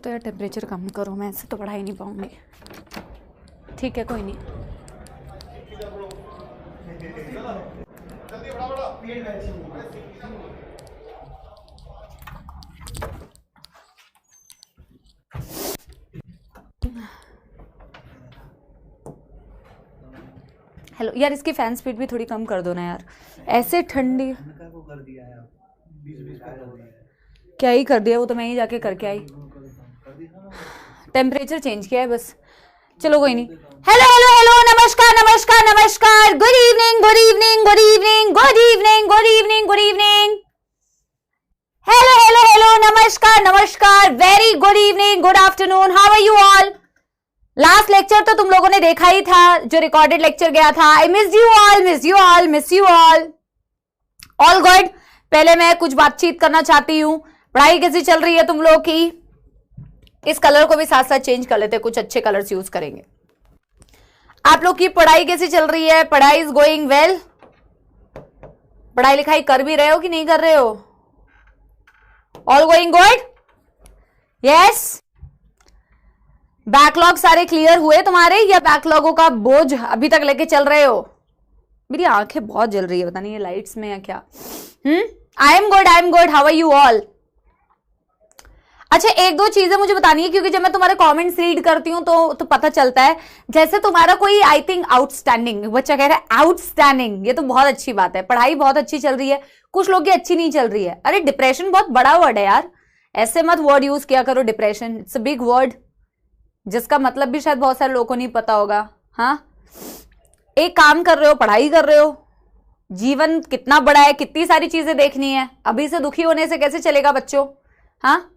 तो यार टेम्परेचर कम करो, मैं ऐसे तो पढ़ा ही नहीं पाऊंगी। ठीक है कोई नहीं। हेलो यार, इसकी फैन स्पीड भी थोड़ी कम कर दो ना यार, ऐसे ठंडी। क्या ही कर दिया, वो तो मैं ही जाके करके आई, टेम्परेचर चेंज किया है बस। चलो कोई नहीं। हेलो हेलो हेलो, नमस्कार नमस्कार नमस्कार, good evening good evening good evening good evening good evening good evening. Hello hello hello, नमस्कार नमस्कार, very good evening, good afternoon, how are you all. Last lecture तो तुम लोगों ने देखा ही था, जो रिकॉर्डेड लेक्चर गया था। I miss you all, miss you all, miss you all. All good. पहले मैं कुछ बातचीत करना चाहती हूँ, पढ़ाई कैसी चल रही है तुम लोग की। इस कलर को भी साथ साथ चेंज कर लेते, कुछ अच्छे कलर्स यूज करेंगे। आप लोग की पढ़ाई कैसी चल रही है? पढ़ाई इज गोइंग वेल? पढ़ाई लिखाई कर भी रहे हो कि नहीं कर रहे हो? All going good? Yes. Backlog सारे क्लियर हुए तुम्हारे, या बैकलॉगों का बोझ अभी तक लेके चल रहे हो? मेरी आंखें बहुत जल रही है, पता नहीं ये लाइट्स में या क्या। I am good, I am good, how are you all. अच्छा, एक दो चीजें मुझे बतानी है, क्योंकि जब मैं तुम्हारे कमेंट्स रीड करती हूँ तो पता चलता है। जैसे तुम्हारा कोई आई थिंक आउटस्टैंडिंग बच्चा कह रहा है, आउटस्टैंडिंग, ये तो बहुत अच्छी बात है, पढ़ाई बहुत अच्छी चल रही है। कुछ लोग की अच्छी नहीं चल रही है। अरे डिप्रेशन बहुत बड़ा वर्ड है यार, ऐसे मत वर्ड यूज किया करो। Depression it's a big word, जिसका मतलब भी शायद बहुत सारे लोगों को नहीं पता होगा। हाँ, एक काम कर रहे हो, पढ़ाई कर रहे हो, जीवन कितना बड़ा है, कितनी सारी चीजें देखनी है। अभी से दुखी होने से कैसे चलेगा बच्चों। हाँ,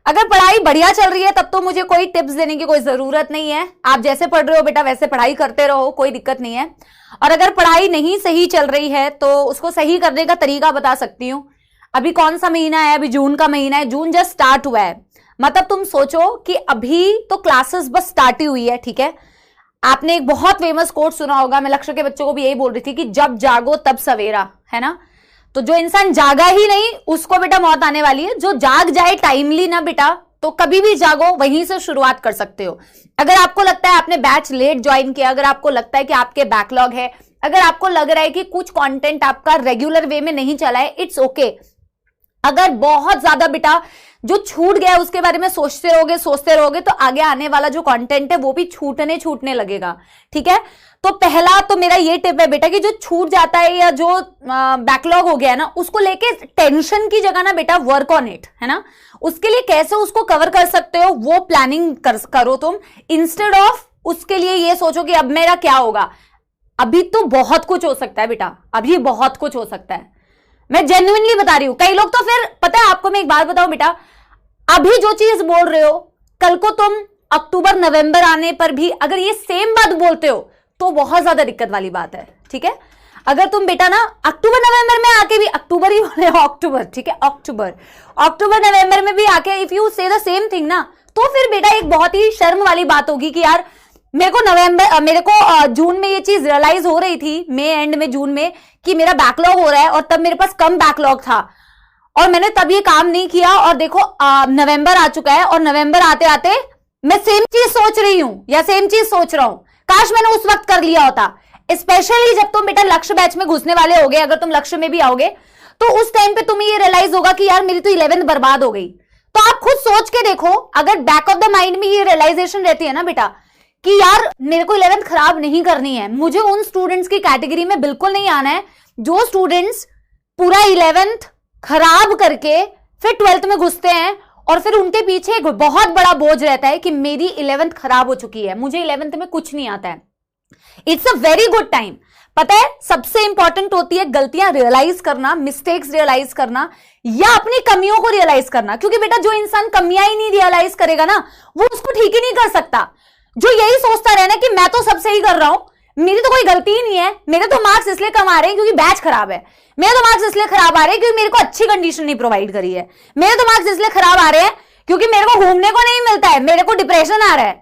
अगर पढ़ाई बढ़िया चल रही है तब तो मुझे कोई टिप्स देने की कोई जरूरत नहीं है। आप जैसे पढ़ रहे हो बेटा वैसे पढ़ाई करते रहो, कोई दिक्कत नहीं है। और अगर पढ़ाई नहीं सही चल रही है तो उसको सही करने का तरीका बता सकती हूँ। अभी कौन सा महीना है? अभी जून का महीना है, जून जस्ट स्टार्ट हुआ है। मतलब तुम सोचो कि अभी तो क्लासेस बस स्टार्ट ही हुई है, ठीक है। आपने एक बहुत फेमस कोट सुना होगा, मैं लक्ष्य के बच्चों को भी यही बोल रही थी कि जब जागो तब सवेरा, है ना। तो जो इंसान जागा ही नहीं उसको बेटा मौत आने वाली है। जो जाग जाए टाइमली ना बेटा, तो कभी भी जागो, वहीं से शुरुआत कर सकते हो। अगर आपको लगता है आपने बैच लेट ज्वाइन किया, अगर आपको लगता है कि आपके बैकलॉग है, अगर आपको लग रहा है कि कुछ कंटेंट आपका रेगुलर वे में नहीं चला है, इट्स ओके। अगर बहुत ज्यादा बेटा जो छूट गया उसके बारे में सोचते रहोगे तो आगे आने वाला जो कंटेंट है वो भी छूटने लगेगा, ठीक है। तो पहला तो मेरा ये टिप है बेटा कि जो छूट जाता है या जो बैकलॉग हो गया है ना, उसको लेके टेंशन की जगह ना बेटा वर्क ऑन इट, है ना। उसके लिए कैसे उसको कवर कर सकते हो वो प्लानिंग करो तुम, इंस्टेड ऑफ उसके लिए ये सोचो कि अब मेरा क्या होगा। अभी तो बहुत कुछ हो सकता है बेटा, अभी बहुत कुछ हो सकता है, मैं जेन्युइनली बता रही हूं। कई लोग तो फिर पता है आपको, मैं एक बात बताऊं बेटा, अभी जो चीज बोल रहे हो कल को तुम अक्टूबर नवंबर आने पर भी अगर ये सेम बात बोलते हो तो बहुत ज्यादा दिक्कत वाली बात है, ठीक है। अगर तुम बेटा ना अक्टूबर नवंबर में आके भी, अक्टूबर ही बोले अक्टूबर, ठीक है, अक्टूबर नवंबर में भी आके इफ यू से द सेम थिंग ना, तो फिर बेटा एक बहुत ही शर्म वाली बात होगी कि यार मेरे को जून में ये चीज रियलाइज हो रही थी, मई एंड में जून में, कि मेरा बैकलॉग हो रहा है और तब मेरे पास कम बैकलॉग था और मैंने तब ये काम नहीं किया, और देखो नवंबर आ चुका है और नवंबर आते आते मैं सेम चीज सोच रही हूं या सेम चीज सोच रहा हूं। काश मैंने उस वक्त कर लिया होता। स्पेशली जब तुम बेटा लक्ष्य बैच में घुसने वाले होगे, अगर तुम लक्ष्य में भी आओगे तो उस टाइम पे तुम्हें ये रियलाइज होगा कि यार मेरी तो 11th बर्बाद हो गई। तो आप खुद सोच के देखो, अगर बैक ऑफ द माइंड में ये रियलाइजेशन रहती है ना बेटा कि यार मेरे को 11th खराब नहीं करनी है, मुझे उन स्टूडेंट्स की कैटेगरी में बिल्कुल नहीं आना है जो स्टूडेंट्स पूरा 11th खराब करके फिर 12th में घुसते हैं और फिर उनके पीछे एक बहुत बड़ा बोझ रहता है कि मेरी 11th खराब हो चुकी है, मुझे 11th में कुछ नहीं आता है। It's a very good time. पता है सबसे इंपॉर्टेंट होती है गलतियां रियलाइज करना, मिस्टेक्स रियलाइज करना या अपनी कमियों को रियलाइज करना, क्योंकि बेटा जो इंसान कमियां ही नहीं रियलाइज करेगा ना वो उसको ठीक ही नहीं कर सकता। जो यही सोचता रहना कि मैं तो सब सही कर रहा हूं, मेरी तो कोई गलती ही नहीं है, मेरे तो मार्क्स इसलिए कम आ रहे हैं क्योंकि बैच खराब है, मेरे तो मार्क्स इसलिए खराब आ रहे हैं क्योंकि मेरे को अच्छी कंडीशन नहीं प्रोवाइड करी है, मेरे तो मार्क्स इसलिए खराब आ रहे हैं क्योंकि मेरे को घूमने को नहीं मिलता है, मेरे को डिप्रेशन आ रहा है,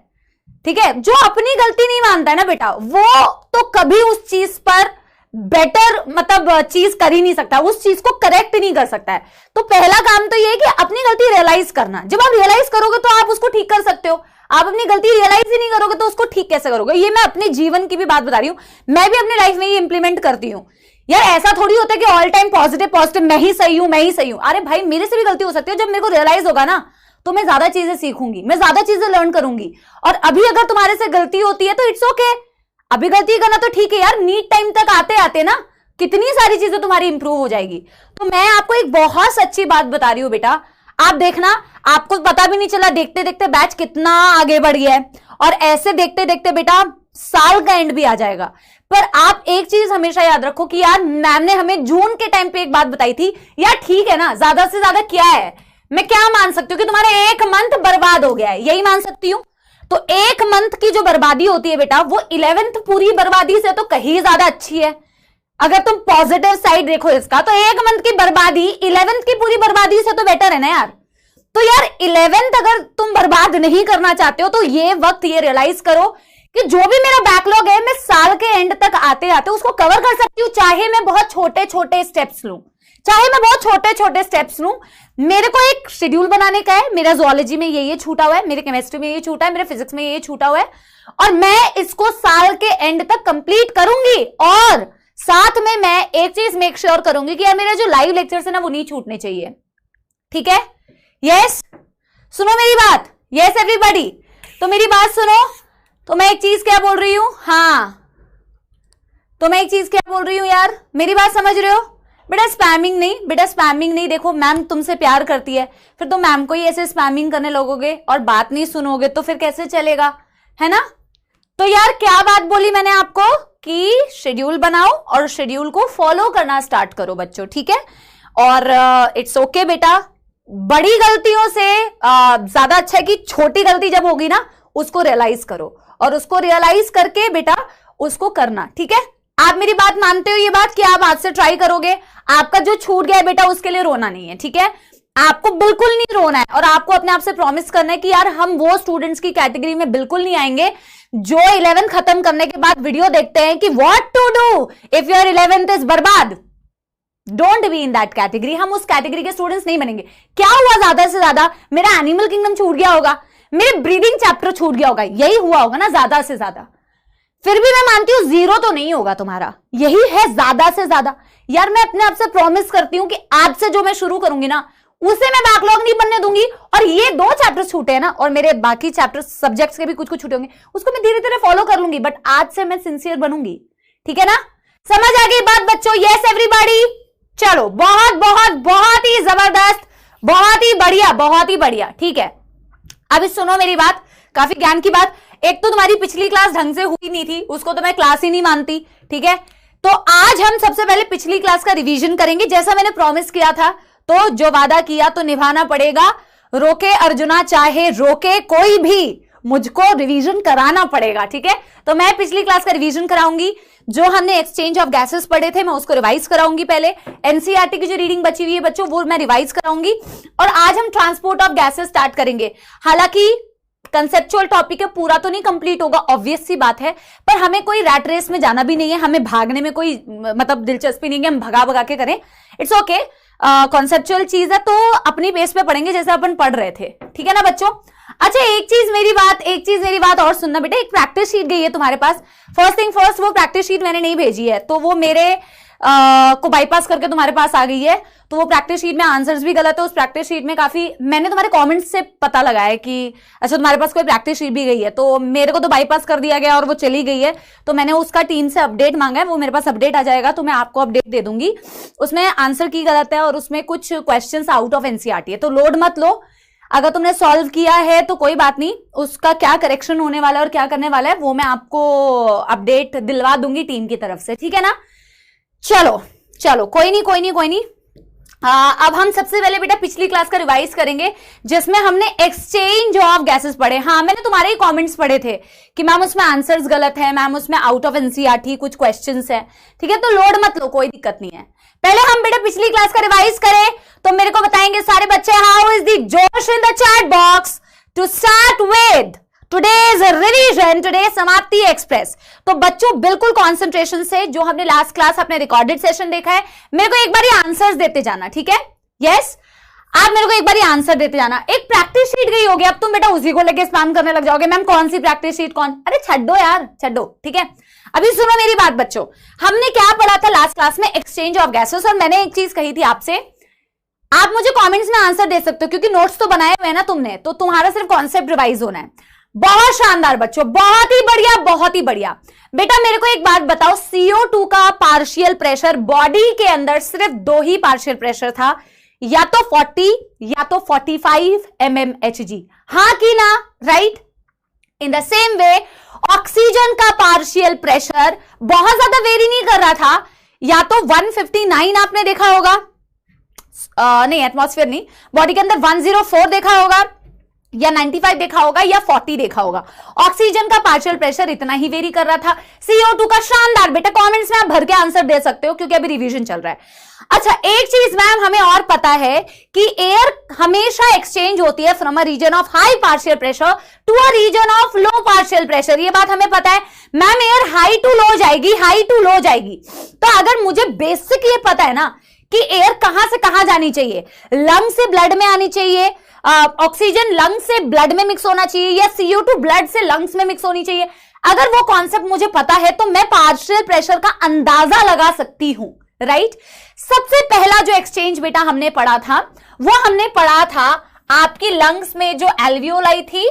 ठीक है। जो अपनी गलती नहीं मानता है ना बेटा वो तो कभी उस चीज पर बेटर मतलब चीज कर ही नहीं सकता, उस चीज को करेक्ट नहीं कर सकता है। तो पहला काम तो ये है कि अपनी गलती रियलाइज करना। जब आप रियलाइज करोगे तो आप उसको ठीक कर सकते हो। आप अपनी गलती रियलाइज ही नहीं करोगे तो उसको ठीक कैसे करोगे? ये मैं अपने जीवन की भी बात बता रही हूं, मैं भी अपनी लाइफ में ये इंप्लीमेंट करती हूं। यार ऐसा थोड़ी होता है कि ऑल टाइम पॉजिटिव पॉजिटिव मैं ही सही हूं, मैं ही सही हूं। अरे भाई मेरे से भी गलती हो सकती है। जब मेरे को रियलाइज होगा ना तो मैं ज्यादा चीजें सीखूंगी, मैं ज्यादा चीजें लर्न करूंगी। और अभी अगर तुम्हारे से गलती होती है तो इट्स ओके, अभी गलती करना तो ठीक है यार। नीट टाइम तक आते आते ना कितनी सारी चीजें तुम्हारी इंप्रूव हो जाएगी। तो मैं आपको एक बहुत सच्ची बात बता रही हूं बेटा, आप देखना, आपको पता भी नहीं चला देखते देखते बैच कितना आगे बढ़ गया है। और ऐसे देखते देखते बेटा साल का एंड भी आ जाएगा। पर आप एक चीज हमेशा याद रखो कि यार मैम ने हमें जून के टाइम पे एक बात बताई थी, यार ठीक है ना, ज्यादा से ज्यादा क्या है, मैं क्या मान सकती हूँ कि तुम्हारा एक मंथ बर्बाद हो गया है, यही मान सकती हूँ। तो एक मंथ की जो बर्बादी होती है बेटा वो 11th पूरी बर्बादी से तो कहीं ज्यादा अच्छी है। अगर तुम पॉजिटिव साइड देखो इसका, तो एक मंथ की बर्बादी 11th की पूरी बर्बादी से तो बेटर है ना यार। तो यार 11th अगर तुम बर्बाद नहीं करना चाहते हो तो ये वक्त ये रियलाइज करो कि जो भी मेरा बैकलॉग है मैं साल के एंड तक आते आते उसको कवर कर सकती हूँ। चाहे मैं बहुत छोटे छोटे स्टेप्स लूं, चाहे मैं बहुत छोटे छोटे स्टेप्स लूं। मेरे को एक शेड्यूल बनाने का है, मेरा जूलॉजी में ये छूटा हुआ है, मेरे केमिस्ट्री में ये छूटा है, मेरे फिजिक्स में ये छूटा हुआ है, और मैं इसको साल के एंड तक कंप्लीट करूंगी। और साथ में मैं एक चीज मेक श्योर करूंगी कि यार मेरे जो लाइव लेक्चर्स है ना वो नहीं छूटने चाहिए, ठीक है? यस, सुनो मेरी बात, यस एवरीबॉडी, तो मेरी बात सुनो। तो मैं एक चीज क्या बोल रही हूं, हाँ तो मैं एक चीज क्या बोल रही हूं यार, मेरी बात समझ रहे हो? बेटा स्पैमिंग नहीं, बेटा स्पैमिंग नहीं। देखो मैम तुमसे प्यार करती है, फिर तुम मैम को ही ऐसे स्पैमिंग करने लगोगे और बात नहीं सुनोगे तो फिर कैसे चलेगा, है ना? तो यार क्या बात बोली मैंने आपको कि शेड्यूल बनाओ और शेड्यूल को फॉलो करना स्टार्ट करो बच्चों, ठीक है? और इट्स ओके बेटा, बड़ी गलतियों से ज्यादा अच्छा है कि छोटी गलती जब होगी ना उसको रियलाइज करो और उसको रियलाइज करके बेटा उसको करना, ठीक है? आप मेरी बात मानते हो ये बात कि आप आज से ट्राई करोगे? आपका जो छूट गया है बेटा उसके लिए रोना नहीं है, ठीक है? आपको बिल्कुल नहीं रोना है और आपको अपने आप से प्रॉमिस करना है कि यार हम वो स्टूडेंट्स की कैटेगरी में बिल्कुल नहीं आएंगे जो 11th खत्म करने के बाद वीडियो देखते हैं कि what to do if your 11th is बर्बाद। Don't be in that category. हम उस कैटेगरी के स्टूडेंट्स नहीं बनेंगे। क्या हुआ ज्यादा से ज्यादा, मेरा एनिमल किंगडम छूट गया होगा, मेरे ब्रीदिंग चैप्टर छूट गया होगा, यही हुआ होगा ना ज्यादा से ज्यादा। फिर भी मैं मानती हूं जीरो तो नहीं होगा तुम्हारा, यही है ज्यादा से ज्यादा। यार मैं अपने आप से प्रॉमिस करती हूं कि आज से जो मैं शुरू करूंगी ना उसे मैं बैकलॉग नहीं बनने दूंगी। और ये 2 चैप्टर्स छूटे हैं ना और मेरे बाकी चैप्टर्स सब्जेक्ट्स के भी कुछ कुछ छूटे होंगे, उसको मैं धीरे धीरे फॉलो कर लूंगी, बट आज से मैं सिंसियर बनूंगी, ठीक है ना? समझ आ गई बात बच्चों? यस एवरीबॉडी, चलो बहुत बहुत बहुत ही जबरदस्त, बहुत ही बढ़िया, बहुत ही बढ़िया, ठीक है? अभी सुनो मेरी बात, काफी ज्ञान की बात। एक तो तुम्हारी पिछली क्लास ढंग से हुई नहीं थी, उसको तो मैं क्लास ही नहीं मानती, ठीक है? तो आज हम सबसे पहले पिछली क्लास का रिवीजन करेंगे जैसा मैंने प्रॉमिस किया था। तो जो वादा किया तो निभाना पड़ेगा, रोके अर्जुना चाहे रोके कोई भी, मुझको रिवीजन कराना पड़ेगा, ठीक है? तो मैं पिछली क्लास का रिवीजन कराऊंगी। जो हमने एक्सचेंज ऑफ गैसेस पढ़े थे मैं उसको रिवाइज कराऊंगी। पहले एनसीईआरटी की जो रीडिंग बची हुई है बच्चों वो मैं रिवाइज कराऊंगी। और आज हम ट्रांसपोर्ट ऑफ गैसेस स्टार्ट करेंगे। हालांकि कंसेप्चुअल टॉपिक है, पूरा तो नहीं कंप्लीट होगा, ऑब्वियस सी बात है, पर हमें कोई रैट रेस में जाना भी नहीं है, हमें भागने में कोई मतलब दिलचस्पी नहीं है, हम भगा भगा के करें, इट्स ओके। कॉन्सेप्चुअल चीज है तो अपनी बेस पे पढ़ेंगे जैसे अपन पढ़ रहे थे, ठीक है ना बच्चों? अच्छा एक चीज मेरी बात और सुनना बेटा, एक प्रैक्टिस शीट गई है तुम्हारे पास। फर्स्ट थिंग फर्स्ट, वो प्रैक्टिस शीट मैंने नहीं भेजी है तो वो मेरे को बाईपास करके तुम्हारे पास आ गई है। तो वो प्रैक्टिस शीट में आंसर्स भी गलत है। उस प्रैक्टिस शीट में काफी मैंने तुम्हारे कमेंट्स से पता लगा है कि अच्छा तुम्हारे पास कोई प्रैक्टिस शीट भी गई है, तो मेरे को तो बाईपास कर दिया गया और वो चली गई है। तो मैंने उसका टीम से अपडेट मांगा है, वो मेरे पास अपडेट आ जाएगा तो मैं आपको अपडेट दे दूंगी। उसमें आंसर की गलत है और उसमें कुछ क्वेश्चंस आउट ऑफ एनसीईआरटी है, तो लोड मत लो। अगर तुमने सॉल्व किया है तो कोई बात नहीं, उसका क्या करेक्शन होने वाला है और क्या करने वाला है वो मैं आपको अपडेट दिलवा दूंगी टीम की तरफ से, ठीक है ना? चलो चलो कोई नहीं। अब हम सबसे पहले बेटा पिछली क्लास का रिवाइज करेंगे जिसमें हमने एक्सचेंज ऑफ गैसेस पढ़े। हाँ मैंने तुम्हारे ही कमेंट्स पढ़े थे कि मैम उसमें आंसर्स गलत है, मैम उसमें आउट ऑफ एनसीईआरटी कुछ क्वेश्चंस है, ठीक है? तो लोड मत लो, कोई दिक्कत नहीं है। पहले हम बेटा पिछली क्लास का रिवाइज करें तो मेरे को बताएंगे सारे बच्चे how is the josh in the chat box to start with. Today's revision, today samapti express. तो बच्चों बिल्कुल कॉन्सेंट्रेशन से जो हमने लास्ट क्लास अपने रिकॉर्डेड सेशन देखा है, मेरे को एक बार ये आंसर्स देते जाना, ठीक है? यस, आप मेरे को एक बार ये आंसर देते जाना। एक प्रैक्टिस शीट गई होगी, अब तुम बेटा उसी को लेके स्पैम करने लग जाओगे, मैम कौन सी प्रैक्टिस शीट, कौन? अरे छड्डो यार, छड्डो, ठीक है? अभी सुनो मेरी बात बच्चों, हमने क्या पढ़ा था लास्ट क्लास में? Exchange of gases. और मैंने एक चीज कही थी आपसे, आप मुझे कमेंट्स में आंसर दे सकते हो क्योंकि नोट्स तो बनाए हुए हैं ना तुमने, तो तुम्हारा सिर्फ कॉन्सेप्ट रिवाइज होना है। बहुत शानदार बच्चों, बहुत ही बढ़िया, बहुत ही बढ़िया। बेटा मेरे को एक बात बताओ, CO2 का पार्शियल प्रेशर बॉडी के अंदर सिर्फ 2 ही पार्शियल प्रेशर था, या तो 40 या तो 45 mmHg, हाँ कि ना? Right. In the same way oxygen का पार्शियल प्रेशर बहुत ज्यादा वेरी नहीं कर रहा था, या तो 159 आपने देखा होगा, नहीं एटमॉस्फेयर नहीं, बॉडी के अंदर 104 देखा होगा, या 95 देखा होगा, या 40 देखा होगा। ऑक्सीजन का पार्शियल प्रेशर इतना ही वेरी कर रहा था। CO2 का शानदार, बेटा कमेंट्स में आप भर के आंसर दे सकते हो क्योंकि अभी रिवीजन चल रहा है। अच्छा एक चीज मैम हमें और पता है कि एयर हमेशा एक्सचेंज होती है from a region of high partial pressure to a region of low partial pressure, ये बात हमें पता है। Ma'am air high to low जाएगी, हाई टू लो जाएगी, तो अगर मुझे बेसिक ये पता है ना कि एयर कहां से कहां जानी चाहिए, लंग से ब्लड में आनी चाहिए, ऑक्सीजन लंग से ब्लड में मिक्स होना चाहिए, या CO2 ब्लड से लंग्स में मिक्स होनी चाहिए, अगर वो कॉन्सेप्ट मुझे पता है तो मैं पार्शियल प्रेशर का अंदाजा लगा सकती हूं, राइट? सबसे पहला जो एक्सचेंज बेटा हमने पढ़ा था, वो हमने पढ़ा था आपकी लंग्स में जो एल्वियोलाई थी,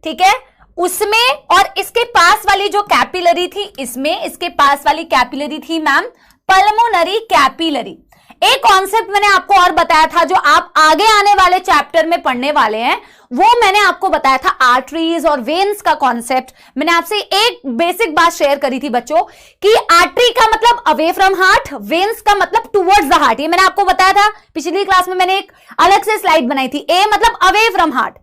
ठीक है, उसमें, और इसके पास वाली जो कैपिलरी थी इसमें, इसके पास वाली कैपिलरी थी मैम पल्मोनरी कैपिलरी। एक कॉन्सेप्ट मैंने आपको और बताया था जो आप आगे आने वाले चैप्टर में पढ़ने वाले हैं, वो मैंने आपको बताया था आर्टरीज और वेन्स का कॉन्सेप्ट। मैंने आपसे एक बेसिक बात शेयर करी थी बच्चों कि आर्टरी का मतलब अवे फ्रॉम हार्ट, वेन्स का मतलब टुवर्ड्स द हार्ट, ये मैंने आपको बताया था पिछली क्लास में, मैंने एक अलग से स्लाइड बनाई थी। ए मतलब अवे फ्रॉम हार्ट।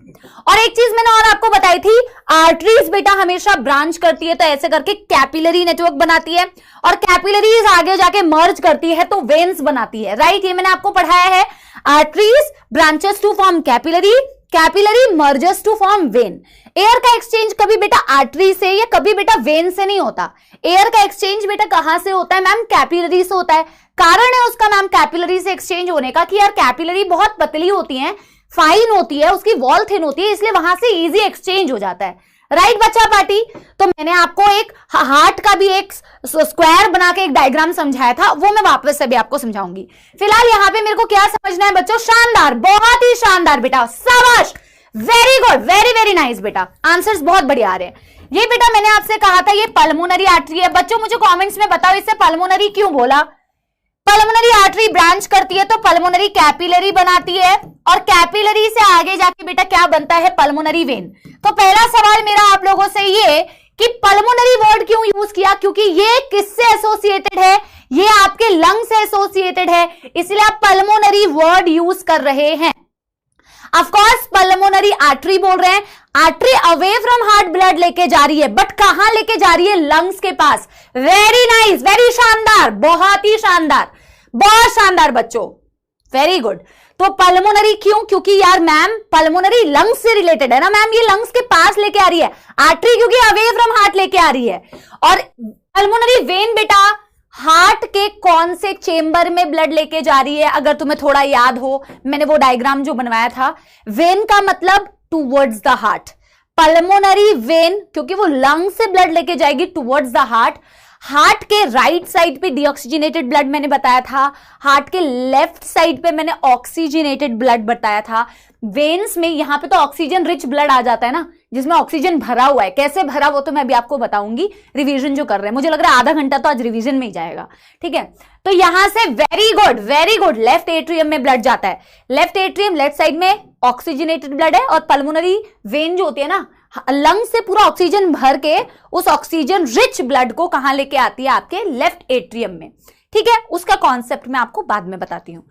और एक चीज मैंने और आपको बताई थी, आर्टरीज बेटा हमेशा ब्रांच करती है तो ऐसे करके कैपिलरी नेटवर्क बनाती है, और कैपिलरीज आगे जाके मर्ज करती है तो वेन्स बनाती है, राइट? ये मैंने आपको पढ़ाया है। Arteries branches to form capillary, capillary merges to form vein. Air का एक्सचेंज कभी बेटा आर्टरी से या कभी बेटा वेन से नहीं होता। एयर का एक्सचेंज बेटा कहां से होता है मैम? कैपिलरी से होता है। कारण है उसका मैम कैपिलरी से एक्सचेंज होने का कि यार कैपिलरी बहुत पतली होती है, फाइन होती है, उसकी वॉल थिन होती है, इसलिए वहां से इजी एक्सचेंज हो जाता है, राइट बच्चा पार्टी? तो मैंने आपको एक हार्ट का भी एक स्क्वायर बना के एक डायग्राम समझाया था, वो मैं वापस से भी आपको समझाऊंगी। फिलहाल यहाँ पे मेरे को क्या समझना है बच्चों? शानदार, बहुत ही शानदार बेटा, शाबाश, very good, very very nice बेटा, आंसर्स बहुत बढ़िया आ रहे हैं। ये बेटा मैंने आपसे कहा था ये पल्मोनरी आर्टरी है। बच्चों मुझे कॉमेंट्स में बताओ इसे पल्मोनरी क्यों बोला? पल्मोनरी आर्टरी ब्रांच करती है तो पल्मोनरी कैपिलरी बनाती है, और कैपिलरी से आगे जाके बेटा क्या बनता है? Pulmonary vein. तो पहला सवाल मेरा आप लोगों से ये कि पल्मोनरी वर्ड क्यों यूज किया? क्योंकि ये किससे एसोसिएटेड है? ये आपके लंग से एसोसिएटेड है, इसलिए आप पल्मोनरी वर्ड यूज कर रहे हैं। ऑफ कोर्स पल्मोनरी आर्टरी बोल रहे हैं, artery away from heart blood लेके जा रही है, बट कहां लेके जा रही है? लंग्स के पास। वेरी नाइस, वेरी शानदार, बहुत ही शानदार, बहुत शानदार बच्चों, वेरी गुड। तो पल्मोनरी क्यों? क्योंकि यार मैम पल्मोनरी लंग्स से रिलेटेड है ना मैम, ये लंग्स के पास लेके आ रही है। आर्टरी क्योंकि अवे फ्रॉम हार्ट लेके आ रही है, और पल्मोनरी वेन बेटा हार्ट के कौन से चेंबर में ब्लड लेके जा रही है? अगर तुम्हें थोड़ा याद हो, मैंने वो डायग्राम जो बनवाया था, वेन का मतलब towards the heart, pulmonary vein क्योंकि वो लंग से ब्लड लेके जाएगी टुवर्ड्स द हार्ट। हार्ट के राइट साइड पे डीऑक्सीजनेटेड ब्लड मैंने बताया था, हार्ट के लेफ्ट साइड पे मैंने ऑक्सीजनेटेड ब्लड बताया था। वेन्स में यहां पे तो ऑक्सीजन रिच ब्लड आ जाता है ना, जिसमें ऑक्सीजन भरा हुआ है। कैसे भरा वो तो मैं अभी आपको बताऊंगी, रिवीजन जो कर रहे हैं। मुझे लग रहा है आधा घंटा तो आज रिवीजन में ही जाएगा, ठीक है? तो यहां से very good, very good, left atrium में ब्लड जाता है। लेफ्ट एट्रियम लेफ्ट साइड में ऑक्सीजनेटेड ब्लड है, और पल्मोनरी वेन जो होती है ना, लंग से पूरा ऑक्सीजन भर के उस ऑक्सीजन रिच ब्लड को कहां लेके आती है? आपके लेफ्ट एट्रियम में, ठीक है? उसका कॉन्सेप्ट मैं आपको बाद में बताती हूं।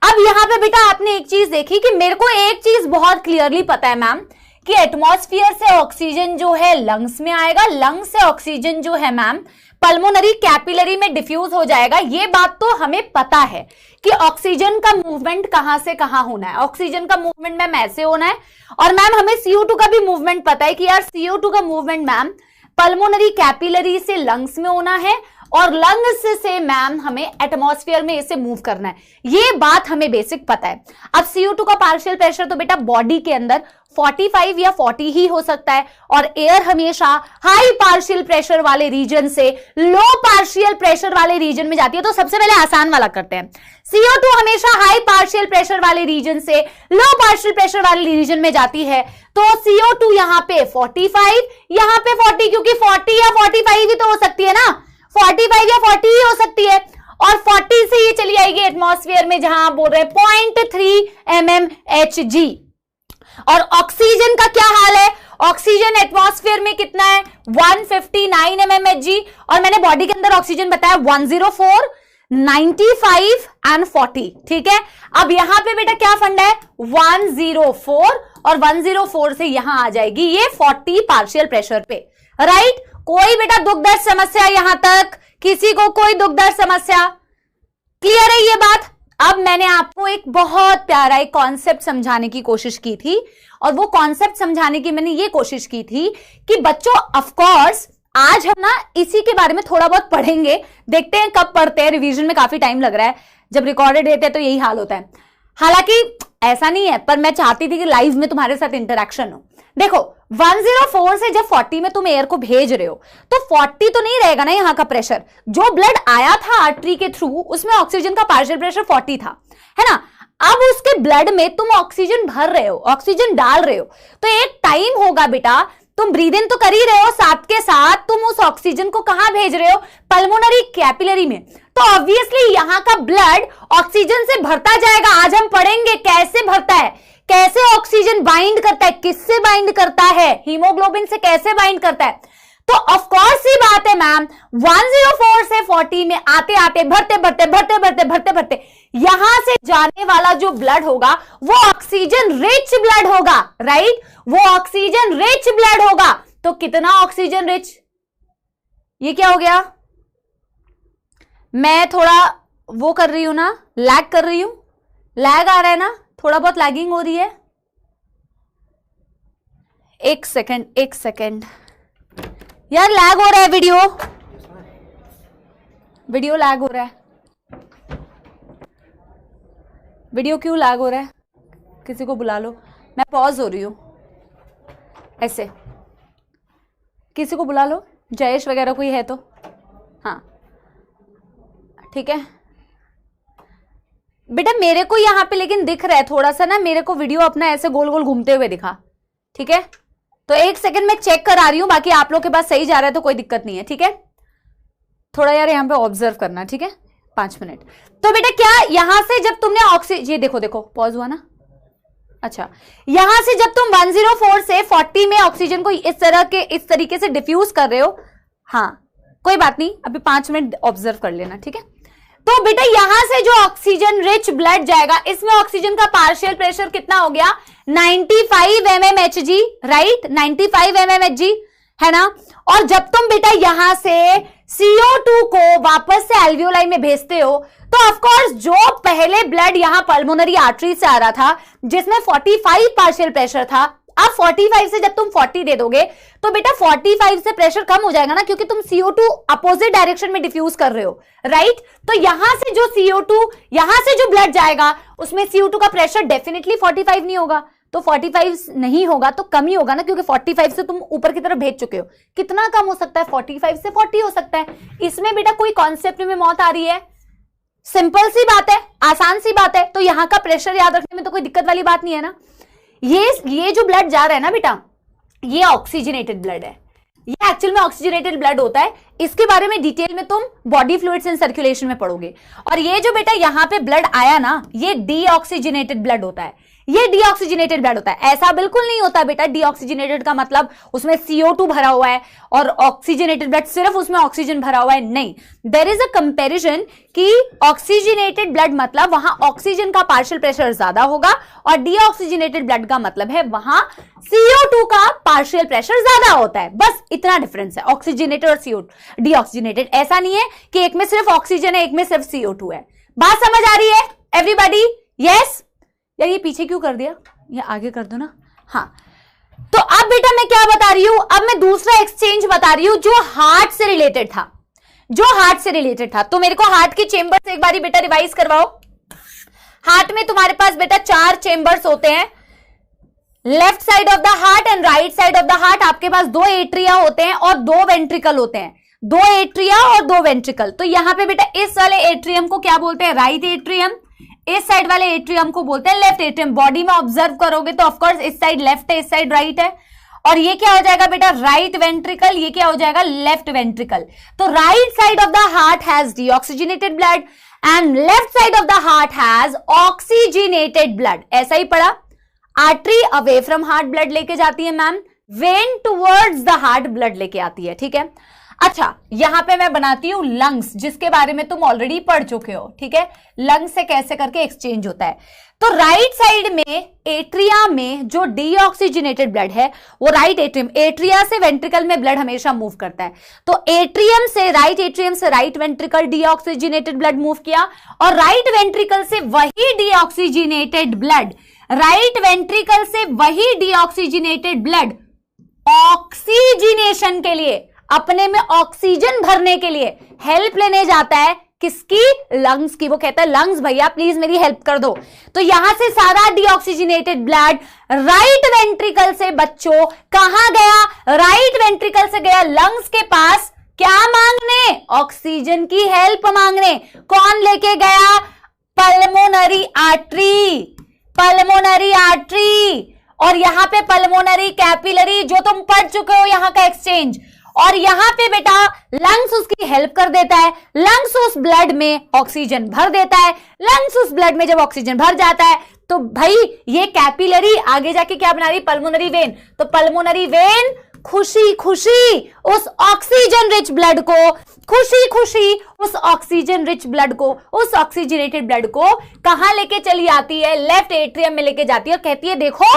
अब यहां पे बेटा आपने एक चीज देखी कि मेरे को एक चीज बहुत क्लियरली पता है मैम कि एटमॉस्फेयर से ऑक्सीजन जो है लंग्स में आएगा, लंग्स से ऑक्सीजन जो है मैम पल्मोनरी कैपिलरी में डिफ्यूज हो जाएगा। ये बात तो हमें पता है कि ऑक्सीजन का मूवमेंट कहां से कहां होना है। ऑक्सीजन का मूवमेंट मैम ऐसे होना है, और मैम हमें CO2 का भी मूवमेंट पता है कि यार CO2 का मूवमेंट मैम पल्मोनरी कैपिलरी से लंग्स में होना है, और लंग्स से मैम हमें एटमॉस्फेयर में इसे मूव करना है। ये बात हमें बेसिक पता है। अब CO2 का पार्शियल प्रेशर तो बेटा बॉडी के अंदर 45 या 40 ही हो सकता है, और एयर हमेशा हाई पार्शियल प्रेशर वाले रीजन से लो पार्शियल प्रेशर वाले रीजन में जाती है। तो सबसे पहले आसान वाला करते हैं। CO2 हमेशा हाई पार्शियल प्रेशर वाले रीजन से लो पार्शियल प्रेशर वाले रीजन में जाती है, तो CO2 यहां पे 45, यहां पे 40, क्योंकि 40 या 45 भी तो हो सकती है ना, 45 या 40 ही हो सकती है, और 40 से ये चली आएगी एटमॉस्फेयर में, जहां आप बोल रहे हैं 0.3 mmHg। और ऑक्सीजन का क्या हाल है? ऑक्सीजन एटमॉस्फेयर में कितना है? 159 mmHg, और मैंने बॉडी के अंदर ऑक्सीजन बताया 104, 95 एंड 40। ठीक है, अब यहां पे बेटा क्या फंडा है? 104, और 104 से यहां आ जाएगी ये 40 पार्शियल प्रेशर पे, राइट। कोई बेटा दुख दर्द समस्या यहां तक? किसी को कोई दुख दर्द समस्या? क्लियर है ये बात? अब मैंने आपको एक बहुत प्यारा एक कॉन्सेप्ट समझाने की कोशिश की थी, और वो कॉन्सेप्ट समझाने की मैंने ये कोशिश की थी कि बच्चों ऑफ कोर्स आज हम ना इसी के बारे में थोड़ा बहुत पढ़ेंगे, देखते हैं कब पढ़ते हैं, रिवीजन में काफी टाइम लग रहा है, जब रिकॉर्डेड रहते हैं तो यही हाल होता है। हालांकि ऐसा नहीं है, पर मैं चाहती थी कि लाइव में तुम्हारे साथ इंटरेक्शन हो। देखो 104 से जब 40 में तुम एयर को भेज रहे हो तो 40 तो नहीं रहेगा ना यहाँ का प्रेशर। जो ब्लड आया था आर्टरी के थ्रू उसमें ऑक्सीजन का पार्शियल प्रेशर 40 था, है ना। अब उसके ब्लड में तुम ऑक्सीजन भर रहे हो, ऑक्सीजन डाल रहे हो, तो एक टाइम होगा बेटा, तुम ब्रीद इन तो कर ही रहे हो, साथ के साथ तुम उस ऑक्सीजन को कहां भेज रहे हो? पल्मोनरी कैपिलरी में। तो ऑब्वियसली यहां का ब्लड ऑक्सीजन से भरता जाएगा। आज हम पढ़ेंगे कैसे भरता है, कैसे ऑक्सीजन बाइंड करता है, किससे बाइंड करता है, हीमोग्लोबिन से कैसे बाइंड करता है। तो ऑफ कोर्स ही बात है मैम, 104 से 40 में आते आते भरते भरते भरते भरते भरते भरते यहां से जाने वाला जो ब्लड होगा वो ऑक्सीजन रिच ब्लड होगा, राइट। वो ऑक्सीजन रिच ब्लड होगा। तो कितना ऑक्सीजन रिच? ये क्या हो गया? मैं थोड़ा वो कर रही हूं ना, लैग कर रही हूं, लैग आ रहा है ना, थोड़ा बहुत लैगिंग हो रही है। एक सेकंड यार, लैग हो रहा है, वीडियो लैग हो रहा है। वीडियो क्यों लैग हो रहा है? किसी को बुला लो, मैं पॉज हो रही हूं ऐसे। किसी को बुला लो, जयेश वगैरह कोई है तो। हाँ ठीक है बेटा, मेरे को यहां पे लेकिन दिख रहा है थोड़ा सा ना, मेरे को वीडियो अपना ऐसे गोल गोल घूमते हुए दिखा। ठीक है, तो एक सेकंड में चेक करा रही हूं, बाकी आप लोग के पास सही जा रहा है तो कोई दिक्कत नहीं है। ठीक है, थोड़ा यार यहाँ पे ऑब्जर्व करना, ठीक है, 5 मिनट। तो बेटा क्या यहां से जब तुमने ऑक्सीजन, ये देखो पॉज हुआ ना, अच्छा, यहां से जब तुम 104 से 40 में ऑक्सीजन को इस तरीके से डिफ्यूज कर रहे हो, हाँ कोई बात नहीं, अभी 5 मिनट ऑब्जर्व कर लेना, ठीक है। तो बेटा यहां से जो ऑक्सीजन रिच ब्लड जाएगा, इसमें ऑक्सीजन का पार्शियल प्रेशर कितना हो गया? 95 mmHg, राइट, 95 mmHg है ना। और जब तुम बेटा यहां से CO2 को वापस से एल्वियोलाई में भेजते हो, तो ऑफ कोर्स जो पहले ब्लड यहां पल्मोनरी आर्टरी से आ रहा था जिसमें 45 पार्शियल प्रेशर था, अब 45 से जब तुम 40 दे दोगे तो बेटा 45 से प्रेशर कम हो जाएगा ना, क्योंकि तुम CO2 अपोजिट डायरेक्शन में डिफ्यूज कर रहे हो, राइट। तो यहां से जो CO2, यहां से जो ब्लड जाएगा उसमें CO2 का प्रेशर डेफिनेटली 45 नहीं होगा, तो 45 नहीं होगा तो कम ही होगा ना, क्योंकि 45 से तुम ऊपर की तरफ भेज चुके हो। कितना कम हो सकता है? 45 से 40 हो सकता है। इसमें बेटा कोई कॉन्सेप्ट में मौत आ रही है? सिंपल सी बात है, आसान सी बात है। तो यहां का प्रेशर याद रखने में तो कोई दिक्कत वाली बात नहीं है ना। ये जो ब्लड जा रहा है ना बेटा, ये ऑक्सीजनेटेड ब्लड है, ये एक्चुअल में ऑक्सीजनेटेड ब्लड होता है। इसके बारे में डिटेल में तुम बॉडी फ्लूइड्स इन सर्कुलेशन में पढ़ोगे। और ये जो बेटा यहां पे ब्लड आया ना, ये डीऑक्सीजनेटेड ब्लड होता है। ये डीऑक्सीजनेटेड ब्लड होता है। ऐसा बिल्कुल नहीं होता बेटा, डीऑक्सीजनेटेड का मतलब उसमें CO2 भरा हुआ है और ऑक्सीजनेटेड ब्लड सिर्फ उसमें ऑक्सीजन भरा हुआ है, नहीं। देयर इज अ कंपैरिजन कि ऑक्सीजनेटेड ब्लड मतलब वहां ऑक्सीजन का पार्शियल प्रेशर ज्यादा होगा और डीऑक्सीजनेटेड ब्लड का मतलब है वहां CO2 का पार्शियल प्रेशर ज्यादा होता है। बस इतना डिफरेंस है ऑक्सीजनेटेड और CO2 डीऑक्सीजनेटेड। ऐसा नहीं है कि एक में सिर्फ ऑक्सीजन है एक में सिर्फ CO2 है। बात समझ आ रही है एवरीबॉडी? यस? यार ये पीछे क्यों कर दिया, ये आगे कर दो ना। हाँ, तो अब बेटा मैं क्या बता रही हूं, अब मैं दूसरा एक्सचेंज बता रही हूं जो हार्ट से रिलेटेड था, जो हार्ट से रिलेटेड था। तो मेरे को हार्ट के चेंबर्स एक बारी बेटा रिवाइज करवाओ। हार्ट में तुम्हारे पास बेटा 4 चेंबर्स होते हैं, left side of the heart and right side of the heart आपके पास 2 एट्रिया होते हैं और 2 वेंट्रिकल होते हैं, 2 एट्रिया और 2 वेंट्रिकल। तो यहां पे बेटा इस वाले एट्रियम को क्या बोलते हैं, राइट एट्रियम, इस साइड वाले एट्रियम को बोलते हैं लेफ्ट एट्रियम। बॉडी में ऑब्जर्व करोगे तो ऑफकोर्स इस साइड लेफ्ट है इस साइड राइट है, और ये क्या हो जाएगा बेटा राइट वेंट्रिकल, ये क्या हो जाएगा लेफ्ट वेंट्रिकल। तो right side of the heart has deoxygenated blood and left side of the heart has oxygenated blood. ऐसा ही पढ़ा। Artery away from heart blood लेके जाती है ma'am, when towards the heart blood लेके आती है, ठीक है। अच्छा, यहां पे मैं बनाती हूं लंग्स, जिसके बारे में तुम ऑलरेडी पढ़ चुके हो, ठीक है। लंग्स से कैसे करके एक्सचेंज होता है। तो राइट साइड में एट्रिया में जो डीऑक्सीजनेटेड ब्लड है वो राइट एट्रियम, एट्रिया से वेंट्रिकल में ब्लड हमेशा मूव करता है। तो एट्रियम से right ventricle deoxygenated blood move किया और राइट वेंट्रिकल से वही डीऑक्सीजनेटेड ब्लड, राइट वेंट्रिकल से वही डीऑक्सीजनेटेड ब्लड ऑक्सीजनेशन के लिए, अपने में ऑक्सीजन भरने के लिए हेल्प लेने जाता है। किसकी? लंग्स की। वो कहता है लंग्स भैया प्लीज मेरी हेल्प कर दो। तो यहां से सारा डीऑक्सीजनेटेड ब्लड राइट वेंट्रिकल से बच्चों कहां गया? राइट वेंट्रिकल से गया लंग्स के पास, क्या मांगने? ऑक्सीजन की हेल्प मांगने। कौन लेके गया? Pulmonary artery, pulmonary artery. और यहां पे पल्मोनरी कैपिलरी, जो तुम पढ़ चुके हो यहां का एक्सचेंज। और यहां पे बेटा लंग्स उसकी हेल्प कर देता है, लंग्स उस ब्लड में ऑक्सीजन भर देता है। लंग्स उस ब्लड में जब ऑक्सीजन भर जाता है तो भाई ये कैपिलरी आगे जाके क्या बना रही? Pulmonary vein. तो पल्मोनरी वेन खुशी खुशी उस ऑक्सीजन रिच ब्लड को, खुशी खुशी उस ऑक्सीजन रिच ब्लड को, उस ऑक्सीजनेटेड ब्लड को कहां लेके चली आती है? लेफ्ट एट्रियम में लेके जाती है और कहती है देखो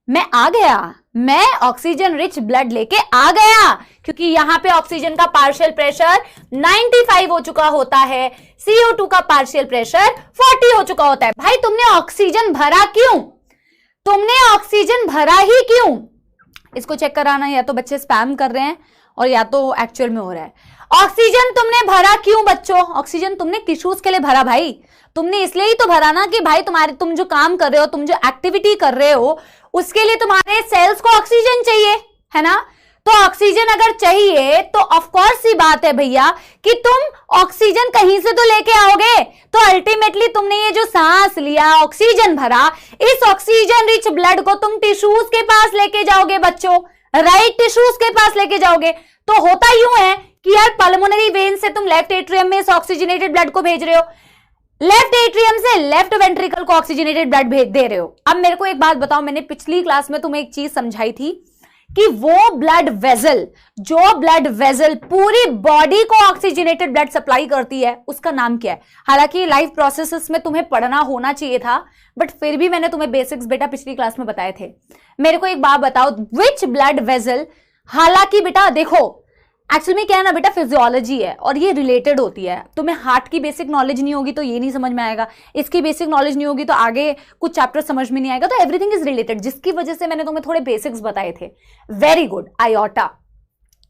मैं आ गया, मैं ऑक्सीजन रिच ब्लड लेके आ गया। क्योंकि यहां पे ऑक्सीजन का पार्शियल प्रेशर 95 हो चुका होता है, CO2 का पार्शियल प्रेशर 40 हो चुका होता है। भाई तुमने ऑक्सीजन भरा क्यों? तुमने ऑक्सीजन भरा ही क्यों? इसको चेक कराना, या तो बच्चे स्पैम कर रहे हैं और या तो एक्चुअल में हो रहा है। ऑक्सीजन तुमने भरा क्यों बच्चों? ऑक्सीजन तुमने टिश्यूज के लिए भरा भाई। तुमने इसलिए ही तो भरा ना कि भाई तुम जो काम कर रहे हो, तुम जो एक्टिविटी कर रहे हो, उसके लिए तुम्हारे सेल्स को ऑक्सीजन चाहिए, है ना। तो ऑक्सीजन अगर चाहिए तो ऑफ कोर्स सी बात है भैया कि तुम ऑक्सीजन कहीं से तो लेके आओगे। तो अल्टीमेटली तुमने ये जो सांस लिया, ऑक्सीजन भरा, इस ऑक्सीजन रिच ब्लड को तुम टिश्यूज के पास लेके जाओगे बच्चों, राइट टिश्यूज के पास लेके जाओगे। तो होता यूं है कि यार पल्मोनरी वेन से तुम लेफ्ट एट्रियम में इस ऑक्सीजनेटेड ब्लड को भेज रहे हो, लेफ्ट एट्रियम से लेफ्ट वेंट्रिकल को ऑक्सीजनेटेड ब्लड भेज दे रहे हो। अब मेरे को एक बात बताओ, मैंने पिछली क्लास में तुम्हें एक चीज समझाई थी कि वो ब्लड वेजल, जो ब्लड वेजल पूरी बॉडी को ऑक्सीजनेटेड ब्लड सप्लाई करती है, उसका नाम क्या है? हालांकि लाइफ प्रोसेसेस में तुम्हें पढ़ना होना चाहिए था, बट फिर भी मैंने तुम्हें बेसिक्स बेटा पिछली क्लास में बताए थे। मेरे को एक बात बताओ, विच ब्लड वेजल, हालांकि बेटा देखो एक्चुअली में क्या है ना बेटा, फिजियोलॉजी है और ये रिलेटेड होती है। तुम्हें हार्ट की बेसिक नॉलेज नहीं होगी तो ये नहीं समझ में आएगा, इसकी बेसिक नॉलेज नहीं होगी तो आगे कुछ चैप्टर समझ में नहीं आएगा। तो एवरीथिंग इज रिलेटेड, जिसकी वजह से मैंने तुम्हें थोड़े बेसिक्स बताए थे। Very good. आयोटा,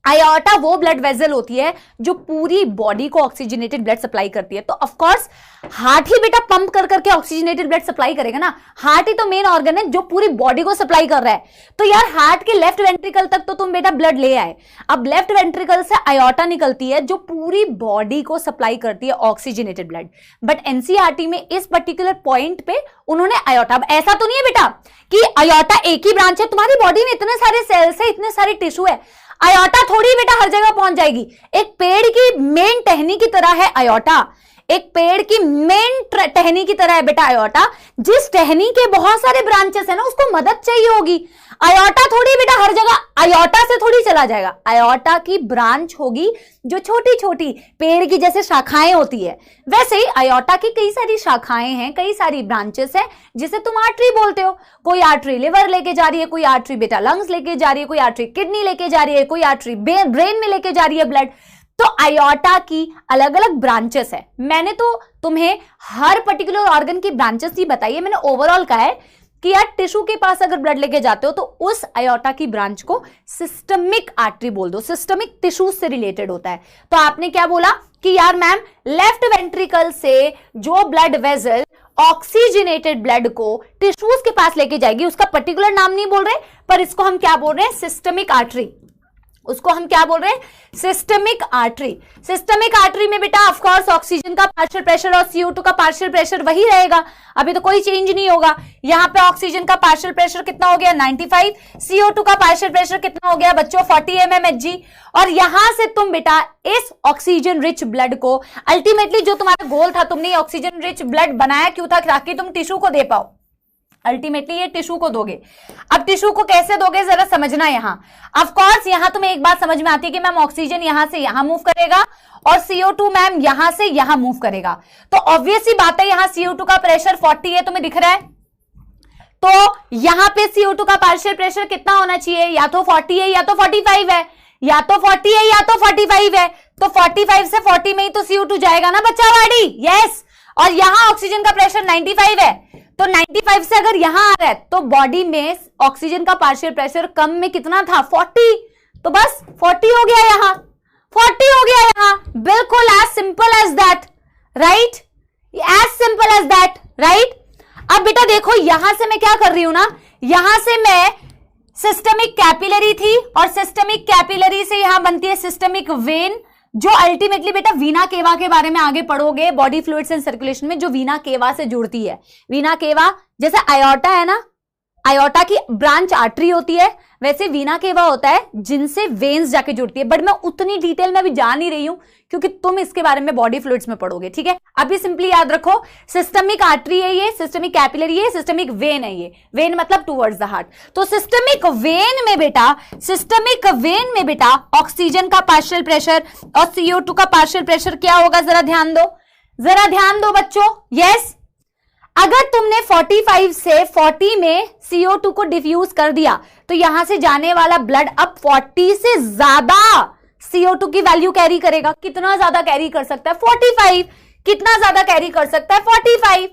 आयोटा वो ब्लड वेजल होती है जो पूरी बॉडी को ऑक्सीजनेटेड ब्लड सप्लाई करती है। तो ऑफ कोर्स हार्ट ही बेटा पंप कर करके ऑक्सीजनेटेड ब्लड सप्लाई करेगा ना, हार्ट ही तो मेन ऑर्गन है जो पूरी बॉडी को सप्लाई कर रहा है। तो यार हार्ट के लेफ्ट वेंट्रिकल तक तो तुम बेटा ब्लड ले आए, अब लेफ्ट वेंट्रिकल से आयोटा निकलती है जो पूरी बॉडी को सप्लाई करती है ऑक्सीजनेटेड ब्लड। बट एनसीईआरटी में इस पर्टिकुलर पॉइंट पे उन्होंने आयोटा, अब ऐसा तो नहीं है बेटा कि आयोटा एक ही ब्रांच है, तुम्हारी बॉडी में इतने सारे सेल्स है, इतने सारे टिश्यू है, आयोटा थोड़ी बेटा हर जगह पहुंच जाएगी। एक पेड़ की मेन टहनी की तरह है आयोटा, एक पेड़ की मेन टहनी की तरह है बेटा आयोटा। जिस टहनी के बहुत सारे ब्रांचेस है ना, उसको मदद चाहिए होगी। आयोटा थोड़ी बेटा हर जगह आयोटा से थोड़ी चला जाएगा। आयोटा की ब्रांच होगी जो छोटी छोटी पेड़ की जैसे शाखाएं होती है, वैसे ही आयोटा की कई सारी शाखाएं हैं, कई सारी ब्रांचेस हैं, जिसे तुम आर्टरी बोलते हो। कोई आर्टरी लिवर लेके जा रही है, कोई आर्टरी बेटा लंग्स लेके जा रही है, कोई आर्टरी किडनी लेके जा रही है, कोई आर्टरी ब्रेन में लेके जा रही है ब्लड। तो आयोटा की अलग अलग ब्रांचेस है। मैंने तो तुम्हें हर पर्टिकुलर ऑर्गन की ब्रांचेस ही बताई है, मैंने ओवरऑल कहा है कि यार टिश्यू के पास अगर ब्लड लेके जाते हो तो उस आयोटा की ब्रांच को सिस्टमिक आर्टरी बोल दो, सिस्टमिक टिश्यू से रिलेटेड होता है। तो आपने क्या बोला कि यार मैम लेफ्ट वेंट्रिकल से जो ब्लड वेसल ऑक्सीजनेटेड ब्लड को टिश्यूज के पास लेके जाएगी, उसका पर्टिकुलर नाम नहीं बोल रहे, पर इसको हम क्या बोल रहे हैं, सिस्टमिक आर्टरी। उसको हम क्या बोल रहे हैं, सिस्टमिक आर्टरी। सिस्टमिक आर्टरी में बेटा ऑफ कोर्स ऑक्सीजन का पार्शियल प्रेशर और CO2 का पार्शियल प्रेशर वही रहेगा, अभी तो कोई चेंज नहीं होगा। यहां पे ऑक्सीजन का पार्शियल प्रेशर कितना हो गया 95, CO2 का पार्शियल प्रेशर कितना हो गया बच्चों 40 mmHg। और यहां से तुम बेटा इस ऑक्सीजन रिच ब्लड को, अल्टीमेटली जो तुम्हारा गोल था, तुमने ऑक्सीजन रिच ब्लड बनाया क्यों था, ताकि तुम टिश्यू को दे पाओ। अल्टीमेटली ये टिश्यू को दोगे। अब टिश्यू को कैसे दोगे जरा समझना। यहां ऑफ कोर्स यहां तुम्हें एक बात समझ में आती है कि मैम ऑक्सीजन यहां से यहां मूव करेगा और CO2 मैम यहां से यहां मूव करेगा। तो ऑब्वियस ही बात है, यहां CO2 का प्रेशर 40 है, तुम्हें दिख रहा है, तो यहां पे CO2 का पार्शियल प्रेशर कितना होना चाहिए, या तो 40 है या तो 45 है, या तो 40 है या तो 45 है। तो 45 से 40 में ही तो CO2 जाएगा ना बच्चा वाड़ी, यस। और यहां ऑक्सीजन का प्रेशर 95 है, तो 95 से अगर यहां आ रहा है तो बॉडी में ऑक्सीजन का पार्शियल प्रेशर कम में कितना था 40, तो बस 40 हो गया, यहां 40 हो गया, यहां बिल्कुल as simple as that, right, as simple as that, right. अब बेटा देखो यहां से मैं क्या कर रही हूं ना, यहां से मैं सिस्टमिक कैपिलरी थी और सिस्टमिक कैपिलरी से यहां बनती है सिस्टमिक वेन, जो अल्टीमेटली बेटा वीना केवा के बारे में आगे पढ़ोगे बॉडी फ्लूइड्स एंड सर्कुलेशन में, जो वीना केवा से जुड़ती है। वीना केवा जैसे आयोटा है ना, आयोटा की ब्रांच आर्टरी होती है, वैसे वीना केवा होता है जिनसे वेन्स जाके जुड़ती है। बट मैं उतनी डिटेल में अभी जा नहीं रही हूं क्योंकि तुम इसके बारे में बॉडी फ्लूइड्स में पढ़ोगे, ठीक है। अभी सिंपली याद रखो, सिस्टमिक आर्टरी है ये, सिस्टमिक कैपिलरी है, सिस्टमिक वेन है ये, वेन मतलब टुवर्ड्स द हार्ट। तो सिस्टमिक वेन में बेटा, सिस्टमिक वेन में बेटा ऑक्सीजन का पार्शियल प्रेशर और CO2 का पार्शियल प्रेशर क्या होगा, जरा ध्यान दो, जरा ध्यान दो बच्चों, यस। अगर तुमने 45 से 40 में CO2 को डिफ्यूज कर दिया तो यहां से जाने वाला ब्लड अब 40 से ज्यादा CO2 की वैल्यू कैरी करेगा। कितना ज्यादा कैरी कर सकता है 45, कितना ज्यादा कैरी कर सकता है 45।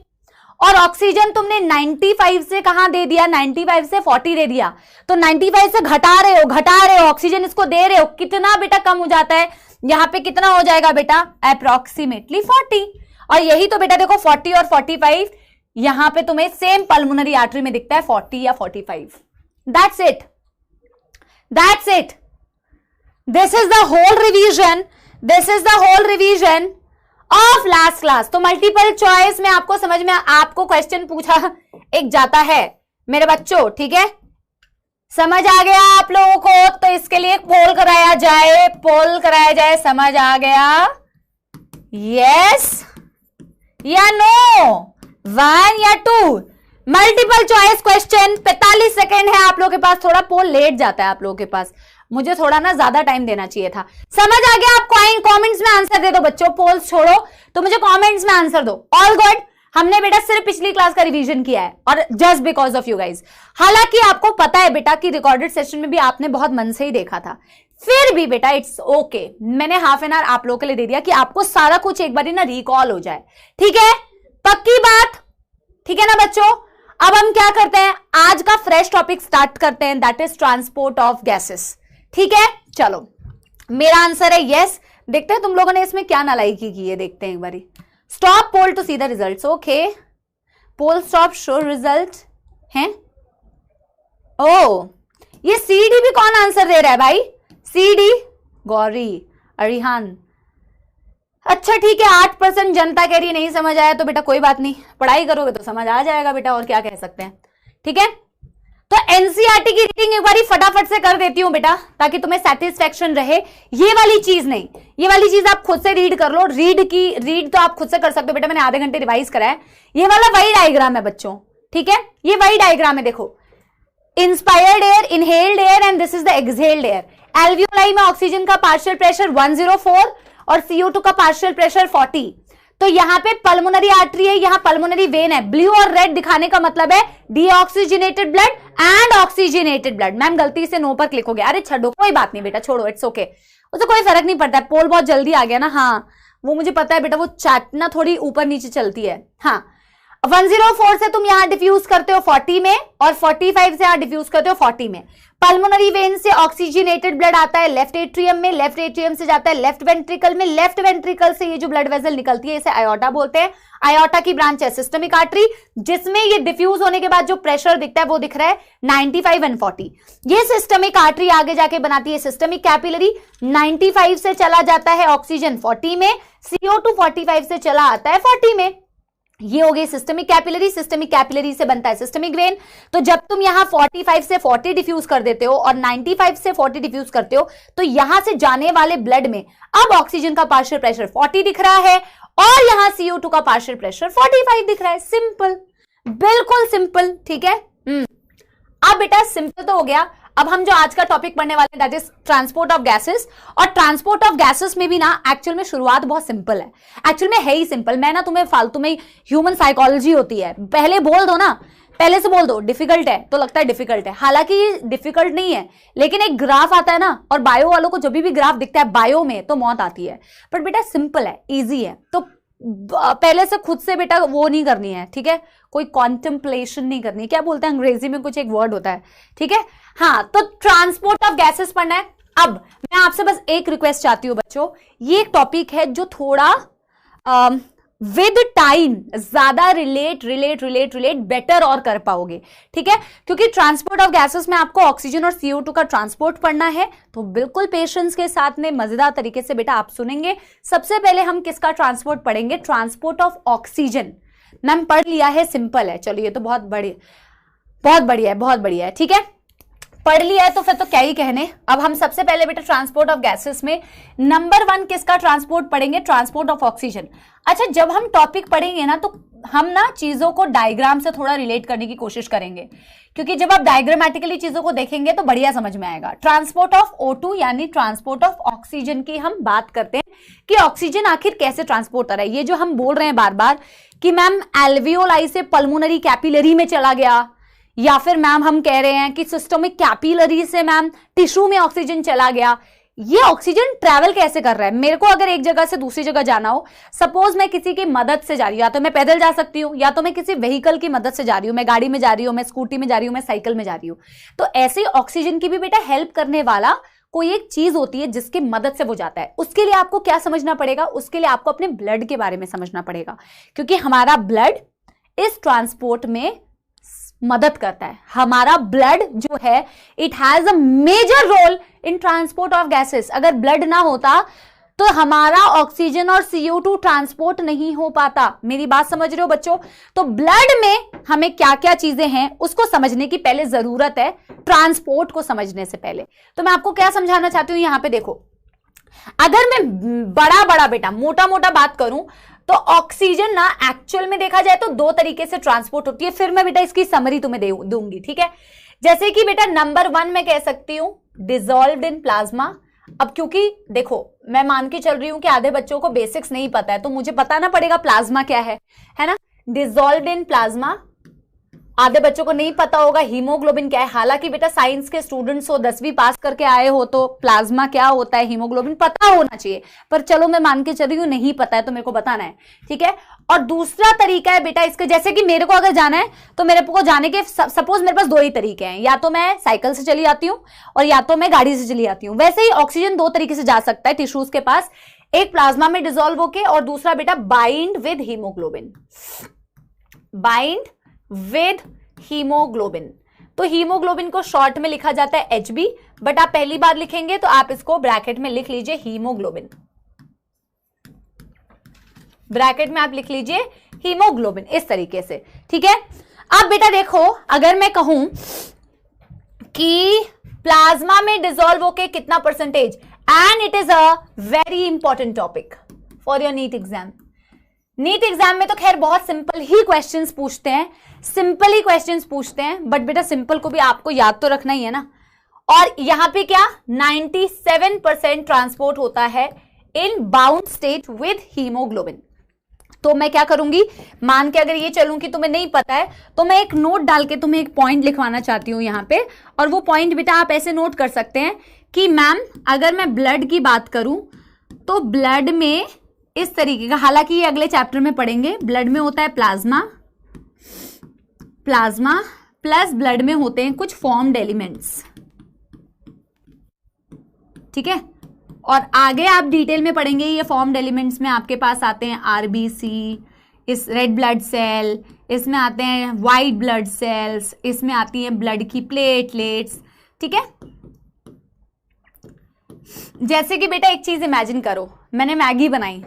और ऑक्सीजन तुमने 95 से कहां दे दिया, 95 से 40 दे दिया, तो 95 से घटा रहे हो ऑक्सीजन इसको दे रहे हो, कितना बेटा कम हो जाता है, यहां पे कितना हो जाएगा बेटा अप्रोक्सीमेटली 40। और यही तो बेटा देखो 40 और 45 यहां पे तुम्हें सेम पल्मोनरी आर्टरी में दिखता है 40 या 45। That's it, that's it, this is the whole revision, this is the whole revision of last class. तो मल्टीपल चॉइस में आपको समझ में, आपको क्वेश्चन पूछा एक जाता है मेरे बच्चों, ठीक है, समझ आ गया आप लोगों को, तो इसके लिए पोल कराया जाए, पोल कराया जाए, समझ आ गया, यस या नो, 1 या 2। मल्टीपल चॉइस क्वेश्चन 45 सेकेंड है आप लोगों के पास, थोड़ा पोल लेट जाता है आप लोगों के पास, मुझे थोड़ा ना ज्यादा टाइम देना चाहिए था। समझ आ गया आपको, कमेंट्स में आंसर दे दो बच्चों, पोल्स छोड़ो तो मुझे कमेंट्स में आंसर दो। ऑल गुड, हमने बेटा सिर्फ पिछली क्लास का रिवीजन किया है और just because of you guys. हालांकि आपको पता है बेटा कि रिकॉर्डेड सेशन में भी आपने बहुत मन से ही देखा था, फिर भी बेटा इट्स ओके, मैंने हाफ एन आवर आप लोगों के लिए दे दिया कि आपको सारा कुछ एक बार ना रिकॉल हो जाए, ठीक है, पक्की बात, ठीक है ना बच्चों। अब हम क्या करते हैं, आज का फ्रेश टॉपिक स्टार्ट करते हैं, that is transport of gases, ठीक है। चलो मेरा आंसर है यस। देखते हैं तुम लोगों ने इसमें क्या नालायकी की है, देखते हैं एक बारी। Stop poll to see the results, okay, poll stop show result हैं। ओ ये CD भी कौन आंसर दे रहा है भाई, CD गौरी अरिहान, अच्छा ठीक है, 8% जनता कह रही है नहीं समझ आया, तो बेटा कोई बात नहीं, पढ़ाई करोगे तो समझ आ जाएगा बेटा, और क्या कह सकते हैं, ठीक है। तो एनसीईआरटी की रीडिंग एक बार फटाफट से कर देती हूं बेटा, ताकि तुम्हें सेटिस्फेक्शन रहे। ये वाली चीज नहीं, ये वाली चीज आप खुद से रीड कर लो। रीड तो आप खुद से कर सकते हो बेटा, मैंने आधे घंटे रिवाइज करा है। ये वाला वही डायग्राम है बच्चों, ठीक है, ये वही डायग्राम है। देखो, inspired air, inhaled air and this is the exhaled air. Alveoli में ऑक्सीजन का पार्शियल प्रेशर 104 और CO2 का पार्शियल प्रेशर 40। तो यहां पे पल्मोनरी आर्टरी है, यहां पल्मोनरी वेन है। ब्लू और रेड दिखाने का मतलब है deoxygenated blood and oxygenated blood. Ma'am गलती से नो पर क्लिक हो गया, अरे छोड़ो कोई बात नहीं बेटा, छोड़ो, इट्स ओके, उससे कोई फर्क नहीं पड़ता है। पोल बहुत जल्दी आ गया ना, हाँ वो मुझे पता है बेटा, वो चैट ना थोड़ी ऊपर नीचे चलती है। हाँ 104 से तुम यहां डिफ्यूज करते हो 40 में और 45 से यहां डिफ्यूज करते हो 40 में। पल्मोनरी वेन से ऑक्सीजनेटेड ब्लड आता है लेफ्ट एट्रियम में, लेफ्ट एट्रियम से जाता है लेफ्ट वेंट्रिकल में, लेफ्ट वेंट्रिकल से ये जो ब्लड वेसल निकलती है इसे आयोटा बोलते हैं। आयोटा की ब्रांच है सिस्टमिक आर्टरी, जिसमें ये डिफ्यूज होने के बाद जो प्रेशर दिखता है वो दिख रहा है 95 एंड 40। ये सिस्टमिक आर्टरी आगे जाके बनाती है सिस्टमिक कैपिलरी। 95 से चला जाता है ऑक्सीजन 40 में, CO2 45 से चला आता है 40 में। ये हो गई सिस्टमिक कैपिलरी। सिस्टमिक कैपिलरी से बनता है सिस्टमिक वेन। तो जब तुम यहां 45 से 40 डिफ्यूज कर देते हो और 95 से 40 डिफ्यूज करते हो, तो यहां से जाने वाले ब्लड में अब ऑक्सीजन का पार्शियल प्रेशर 40 दिख रहा है और यहां CO2 का पार्शियल प्रेशर 45 दिख रहा है। सिंपल, बिल्कुल सिंपल, ठीक है। अब बेटा सिंपल तो हो गया। अब हम जो आज का टॉपिक पढ़ने वाले हैं that is transport of gases. और ट्रांसपोर्ट ऑफ गैसेस में भी ना एक्चुअल में शुरुआत बहुत सिंपल है, एक्चुअल में है ही सिंपल। मैं ना तुम्हें फालतू में ह्यूमन साइकोलॉजी होती है, पहले बोल दो ना, पहले से बोल दो डिफिकल्ट है तो लगता है डिफिकल्ट है, हालांकि ये डिफिकल्ट नहीं है। लेकिन एक ग्राफ आता है ना, और बायो वालों को जब भी ग्राफ दिखता है बायो में तो मौत आती है। बट बेटा सिंपल है, इजी है, तो पहले से खुद से बेटा वो नहीं करनी है, ठीक है, कोई कॉन्टेम्पलेशन नहीं करनी। क्या बोलते हैं अंग्रेजी में, कुछ एक वर्ड होता है, ठीक है। हाँ, तो ट्रांसपोर्ट ऑफ गैसेस पढ़ना है। अब मैं आपसे बस एक रिक्वेस्ट चाहती हूँ बच्चों, ये एक टॉपिक है जो थोड़ा विद टाइम ज्यादा रिलेट बेटर और कर पाओगे, ठीक है, क्योंकि ट्रांसपोर्ट ऑफ गैसेस में आपको ऑक्सीजन और CO2 का ट्रांसपोर्ट पढ़ना है। तो बिल्कुल पेशेंस के साथ में मजेदार तरीके से बेटा आप सुनेंगे। सबसे पहले हम किसका ट्रांसपोर्ट पढ़ेंगे, ट्रांसपोर्ट ऑफ ऑक्सीजन। मैम पढ़ लिया है, सिंपल है, चलो ये तो बहुत बढ़िया है, ठीक है, पढ़ लिया है तो फिर तो क्या ही कहने। अब हम सबसे पहले बेटा ट्रांसपोर्ट ऑफ गैसेस में नंबर 1 किसका ट्रांसपोर्ट पढ़ेंगे, ट्रांसपोर्ट ऑफ ऑक्सीजन। अच्छा, जब हम टॉपिक पढ़ेंगे ना तो हम ना चीजों को डायग्राम से थोड़ा रिलेट करने की कोशिश करेंगे, क्योंकि जब आप डायग्रामेटिकली चीजों को देखेंगे तो बढ़िया समझ में आएगा। ट्रांसपोर्ट ऑफ O2 यानी ट्रांसपोर्ट ऑफ ऑक्सीजन की हम बात करते हैं कि ऑक्सीजन आखिर कैसे ट्रांसपोर्ट हो रहा है। ये जो हम बोल रहे हैं बार बार कि मैम एल्वियोलाई से पल्मोनरी कैपिलरी में चला गया, या फिर मैम हम कह रहे हैं कि सिस्टमिक कैपिलरी से मैम टिश्यू में ऑक्सीजन चला गया, ये ऑक्सीजन ट्रैवल कैसे कर रहा है। मेरे को अगर एक जगह से दूसरी जगह जाना हो, सपोज मैं किसी की मदद से जा रही हूँ, या तो मैं पैदल जा सकती हूँ या तो मैं किसी व्हीकल की मदद से जा रही हूँ, मैं गाड़ी में जा रही हूँ, मैं स्कूटी में जा रही हूँ, मैं साइकिल में जा रही हूँ, तो ऐसे ही ऑक्सीजन की भी बेटा हेल्प करने वाला कोई एक चीज होती है जिसकी मदद से वो जाता है। उसके लिए आपको क्या समझना पड़ेगा, उसके लिए आपको अपने ब्लड के बारे में समझना पड़ेगा, क्योंकि हमारा ब्लड इस ट्रांसपोर्ट में मदद करता है। हमारा ब्लड जो है it has a major role in transport of gases. अगर ब्लड ना होता तो हमारा ऑक्सीजन और CO2 ट्रांसपोर्ट नहीं हो पाता। मेरी बात समझ रहे हो बच्चों। तो ब्लड में हमें क्या क्या चीजें हैं उसको समझने की पहले जरूरत है, ट्रांसपोर्ट को समझने से पहले। तो मैं आपको क्या समझाना चाहती हूं, यहां पे देखो, अगर मैं बड़ा बेटा मोटा बात करूं तो ऑक्सीजन ना एक्चुअल में देखा जाए तो 2 तरीके से ट्रांसपोर्ट होती है। फिर मैं बेटा इसकी समरी तुम्हें दूंगी, ठीक है। जैसे कि बेटा नंबर 1 मैं कह सकती हूं डिसॉल्व्ड इन प्लाज्मा। अब क्योंकि देखो मैं मान के चल रही हूं कि आधे बच्चों को बेसिक्स नहीं पता है, तो मुझे बताना पड़ेगा प्लाज्मा क्या है ना। डिसॉल्व्ड इन प्लाज्मा, आधे बच्चों को नहीं पता होगा हीमोग्लोबिन क्या है। हालांकि बेटा साइंस के स्टूडेंट्स हो, 10वीं पास करके आए हो, तो प्लाज्मा क्या होता है, हीमोग्लोबिन पता होना चाहिए, पर चलो मैं मान के चल रही हूं नहीं पता है तो मेरे को बताना है, ठीक है। और दूसरा तरीका है बेटा इसका, जैसे कि मेरे को अगर जाना है तो मेरे को जाने के सपोज मेरे पास 2 ही तरीके हैं, या तो मैं साइकिल से चली आती हूँ और या तो मैं गाड़ी से चली आती हूँ। वैसे ही ऑक्सीजन 2 तरीके से जा सकता है टिश्यूज के पास, एक प्लाज्मा में डिसॉल्व होके और दूसरा बेटा bind with haemoglobin, bind with haemoglobin. तो हीमोग्लोबिन को शॉर्ट में लिखा जाता है HB, बट आप पहली बार लिखेंगे तो आप इसको ब्रैकेट में लिख लीजिए हीमोग्लोबिन, ब्रैकेट में आप लिख लीजिए हीमोग्लोबिन, इस तरीके से, ठीक है। अब बेटा देखो, अगर मैं कहूं कि प्लाज्मा में डिसॉल्व होके कितना percentage, and it is a very important topic for your NEET exam. NEET exam में तो खैर बहुत सिंपल ही क्वेश्चंस पूछते हैं, सिंपल ही क्वेश्चंस पूछते हैं, बट बेटा सिंपल को भी आपको याद तो रखना ही है ना। और यहां पे क्या 97% ट्रांसपोर्ट होता है इन बाउंड स्टेट विद हीमोग्लोबिन। तो मैं क्या करूंगी, मान के अगर ये चलूं कि तुम्हें नहीं पता है तो मैं एक नोट डाल के तुम्हें एक पॉइंट लिखवाना चाहती हूं यहां पे, और वो पॉइंट बेटा आप ऐसे नोट कर सकते हैं कि मैम अगर मैं ब्लड की बात करूं तो ब्लड में इस तरीके का, हालांकि ये अगले चैप्टर में पढ़ेंगे, ब्लड में होता है प्लाज्मा, प्लाज्मा प्लस ब्लड में होते हैं कुछ फॉर्म्ड एलिमेंट्स, ठीक है। और आगे आप डिटेल में पढ़ेंगे, ये फॉर्म्ड एलिमेंट्स में आपके पास आते हैं आरबीसी, इस रेड ब्लड सेल, इसमें आते हैं वाइट ब्लड सेल्स, इसमें आती हैं ब्लड की प्लेटलेट्स, ठीक है। जैसे कि बेटा एक चीज इमेजिन करो, मैंने मैगी बनाई,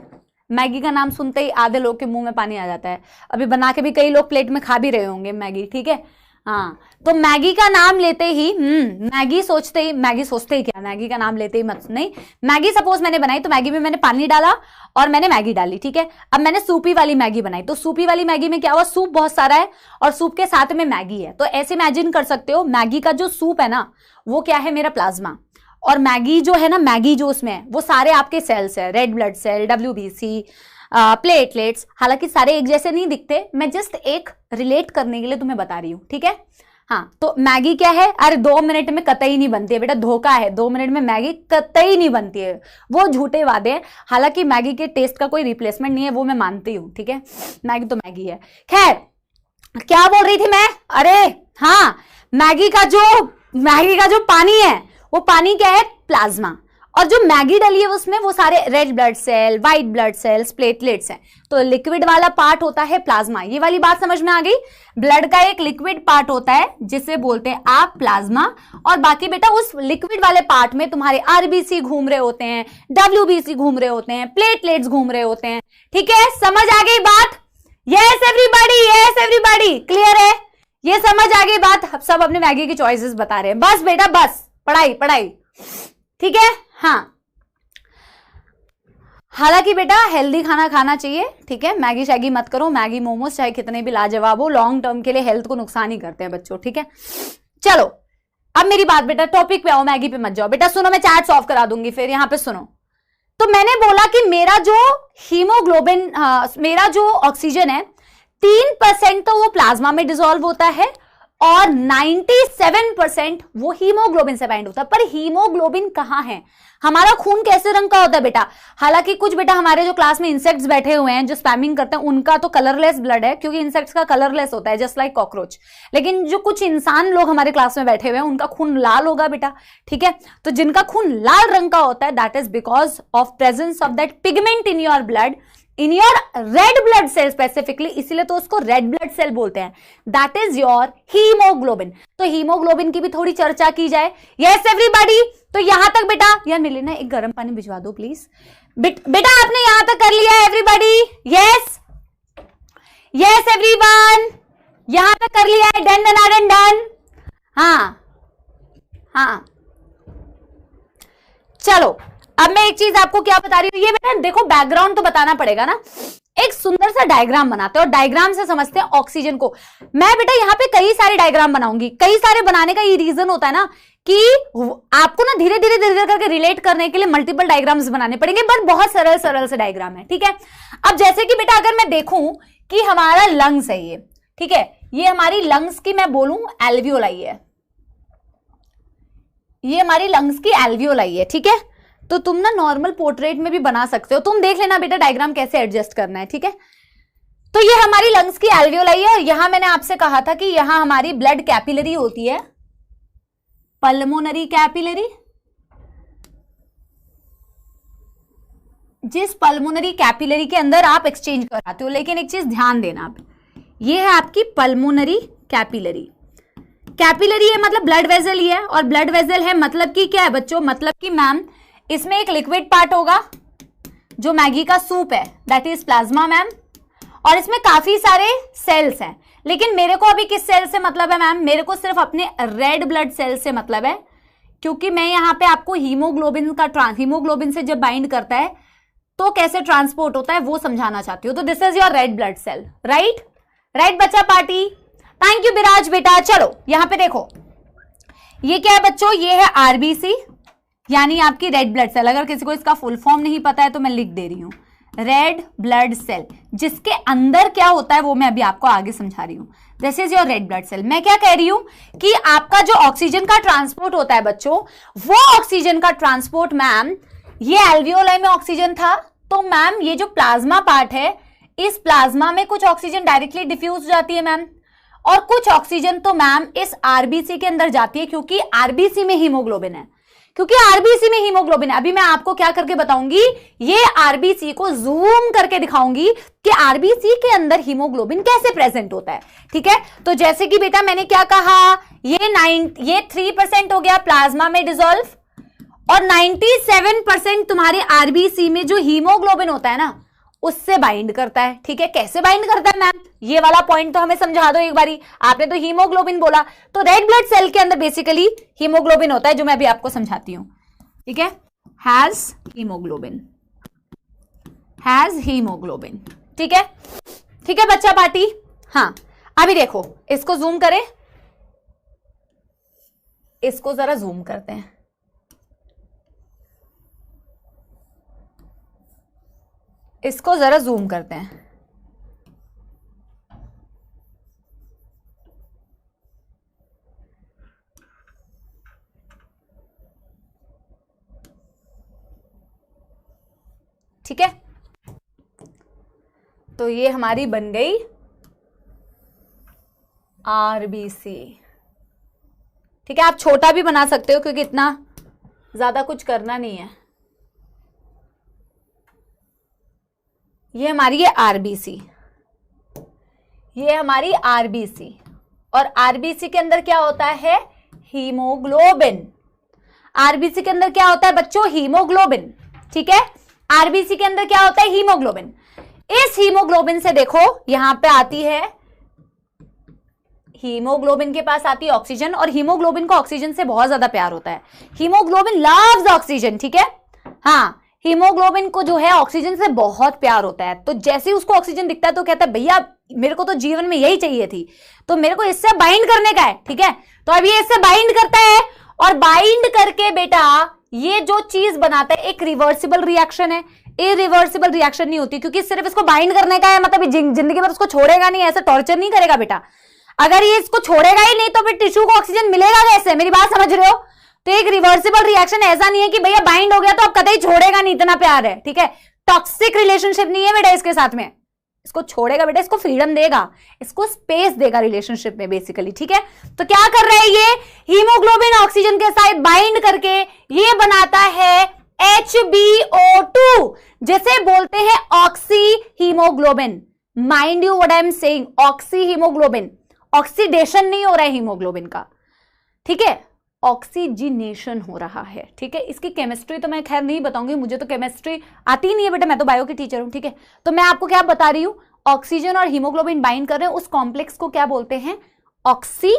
मैगी का नाम सुनते ही आधे लोग के मुंह में पानी आ जाता है, अभी बना के भी कई लोग प्लेट में खा भी रहे होंगे मैगी, ठीक है। हाँ, तो मैगी का नाम लेते ही मैगी सोचते ही, मैगी सोचते ही क्या, मैगी का नाम लेते ही मत, नहीं, मैगी सपोज मैंने बनाई तो मैगी में मैंने पानी डाला और मैंने मैगी डाली, ठीक है। अब मैंने सूपी वाली मैगी बनाई, तो सूपी वाली मैगी में क्या हुआ, सूप बहुत सारा है और सूप के साथ में मैगी है, तो ऐसे इमेजिन कर सकते हो मैगी का जो सूप है ना वो क्या है, मेरा प्लाज्मा, और मैगी जो है ना, मैगी जो उसमें है वो सारे आपके सेल्स है, red blood cell, WBC, platelets, हालांकि सारे एक जैसे नहीं दिखते, मैं जस्ट एक रिलेट करने के लिए तुम्हें बता रही हूं, ठीक है। हाँ, तो मैगी क्या है, अरे 2 मिनट में कतई नहीं बनती है बेटा, धोखा है, 2 मिनट में मैगी कतई नहीं बनती है, वो झूठे वादे हैं। हालांकि मैगी के टेस्ट का कोई रिप्लेसमेंट नहीं है, वो मैं मानती हूं, ठीक है, मैगी तो मैगी है। खैर क्या बोल रही थी मैं, अरे हाँ, मैगी का जो पानी है वो पानी क्या है, प्लाज्मा, और जो मैगी डली है उसमें वो सारे red blood cell, white blood cells, platelets हैं, तो लिक्विड वाला पार्ट होता है प्लाज्मा। ये वाली बात समझ में आ गई, ब्लड का एक लिक्विड पार्ट होता है जिसे बोलते हैं आप प्लाज्मा, और बाकी बेटा उस लिक्विड वाले पार्ट में तुम्हारे आरबीसी घूम रहे होते हैं, डब्ल्यूबीसी घूम रहे होते हैं, प्लेटलेट्स घूम रहे होते हैं, ठीक है। समझ आ गई बात, यस एवरीबॉडी, क्लियर है, ये समझ आ गई बात। अब सब अपने मैगी की चॉइसेस बता रहे हैं, बस बेटा बस, पढ़ाई, ठीक है। हाँ, हालांकि बेटा हेल्दी खाना खाना चाहिए, ठीक है, मैगी शैगी मत करो, मैगी मोमोज चाहे कितने भी लाजवाब हो, लॉन्ग टर्म के लिए हेल्थ को नुकसान ही करते हैं बच्चों, ठीक है। चलो अब मेरी बात बेटा, टॉपिक पे आओ, मैगी पे मत जाओ बेटा, सुनो मैं चैट सॉल्व करा दूंगी फिर, यहां पे सुनो। तो मैंने बोला कि मेरा जो हीमोग्लोबिन, मेरा जो ऑक्सीजन है 3% तो वो प्लाज्मा में डिसॉल्व होता है और 97% वो हीमोग्लोबिन से बाइंड होता है। पर हीमोग्लोबिन कहां है, हमारा खून कैसे रंग का होता है बेटा, हालांकि कुछ बेटा हमारे जो क्लास में इंसेक्ट्स बैठे हुए हैं जो स्पैमिंग करते हैं उनका तो कलरलेस ब्लड है, क्योंकि इंसेक्ट्स का कलरलेस होता है जस्ट लाइक कॉकरोच, लेकिन जो कुछ इंसान लोग हमारे क्लास में बैठे हुए हैं उनका खून लाल होगा बेटा, ठीक है। तो जिनका खून लाल रंग का होता है that is because of presence of that pigment in your blood, in your red blood cell specifically, इसीलिए तो उसको रेड ब्लड सेल बोलते हैं, दैट इज योर हीमोग्लोबिन। तो हीमोग्लोबिन की भी थोड़ी चर्चा की जाए, यस एवरीबॉडी। तो यहां तक बेटा, यार मेरे ना एक गर्म पानी भिजवा दो प्लीज, बेटा आपने यहां तक कर लिया है एवरीबॉडी, यस एवरीवन, यहां तक कर लिया है, डन। हाँ चलो अब मैं एक चीज आपको क्या बता रही हूं, ये बेटा देखो बैकग्राउंड तो बताना पड़ेगा ना, एक सुंदर सा डायग्राम बनाते हैं और डायग्राम से समझते हैं ऑक्सीजन को। मैं बेटा यहाँ पे कई सारे डायग्राम बनाऊंगी, कई सारे बनाने का ये रीजन होता है ना कि आपको ना धीरे धीरे करके रिलेट करने के लिए मल्टीपल डायग्राम्स बनाने पड़ेंगे, बट बहुत सरल से डायग्राम है, ठीक है। अब जैसे कि बेटा अगर मैं देखूं कि हमारा लंग्स है ये, ठीक है, ये हमारी लंग्स की मैं बोलूं एल्वियोलाई है, ये हमारी लंग्स की एल्वियोलाई है, ठीक है। तो तुम ना नॉर्मल पोर्ट्रेट में भी बना सकते हो, तुम देख लेना बेटा डायग्राम कैसे एडजस्ट करना है, ठीक है। तो ये हमारी लंग्स की एल्वियोलाई है, और यहां मैंने आपसे कहा था कि यहां हमारी ब्लड कैपिलरी होती है, पल्मोनरी कैपिलरी, जिस पल्मोनरी कैपिलरी के अंदर आप एक्सचेंज कराते हो। लेकिन एक चीज ध्यान देना आप, ये है आपकी पल्मोनरी कैपिलरी, कैपिलरी है मतलब ब्लड वेजल ही है, और ब्लड वेजल है मतलब कि क्या है बच्चों, मतलब कि मैम इसमें एक लिक्विड पार्ट होगा जो मैगी का सूप है, दैट इज प्लाज्मा मैम, और इसमें काफी सारे सेल्स हैं, लेकिन मेरे को अभी किस सेल से मतलब है मैम? मेरे को सिर्फ अपने रेड ब्लड सेल से मतलब है, क्योंकि मैं यहाँ पे आपको हीमोग्लोबिन से जब बाइंड करता है तो कैसे ट्रांसपोर्ट होता है वो समझाना चाहती हूँ। तो this is your red blood cell, right? Right बच्चा पार्टी, थैंक यू विराज बेटा। चलो यहां पे देखो, ये क्या है बच्चों? ये है आरबीसी, यानी आपकी रेड ब्लड सेल। अगर किसी को इसका फुल फॉर्म नहीं पता है तो मैं लिख दे रही हूं, रेड ब्लड सेल। जिसके अंदर क्या होता है वो मैं अभी आपको आगे समझा रही हूं। This is your red blood cell. मैं क्या कह रही हूं कि आपका जो ऑक्सीजन का ट्रांसपोर्ट होता है बच्चों, वो ऑक्सीजन का ट्रांसपोर्ट मैम, ये एल्वियोलाई में ऑक्सीजन था, तो मैम ये जो प्लाज्मा पार्ट है, इस प्लाज्मा में कुछ ऑक्सीजन डायरेक्टली डिफ्यूज हो जाती है मैम, और कुछ ऑक्सीजन तो मैम इस आरबीसी के अंदर जाती है, क्योंकि आरबीसी में हीमोग्लोबिन है। अभी मैं आपको क्या करके बताऊंगी, ये आरबीसी को जूम करके दिखाऊंगी कि आरबीसी के अंदर हीमोग्लोबिन कैसे प्रेजेंट होता है। ठीक है, तो जैसे कि बेटा मैंने क्या कहा, ये 3% हो गया प्लाज्मा में डिसॉल्व, और 97% तुम्हारे आरबीसी में जो हीमोग्लोबिन होता है ना, उससे बाइंड करता है। ठीक है, कैसे बाइंड करता है मैम, ये वाला पॉइंट तो हमें समझा दो एक बारी। आपने तो हीमोग्लोबिन बोला, तो रेड ब्लड सेल के अंदर बेसिकली हीमोग्लोबिन होता है, जो मैं अभी आपको समझाती हूं। ठीक है, हैज हीमोग्लोबिन। ठीक है, ठीक है बच्चा पार्टी। हाँ, अभी देखो, इसको जूम करें, इसको जरा जूम करते हैं। इसको जरा जूम करते हैं। ठीक है, तो ये हमारी बन गई आरबीसी। ठीक है, आप छोटा भी बना सकते हो क्योंकि इतना ज्यादा कुछ करना नहीं है। ये हमारी है आरबीसी, ये हमारी आरबीसी, और आरबीसी के अंदर क्या होता है, हीमोग्लोबिन। आरबीसी के अंदर क्या होता है बच्चों, हीमोग्लोबिन। ठीक है, आरबीसी के अंदर क्या होता है, हीमोग्लोबिन। इस हीमोग्लोबिन से देखो यहां पे आती है, हीमोग्लोबिन के पास आती है ऑक्सीजन, और हीमोग्लोबिन को ऑक्सीजन से बहुत ज्यादा प्यार होता है। Haemoglobin loves oxygen. ठीक है, हाँ, हीमोग्लोबिन को जो है ऑक्सीजन से बहुत प्यार होता है। तो जैसे ही उसको ऑक्सीजन दिखता है तो कहता है भैया मेरे को तो जीवन में यही चाहिए थी, तो मेरे को इससे बाइंड करने का है। ठीक है, तो अब ये इससे बाइंड करता है, और बाइंड करके बेटा ये जो चीज बनाता है एक रिवर्सिबल रिएक्शन है। इरिवर्सिबल रिएक्शन नहीं होती, क्योंकि सिर्फ इसको बाइंड करने का है, मतलब जिंदगी भर उसको छोड़ेगा नहीं, ऐसा टॉर्चर नहीं करेगा बेटा। अगर ये इसको छोड़ेगा ही नहीं तो फिर टिश्यू को ऑक्सीजन मिलेगा कैसे, मेरी बात समझ रहे हो? तो एक रिवर्सिबल रिएक्शन ऐसा नहीं है कि भैया बाइंड हो गया तो अब कतई छोड़ेगा नहीं, इतना प्यार है। ठीक है, टॉक्सिक रिलेशनशिप नहीं है बेटा इसके साथ में, इसको छोड़ेगा बेटा, इसको फ्रीडम देगा, इसको स्पेस देगा रिलेशनशिप में बेसिकली। ठीक है, तो क्या कर रहा है ये, हीमोग्लोबिन ऑक्सीजन के साथ बाइंड करके ये बनाता है HbO2, जिसे बोलते हैं oxy haemoglobin. Mind you what I am saying, oxy haemoglobin, oxidation नहीं हो रहा है हीमोग्लोबिन का। ठीक है, ऑक्सीजिनेशन हो रहा है। ठीक है, इसकी केमिस्ट्री तो मैं खैर नहीं बताऊंगी, मुझे तो केमिस्ट्री आती नहीं है बेटा, मैं तो बायो की टीचर हूं। ठीक है, तो मैं आपको क्या बता रही हूं, ऑक्सीजन और हीमोग्लोबिन बाइंड कर रहे हैं, उस कॉम्प्लेक्स को क्या बोलते हैं, oxy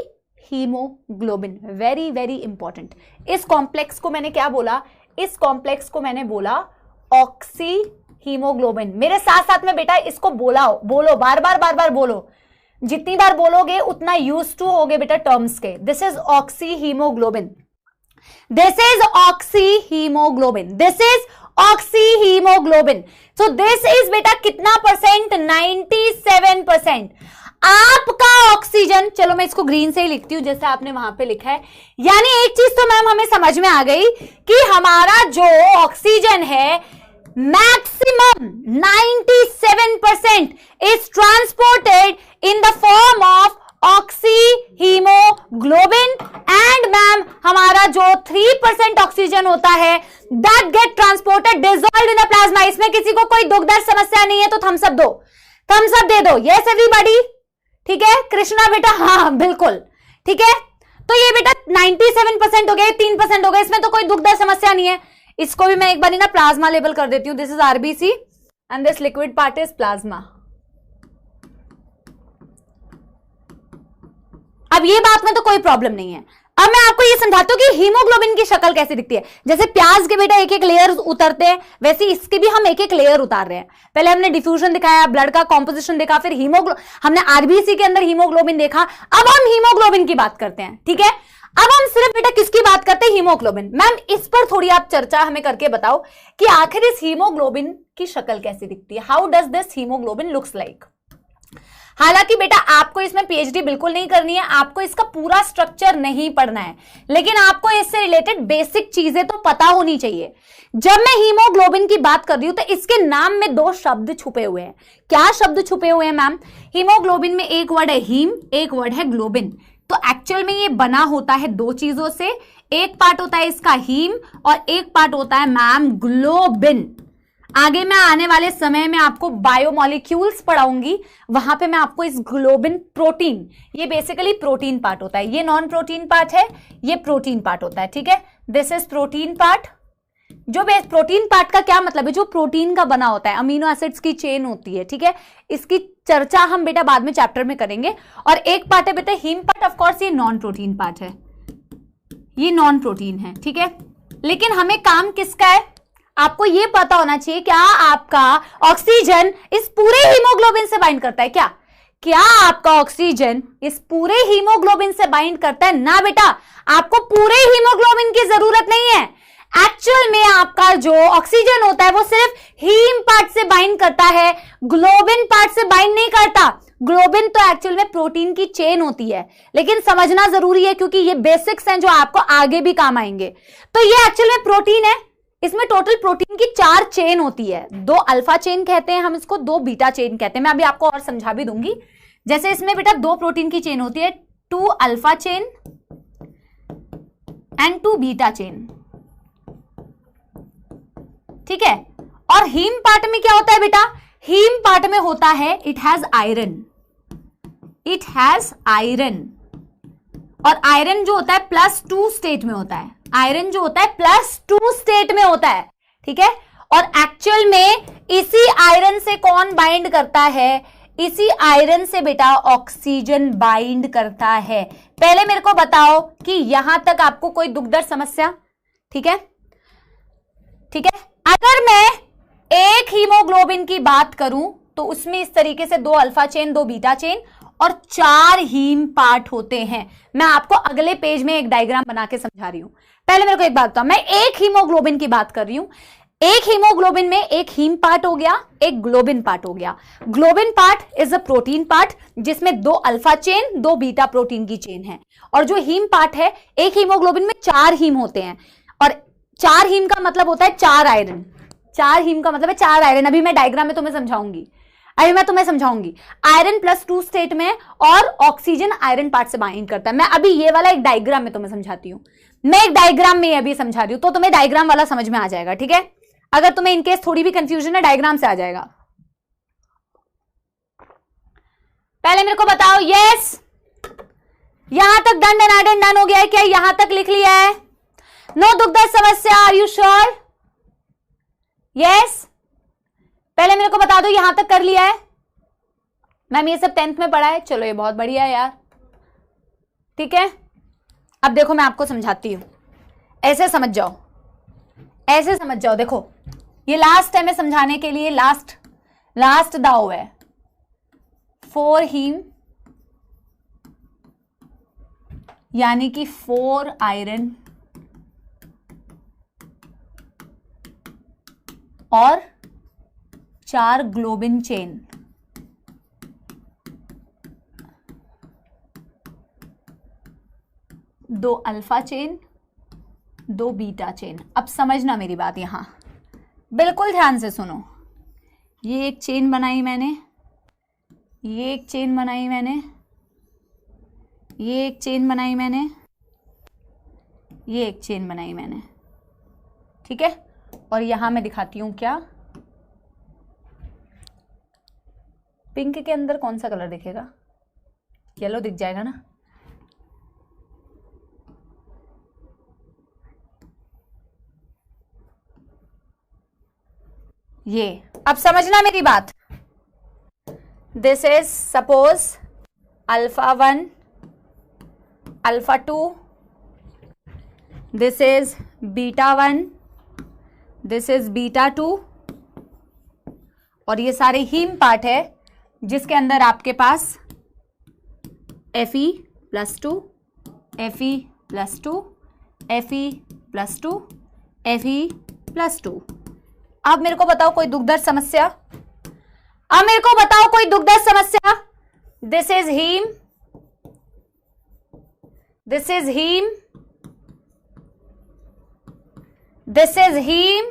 haemoglobin. Very very important. इस कॉम्प्लेक्स को मैंने क्या बोला, इस कॉम्प्लेक्स को मैंने बोला ऑक्सी हीमोग्लोबिन। मेरे साथ साथ में बेटा इसको बोलो, बार बार बोलो, जितनी बार बोलोगे उतना यूज टू होगे बेटा टर्म्स के। This is oxy haemoglobin, this is oxy haemoglobin, this is oxy haemoglobin. So this is बेटा कितना परसेंट, 97%। आपका ऑक्सीजन, चलो मैं इसको ग्रीन से ही लिखती हूं जैसे आपने वहां पे लिखा है। यानी एक चीज तो मैम हमें समझ में आ गई कि हमारा जो ऑक्सीजन है maximum 97% is transported in the form of oxyhemoglobin, and ma'am हमारा जो 3% ऑक्सीजन होता है that get transported dissolved in the plasma। इसमें किसी को कोई दुख दर्द समस्या नहीं है तो थम्स अप दो, थम्स अप दे दो, यस एवरीबॉडी। ठीक है कृष्णा बेटा, हाँ बिल्कुल ठीक है। तो ये बेटा 97% हो गया, 3% हो गया, इसमें तो कोई दुख दर्द समस्या नहीं है। इसको भी मैं एक बार ना प्लाज्मा लेबल कर देती हूँ। This is RBC and this liquid part is plasma. अब ये बात में तो कोई प्रॉब्लम नहीं है। अब मैं आपको ये समझाती हूँ कि हीमोग्लोबिन की शक्ल कैसे दिखती है। जैसे प्याज के बेटा एक एक लेयर उतरते हैं, वैसे इसके भी हम एक एक लेयर उतार रहे हैं। पहले हमने डिफ्यूजन दिखाया, ब्लड का कॉम्पोजिशन देखा, फिर हमने आरबीसी के अंदर हीमोग्लोबिन देखा। अब हम हीमोग्लोबिन की बात करते हैं, ठीक है। अब हम सिर्फ बेटा किसकी बात करते हैं? हीमोग्लोबिन। मैम इस पर थोड़ी आप चर्चा हमें करके बताओ कि आखिर इस हीमोग्लोबिन की शक्ल कैसे दिखती है। How does this haemoglobin looks like. हालांकि बेटा आपको इसमें पीएचडी बिल्कुल नहीं करनी है, आपको इसका पूरा स्ट्रक्चर नहीं पढ़ना है, लेकिन आपको इससे रिलेटेड बेसिक चीजें तो पता होनी चाहिए। जब मैं हीमोग्लोबिन की बात कर रही हूं तो इसके नाम में दो शब्द छुपे हुए हैं। क्या शब्द छुपे हुए हैं मैम? हीमोग्लोबिन में एक वर्ड है हीम, एक वर्ड है ग्लोबिन। तो एक्चुअल में ये बना होता है दो चीजों से। एक पार्ट होता है इसका हीम और एक पार्ट होता है मैम ग्लोबिन। आगे मैं आने वाले समय में आपको बायोमोलिक्यूल्स पढ़ाऊंगी, वहां पे मैं आपको इस ग्लोबिन प्रोटीन, ये बेसिकली प्रोटीन पार्ट होता है, ये नॉन प्रोटीन पार्ट है, ये प्रोटीन पार्ट होता है, ठीक है। This is protein part. जो प्रोटीन पार्ट का क्या मतलब है? जो प्रोटीन का बना होता है, अमीनो एसिड्स की चेन होती है, ठीक है। इसकी चर्चा हम बेटा बाद में चैप्टर में करेंगे। और एक पार्ट है बेटा हीम पार्ट, ऑफ कोर्स ये नॉन प्रोटीन पार्ट है, ये नॉन प्रोटीन है, ठीक है। लेकिन हमें काम किसका है? आपको ये पता होना चाहिए क्या आपका ऑक्सीजन इस पूरे हीमोग्लोबिन से बाइंड करता है? क्या आपका ऑक्सीजन इस पूरे हीमोग्लोबिन से बाइंड करता है? ना बेटा, आपको पूरे हीमोग्लोबिन की जरूरत नहीं है। एक्चुअल में आपका जो ऑक्सीजन होता है वो सिर्फ हीम पार्ट से बाइंड करता है, ग्लोबिन पार्ट से बाइंड नहीं करता। ग्लोबिन तो एक्चुअल में प्रोटीन की चेन होती है, लेकिन समझना जरूरी है क्योंकि ये बेसिक्स हैं जो आपको आगे भी काम आएंगे। तो ये एक्चुअल में प्रोटीन है, इसमें टोटल प्रोटीन की 4 चेन होती है। 2 अल्फा चेन कहते हैं हम इसको, 2 बीटा चेन कहते हैं। मैं अभी आपको और समझा भी दूंगी। जैसे इसमें बेटा 2 प्रोटीन की चेन होती है, 2 alpha chain and 2 beta chain, ठीक है। और हीम पार्ट में क्या होता है बेटा? हीम पार्ट में होता है it has iron, it has iron. और आयरन जो होता है +2 स्टेट में होता है, आयरन जो होता है +2 स्टेट में होता है, ठीक है। और एक्चुअल में इसी आयरन से कौन बाइंड करता है? इसी आयरन से बेटा ऑक्सीजन बाइंड करता है। पहले मेरे को बताओ कि यहां तक आपको कोई दुख दर्द समस्या? ठीक है, ठीक है। अगर मैं एक हीमोग्लोबिन की बात करूं तो उसमें इस तरीके से 2 अल्फा चेन, 2 बीटा चेन और 4 हीम पार्ट होते हैं। मैं आपको अगले पेज में एक डायग्राम बना के समझा रही हूं। पहले मेरे को एक बात बताओ, मैं एक हीमोग्लोबिन की बात कर रही हूं। एक हीमोग्लोबिन में एक हीम पार्ट हो गया, एक ग्लोबिन पार्ट हो गया। Globin part is a protein part जिसमें 2 अल्फा चेन, 2 बीटा प्रोटीन की चेन है। और जो हीम पार्ट है, एक हीमोग्लोबिन में 4 हीम होते हैं और 4 हीम का मतलब होता है 4 आयरन। 4 हीम का मतलब है 4 आयरन। अभी मैं डायग्राम में तुम्हें समझाऊंगी, आयरन +2 स्टेट में और ऑक्सीजन आयरन पार्ट से बाइंड करता है। मैं अभी ये वाला एक डायग्राम में तुम्हें समझाती हूं, मैं एक डायग्राम में अभी समझा रही हूं तो तुम्हें डायग्राम वाला समझ में आ जाएगा, ठीक है। अगर तुम्हें इनकेस थोड़ी भी कंफ्यूजन है, डायग्राम से आ जाएगा। पहले मेरे को बताओ, यस यहां तक डन डन डन हो गया है क्या? यहां तक लिख लिया है? नो दुख दर्द समस्या? Are you sure? यस, पहले मेरे को बता दो यहां तक कर लिया है? मैम ये सब 10th में पढ़ा है। चलो ये बहुत बढ़िया है यार, ठीक है। अब देखो मैं आपको समझाती हूं, ऐसे समझ जाओ, ऐसे समझ जाओ। देखो ये लास्ट है मैं समझाने के लिए, लास्ट दाव है। 4 हीम यानी कि 4 आयरन और 4 globin chain, 2 alpha chain, 2 beta chain. अब समझना मेरी बात, यहां बिल्कुल ध्यान से सुनो। ये एक चेन बनाई मैंने, ये एक चेन बनाई मैंने, ये एक चेन बनाई मैंने, ये एक चेन बनाई मैंने, ठीक है। और यहां मैं दिखाती हूं क्या, पिंक के अंदर कौन सा कलर दिखेगा? येलो दिख जाएगा ना। ये अब समझना मेरी बात। This is suppose alpha 1, alpha 2, this is beta 1, this is beta 2, और ये सारे हीम पार्ट है जिसके अंदर आपके पास Fe+2, Fe+2, Fe+2, Fe+2। अब मेरे को बताओ कोई दुखद समस्या, अब मेरे को बताओ कोई दुखद समस्या। This is haem, this is haem, this is haem,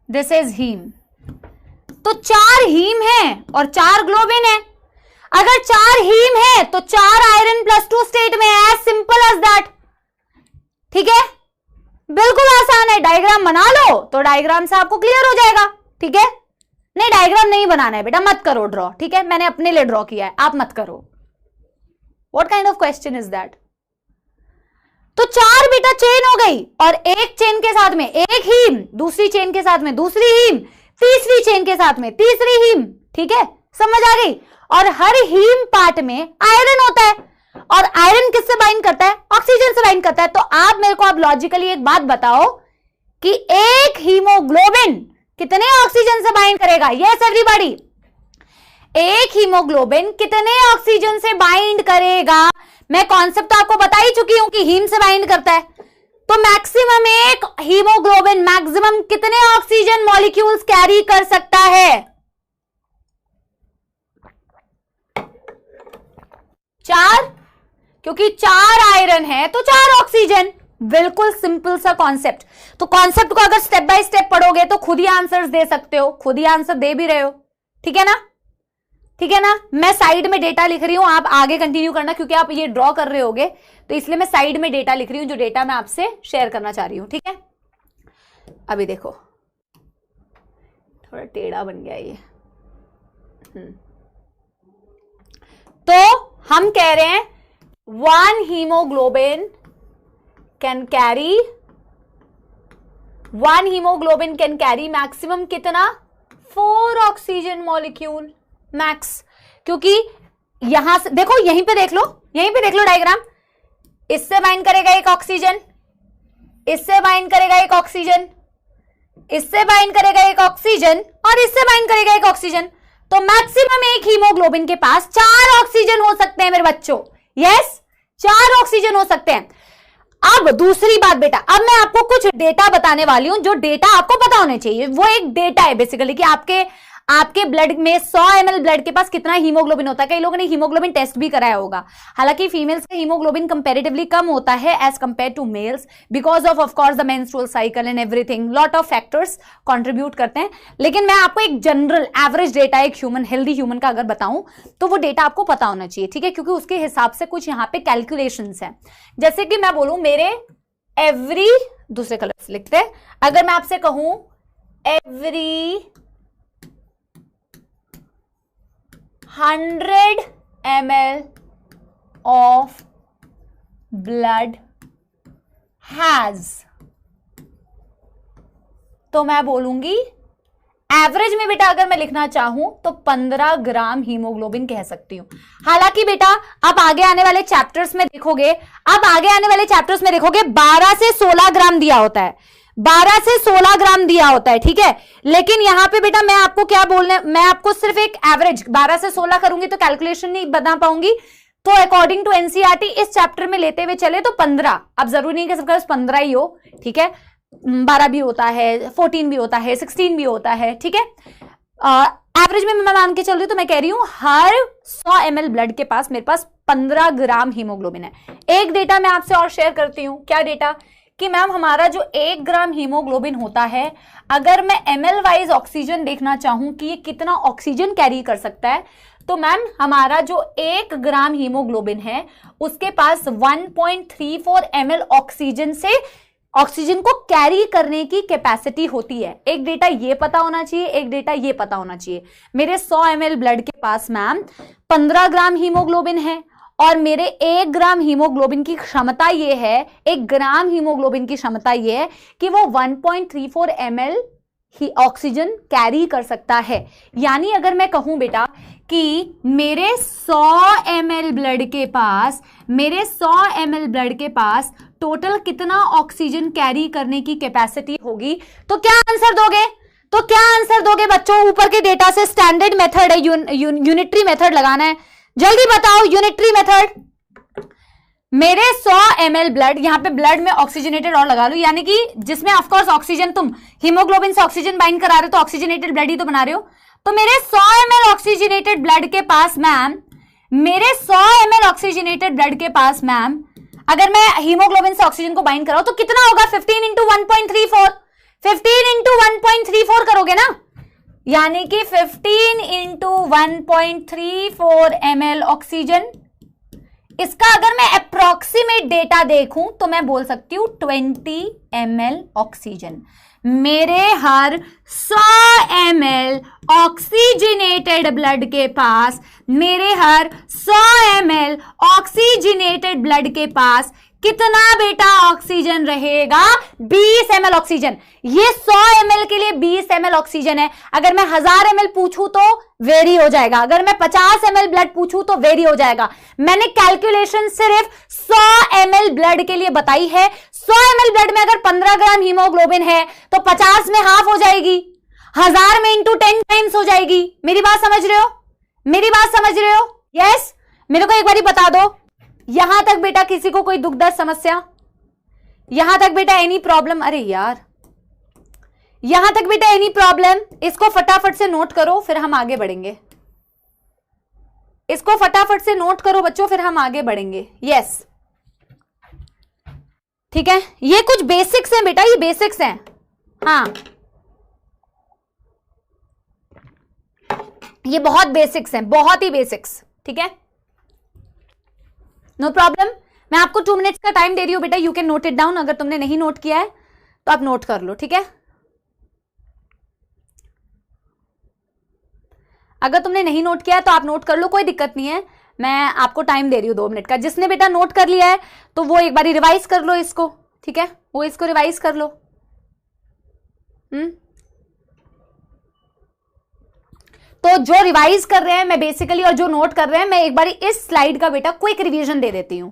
this is haem. तो 4 हीम है और 4 ग्लोबिन है। अगर 4 हीम है तो 4 आयरन +2 स्टेट में, एज सिंपल एज दैट। ठीक है, बिल्कुल आसान है। डायग्राम बना लो तो डायग्राम से आपको क्लियर हो जाएगा। ठीक है, नहीं डायग्राम नहीं बनाना है बेटा, मत करो ड्रॉ। ठीक है, मैंने अपने लिए ड्रॉ किया है, आप मत करो। What kind of question is that? तो 4 बेटा चेन हो गई, और एक चेन के साथ में एक हीम, दूसरी चेन के साथ में दूसरी हीम, तीसरी चेन के साथ में तीसरी हीम। ठीक है, समझ आ गई? और हर हीम पार्ट में आयरन होता है, और आयरन किससे बाइंड करता है? ऑक्सीजन से बाइंड करता है। तो आप मेरे को अब लॉजिकली एक बात बताओ कि एक हीमोग्लोबिन कितने ऑक्सीजन से बाइंड करेगा? यस एवरीबॉडी, एक हीमोग्लोबिन कितने ऑक्सीजन से बाइंड करेगा? मैं कॉन्सेप्ट तो आपको बता ही चुकी हूं कि हीम से बाइंड करता है। तो मैक्सिमम एक हीमोग्लोबिन मैक्सिमम कितने ऑक्सीजन मॉलिक्यूल्स कैरी कर सकता है? 4, क्योंकि 4 आयरन है तो 4 ऑक्सीजन। बिल्कुल सिंपल सा कॉन्सेप्ट। तो कॉन्सेप्ट को अगर स्टेप बाय स्टेप पढ़ोगे तो खुद ही आंसर्स दे सकते हो, खुद ही आंसर दे भी रहे हो। ठीक है ना, ठीक है ना? मैं साइड में डेटा लिख रही हूं, आप आगे कंटिन्यू करना, क्योंकि आप ये ड्रॉ कर रहे होगे तो इसलिए मैं साइड में डेटा लिख रही हूं, जो डेटा मैं आपसे शेयर करना चाह रही हूं। ठीक है, अभी देखो थोड़ा टेढ़ा बन गया ये। तो हम कह रहे हैं 1 haemoglobin can carry, 1 haemoglobin can carry maximum कितना? 4 ऑक्सीजन मॉलिक्यूल मैक्स। क्योंकि यहां से देखो, यहीं पे देख लो, यहीं पे देख लो डायग्राम। इससे बाइंड करेगा एक ऑक्सीजन, इससे बाइंड करेगा एक ऑक्सीजन, इससे बाइंड करेगा एक ऑक्सीजन, और इससे बाइंड करेगा एक ऑक्सीजन। तो मैक्सिमम एक हीमोग्लोबिन के पास 4 ऑक्सीजन हो सकते हैं मेरे बच्चों। यस, 4 ऑक्सीजन हो सकते हैं। अब दूसरी बात बेटा, अब मैं आपको कुछ डेटा बताने वाली हूं, जो डेटा आपको पता होने चाहिए। वो एक डेटा है बेसिकली कि आपके ब्लड में 100 ml ब्लड के पास कितना हीमोग्लोबिन होता है। कई लोगों ने हीमोग्लोबिन टेस्ट भी कराया होगा। हालांकि फीमेल्स का हीमोग्लोबिन कंपैरेटिवली कम होता है as compare to males, because of course the menstrual cycle and everything, lot of factors contribute करते हैं। लेकिन मैं आपको एक जनरल एवरेज डेटा एक ह्यूमन, हेल्दी ह्यूमन का अगर बताऊं तो वो डेटा आपको पता होना चाहिए। ठीक है, क्योंकि उसके हिसाब से कुछ यहाँ पे कैलकुलेशंस हैं। जैसे कि मैं बोलूं मेरे एवरी, दूसरे कलर से लिखते हैं, अगर मैं आपसे कहूं every 100 ml of blood has, तो मैं बोलूंगी एवरेज में बेटा अगर मैं लिखना चाहूं तो 15 ग्राम हीमोग्लोबिन कह सकती हूं। हालांकि बेटा अब आगे आने वाले चैप्टर्स में देखोगे, अब आगे आने वाले चैप्टर्स में देखोगे 12 से 16 ग्राम दिया होता है, 12 से 16 ग्राम दिया होता है। ठीक है, लेकिन यहां पे बेटा मैं आपको क्या बोलने, मैं आपको सिर्फ एक एवरेज 12 से 16 करूंगी तो कैलकुलेशन नहीं बता पाऊंगी। तो अकॉर्डिंग टू एनसीईआरटी इस चैप्टर में लेते हुए चले तो 15, अब जरूरी नहीं कि सबका 15 ही हो। ठीक है, 12 भी होता है, 14 भी होता है, 16 भी होता है। ठीक है, एवरेज में मैं मान के चल रही हूं, तो मैं कह रही हूं हर 100 ml ब्लड के पास मेरे पास 15 ग्राम हीमोग्लोबिन है। एक डेटा मैं आपसे और शेयर करती हूं। क्या डेटा? कि मैम हमारा जो 1 ग्राम हीमोग्लोबिन होता है, अगर मैं ml वाइज ऑक्सीजन देखना चाहूं कि ये कितना ऑक्सीजन कैरी कर सकता है, तो मैम हमारा जो 1 ग्राम हीमोग्लोबिन है उसके पास 1.34 ml ऑक्सीजन से ऑक्सीजन को कैरी करने की कैपेसिटी होती है। एक डेटा ये पता होना चाहिए, एक डेटा ये पता होना चाहिए। मेरे 100 ml ब्लड के पास मैम 15 ग्राम हीमोग्लोबिन है, और मेरे 1 ग्राम हीमोग्लोबिन की क्षमता ये है, 1 ग्राम हीमोग्लोबिन की क्षमता ये है कि वो 1.34 ml ही ऑक्सीजन कैरी कर सकता है। यानी अगर मैं कहूं बेटा कि मेरे 100 ml ब्लड के पास टोटल कितना ऑक्सीजन कैरी करने की कैपेसिटी होगी। तो क्या आंसर दोगे बच्चों? ऊपर के डेटा से स्टैंडर्ड मेथड है, यूनिटरी मेथड लगाना है, जल्दी बताओ यूनिटरी मेथड। मेरे 100 ml ब्लड, यहां पे ब्लड में ऑक्सीजनेटेड और लगा लो, यानी कि जिसमें ऑफकोर्स ऑक्सीजन, तुम हीमोग्लोबिन से ऑक्सीजन बाइंड करा रहे हो तो ऑक्सीजनेटेड ब्लड ही तो बना रहे हो। तो मेरे 100 ml ऑक्सीजनेटेड ब्लड के पास मैम, अगर मैं हीमोग्लोबिन से ऑक्सीजन को बाइंड कराऊं तो कितना होगा? 15 इंटू 1.34, 15 इंटू 1.34 करोगे ना, यानी कि 15 इंटू 1.34 ml ऑक्सीजन। इसका अगर मैं अप्रोक्सीमेट डेटा देखूं तो मैं बोल सकती हूं 20 ml ऑक्सीजन। मेरे हर 100 ml ऑक्सीजनेटेड ब्लड के पास, कितना बेटा ऑक्सीजन रहेगा? 20 ml ऑक्सीजन। ये 100 ml के लिए 20 ml ऑक्सीजन है। अगर मैं 1000 ml पूछूं तो वेरी हो जाएगा, अगर मैं 50 ml ब्लड पूछूं तो वेरी हो जाएगा। मैंने कैलकुलेशन सिर्फ 100 ml ब्लड के लिए बताई है। 100 ml ब्लड में अगर 15 ग्राम हीमोग्लोबिन है तो 50 में हाफ हो जाएगी, 1000 में इंटू 10 टाइम्स हो जाएगी। मेरी बात समझ रहे हो? यस? मेरे को एक बारी बता दो, यहां तक बेटा किसी को कोई दुख दर्द समस्या? यहां तक बेटा एनी प्रॉब्लम? अरे यार, यहां तक बेटा एनी प्रॉब्लम? इसको फटाफट से नोट करो, फिर हम आगे बढ़ेंगे। इसको फटाफट से नोट करो बच्चों, फिर हम आगे बढ़ेंगे। यस, ठीक है, ये कुछ बेसिक्स हैं बेटा, ये बेसिक्स हैं। हाँ, ये बहुत बेसिक्स हैं, बहुत ही बेसिक्स। ठीक है, नो प्रॉब्लम। मैं आपको 2 मिनट्स का टाइम दे रही हूं बेटा, you can note it down. अगर तुमने नहीं नोट किया है तो आप नोट कर लो, ठीक है? अगर तुमने नहीं नोट किया है तो आप नोट कर लो, कोई दिक्कत नहीं है। मैं आपको टाइम दे रही हूं 2 मिनट का। जिसने बेटा नोट कर लिया है तो वो एक बार रिवाइज कर लो इसको, ठीक है? वो इसको रिवाइज कर लो। तो जो रिवाइज कर रहे हैं मैं बेसिकली, और जो नोट कर रहे हैं, मैं एक बार इस स्लाइड का बेटा क्विक रिवीजन दे देती हूं।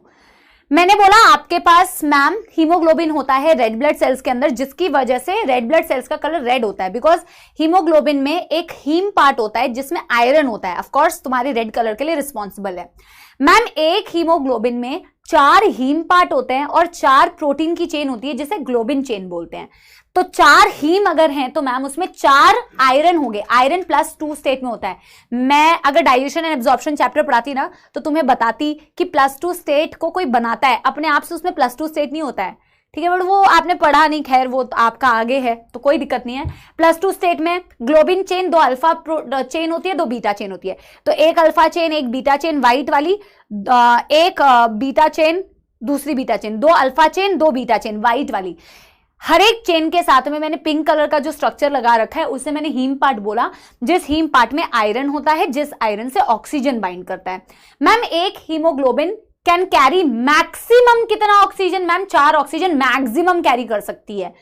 मैंने बोला आपके पास मैम हीमोग्लोबिन होता है रेड ब्लड सेल्स के अंदर, जिसकी वजह से रेड ब्लड सेल्स का कलर रेड होता है, बिकॉज हीमोग्लोबिन में एक हीम पार्ट होता है जिसमें आयरन होता है, ऑफ कोर्स तुम्हारे रेड कलर के लिए रिस्पॉन्सिबल है। मैम एक हीमोग्लोबिन में 4 हीम पार्ट होते हैं और 4 प्रोटीन की चेन होती है जिसे ग्लोबिन चेन बोलते हैं। तो 4 हीम अगर हैं तो मैम उसमें 4 आयरन होंगे, आयरन +2 स्टेट में होता है। मैं अगर डाइजेशन एंड एब्जॉर्प्शन चैप्टर पढ़ाती ना तो तुम्हें बताती कि +2 स्टेट को कोई बनाता है, अपने आप से उसमें +2 स्टेट नहीं होता है, ठीक है? बट वो आपने पढ़ा नहीं, खैर वो तो आपका आगे है तो कोई दिक्कत नहीं है। +2 स्टेट में ग्लोबिन चेन 2 अल्फा चेन होती है, 2 बीटा चेन होती है। तो एक अल्फा चेन, एक बीटा चेन व्हाइट वाली, एक बीटा चेन, दूसरी beta chain, 2 alpha chain, 2 beta chain white वाली। हर एक चेन के साथ में मैंने पिंक कलर का जो स्ट्रक्चर लगा रखा है उसे मैंने हीम पार्ट बोला, जिस हीम पार्ट में आयरन होता है, जिस आयरन से ऑक्सीजन बाइंड करता है। मैम एक हीमोग्लोबिन कैन कैरी मैक्सिमम कितना oxygen? Ma'am 4 oxygen maximum carry कर सकती है।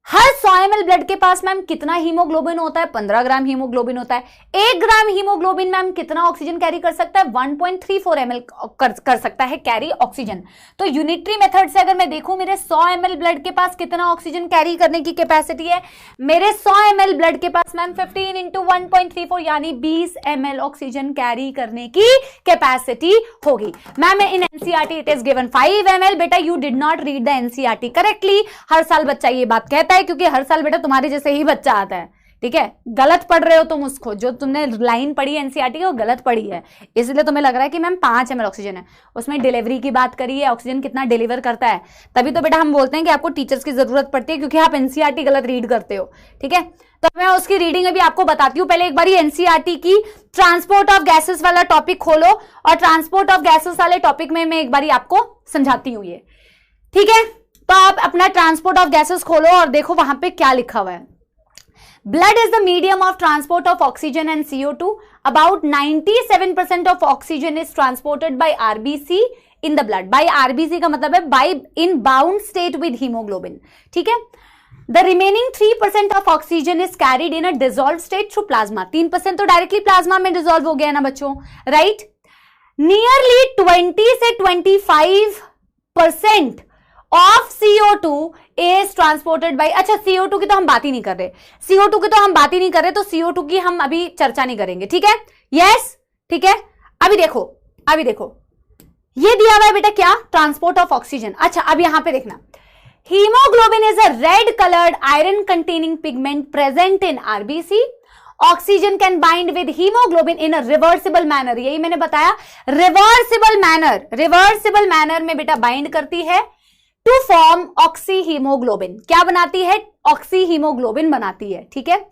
हर 100 ml ब्लड के पास मैम कितना हीमोग्लोबिन होता है? 15 ग्राम हीमोग्लोबिन होता है। 1 ग्राम हीमोग्लोबिन मैम कितना ऑक्सीजन कैरी कर सकता है? 1.34 ml कर सकता है कैरी ऑक्सीजन। तो यूनिटरी मेथड से अगर मैं देखूं मेरे 100 ml ब्लड के पास कितना ऑक्सीजन कैरी करने की कैपेसिटी है, मेरे 100 ml ब्लड के पास मैम 15 इंटू 1.34 यानी 20 ml ऑक्सीजन कैरी करने की कैपेसिटी होगी। Ma'am in NCERT it is given 5 ml। बेटा you did not read the NCERT correctly. हर साल बच्चा ये बात कहता है क्योंकि हर साल बेटा तुम्हारे जैसे ही बच्चा आता है, ठीक है? गलत पढ़ रहे हो तुम उसको, जो तुमने लाइन पढ़ी एनसीईआरटी की वो गलत पढ़ी है, इसलिए तुम्हें लग रहा है कि मैम 5 ml ऑक्सीजन है। उसमें डिलीवरी की बात करी है, ऑक्सीजन कितना डिलीवर करता है, तभी तो बेटा हम बोलते हैं कि आपको टीचर्स की जरूरत पड़ती है, क्योंकि आप एनसीईआरटी गलत रीड करते हो, ठीक है? तो मैं उसकी रीडिंग में भी आपको बताती हूँ। पहले एक बार एनसीईआरटी की ट्रांसपोर्ट ऑफ गैसेस वाला टॉपिक खोलो, और ट्रांसपोर्ट ऑफ गैसेस वाले टॉपिक में मैं एक बार आपको समझाती हूँ ये, ठीक है? तो आप अपना ट्रांसपोर्ट ऑफ गैसेस खोलो और देखो वहां पे क्या लिखा हुआ है। Blood is the medium of transport of oxygen and CO2। About 97% of oxygen is transported by RBC in the blood. By RBC का मतलब है by in bound state with haemoglobin, ठीक है? The remaining 3% of oxygen is carried in a dissolved state through plasma. 3% तो directly plasma में dissolve हो गया ना बच्चों, राइट? नियरली 20 से 25% of CO2 is transported by, अच्छा CO2 की तो हम बात ही नहीं कर रहे, CO2 की तो हम बात ही नहीं कर रहे, तो CO2 की हम अभी चर्चा नहीं करेंगे, ठीक है? यस, ठीक है। अभी देखो, अभी देखो, ये दिया हुआ है बेटा क्या, ट्रांसपोर्ट ऑफ ऑक्सीजन। अच्छा अब यहां पे देखना, haemoglobin is a red coloured iron containing pigment present in RBC. Oxygen can bind with haemoglobin in a reversible manner, यही मैंने बताया, रिवर्सिबल मैनर, रिवर्सिबल मैनर में बेटा बाइंड करती है टू फॉर्म ऑक्सी हीमोग्लोबिन। क्या बनाती है, ऑक्सी हीमोग्लोबिन बनाती है, ठीक है।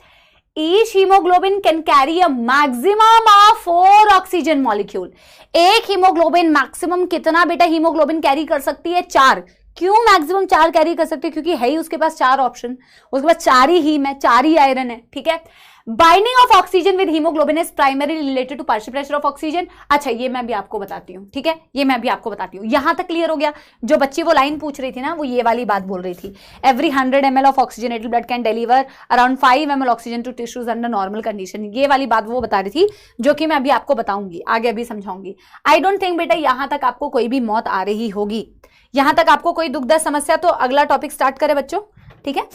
Each hemoglobin can carry a maximum of 4 oxygen molecule. एक हीमोग्लोबिन मैक्सिमम कितना बेटा हीमोग्लोबिन कैरी कर सकती है, 4। क्यों मैक्सिमम 4 कैरी कर सकती है, क्योंकि है ही उसके पास 4 ऑप्शन, उसके पास 4 ही हीम है, 4 ही आयरन है, ठीक है। Binding of oxygen with haemoglobin is primary related to partial pressure of oxygen. अच्छा ये मैं भी आपको बताती हूँ, ठीक है, ये मैं भी आपको बताती हूँ। यहां तक क्लियर हो गया? जो बच्ची वो लाइन पूछ रही थी ना, वो ये वाली बात बोल रही थी, every 100 ml of oxygenated blood can deliver around 5 ml oxygen to tissues under normal condition. ये वाली बात वो बता रही थी, जो कि मैं अभी आपको बताऊंगी, आगे अभी समझाऊंगी। आई डोंट थिंक बेटा यहां तक आपको कोई भी मौत आ रही होगी, यहां तक आपको कोई दुखद समस्या, तो अगला टॉपिक स्टार्ट करें बच्चों, ठीक है।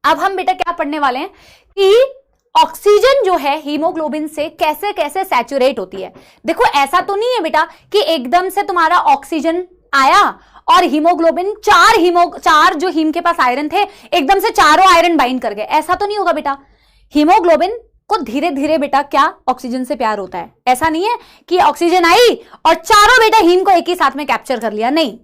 अब हम बेटा क्या पढ़ने वाले हैं कि ऑक्सीजन जो है हीमोग्लोबिन से कैसे कैसे सैचुरेट होती है। देखो ऐसा तो नहीं है बेटा कि एकदम से तुम्हारा ऑक्सीजन आया और हीमोग्लोबिन चार जो हीम के पास आयरन थे एकदम से चारों आयरन बाइंड कर गए, ऐसा तो नहीं होगा बेटा। हीमोग्लोबिन को धीरे धीरे बेटा क्या ऑक्सीजन से प्यार होता है, ऐसा नहीं है कि ऑक्सीजन आई और चारों बेटा हीम को एक ही साथ में कैप्चर कर लिया, नहीं,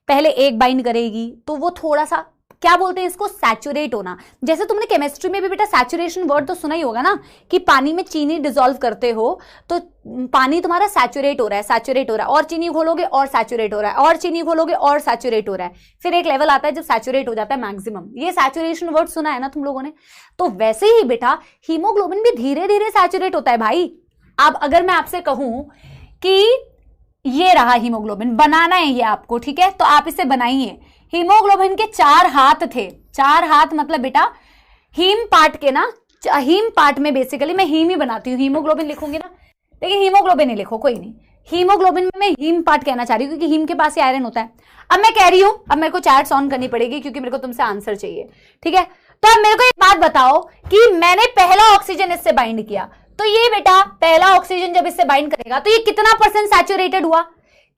पहले एक बाइंड करेगी तो वो थोड़ा सा, क्या बोलते हैं इसको, सैचुरेट होना। जैसे तुमने केमिस्ट्री में भी बेटा सैचुरेशन वर्ड तो सुना ही होगा ना, कि पानी में चीनी डिसॉल्व करते हो तो पानी तुम्हारा सैचुरेट हो रहा है, सैचुरेट हो रहा है, और चीनी घोलोगे और सैचुरेट हो रहा है, और चीनी घोलोगे और सैचुरेट हो रहा है, फिर एक लेवल आता है जब सैचुरेट हो जाता है मैक्सिमम। ये सैचुरेशन वर्ड सुना है ना तुम लोगों ने? तो वैसे ही बेटा हीमोग्लोबिन भी धीरे धीरे सैचुरेट होता है भाई। अब अगर मैं आपसे कहूं कि ये रहा हीमोग्लोबिन, बनाना है ये आपको, ठीक है, तो आप इसे बनाइए। हीमोग्लोबिन के 4 हाथ थे, 4 हाथ मतलब बेटा हीम पार्ट के ना, हीम पार्ट में बेसिकली मैं हीम ही बनाती हूँ, हीमोग्लोबिन लिखूंगी ना, लेकिन हीमोग्लोबिन ही लिखो, कोई नहीं, हीमोग्लोबिन में मैं हीम पार्ट कहना चाह रही हूँ क्योंकि हीम के पास ही आयरन होता है। अब मैं कह रही हूं, अब मेरे को चैट्स ऑन करनी पड़ेगी क्योंकि मेरे को तुमसे आंसर चाहिए, ठीक है। तो अब मेरे को एक बात बताओ कि मैंने पहला ऑक्सीजन इससे बाइंड किया, तो ये बेटा पहला ऑक्सीजन जब इससे बाइंड करेगा तो ये कितना परसेंट सैचुरेटेड हुआ,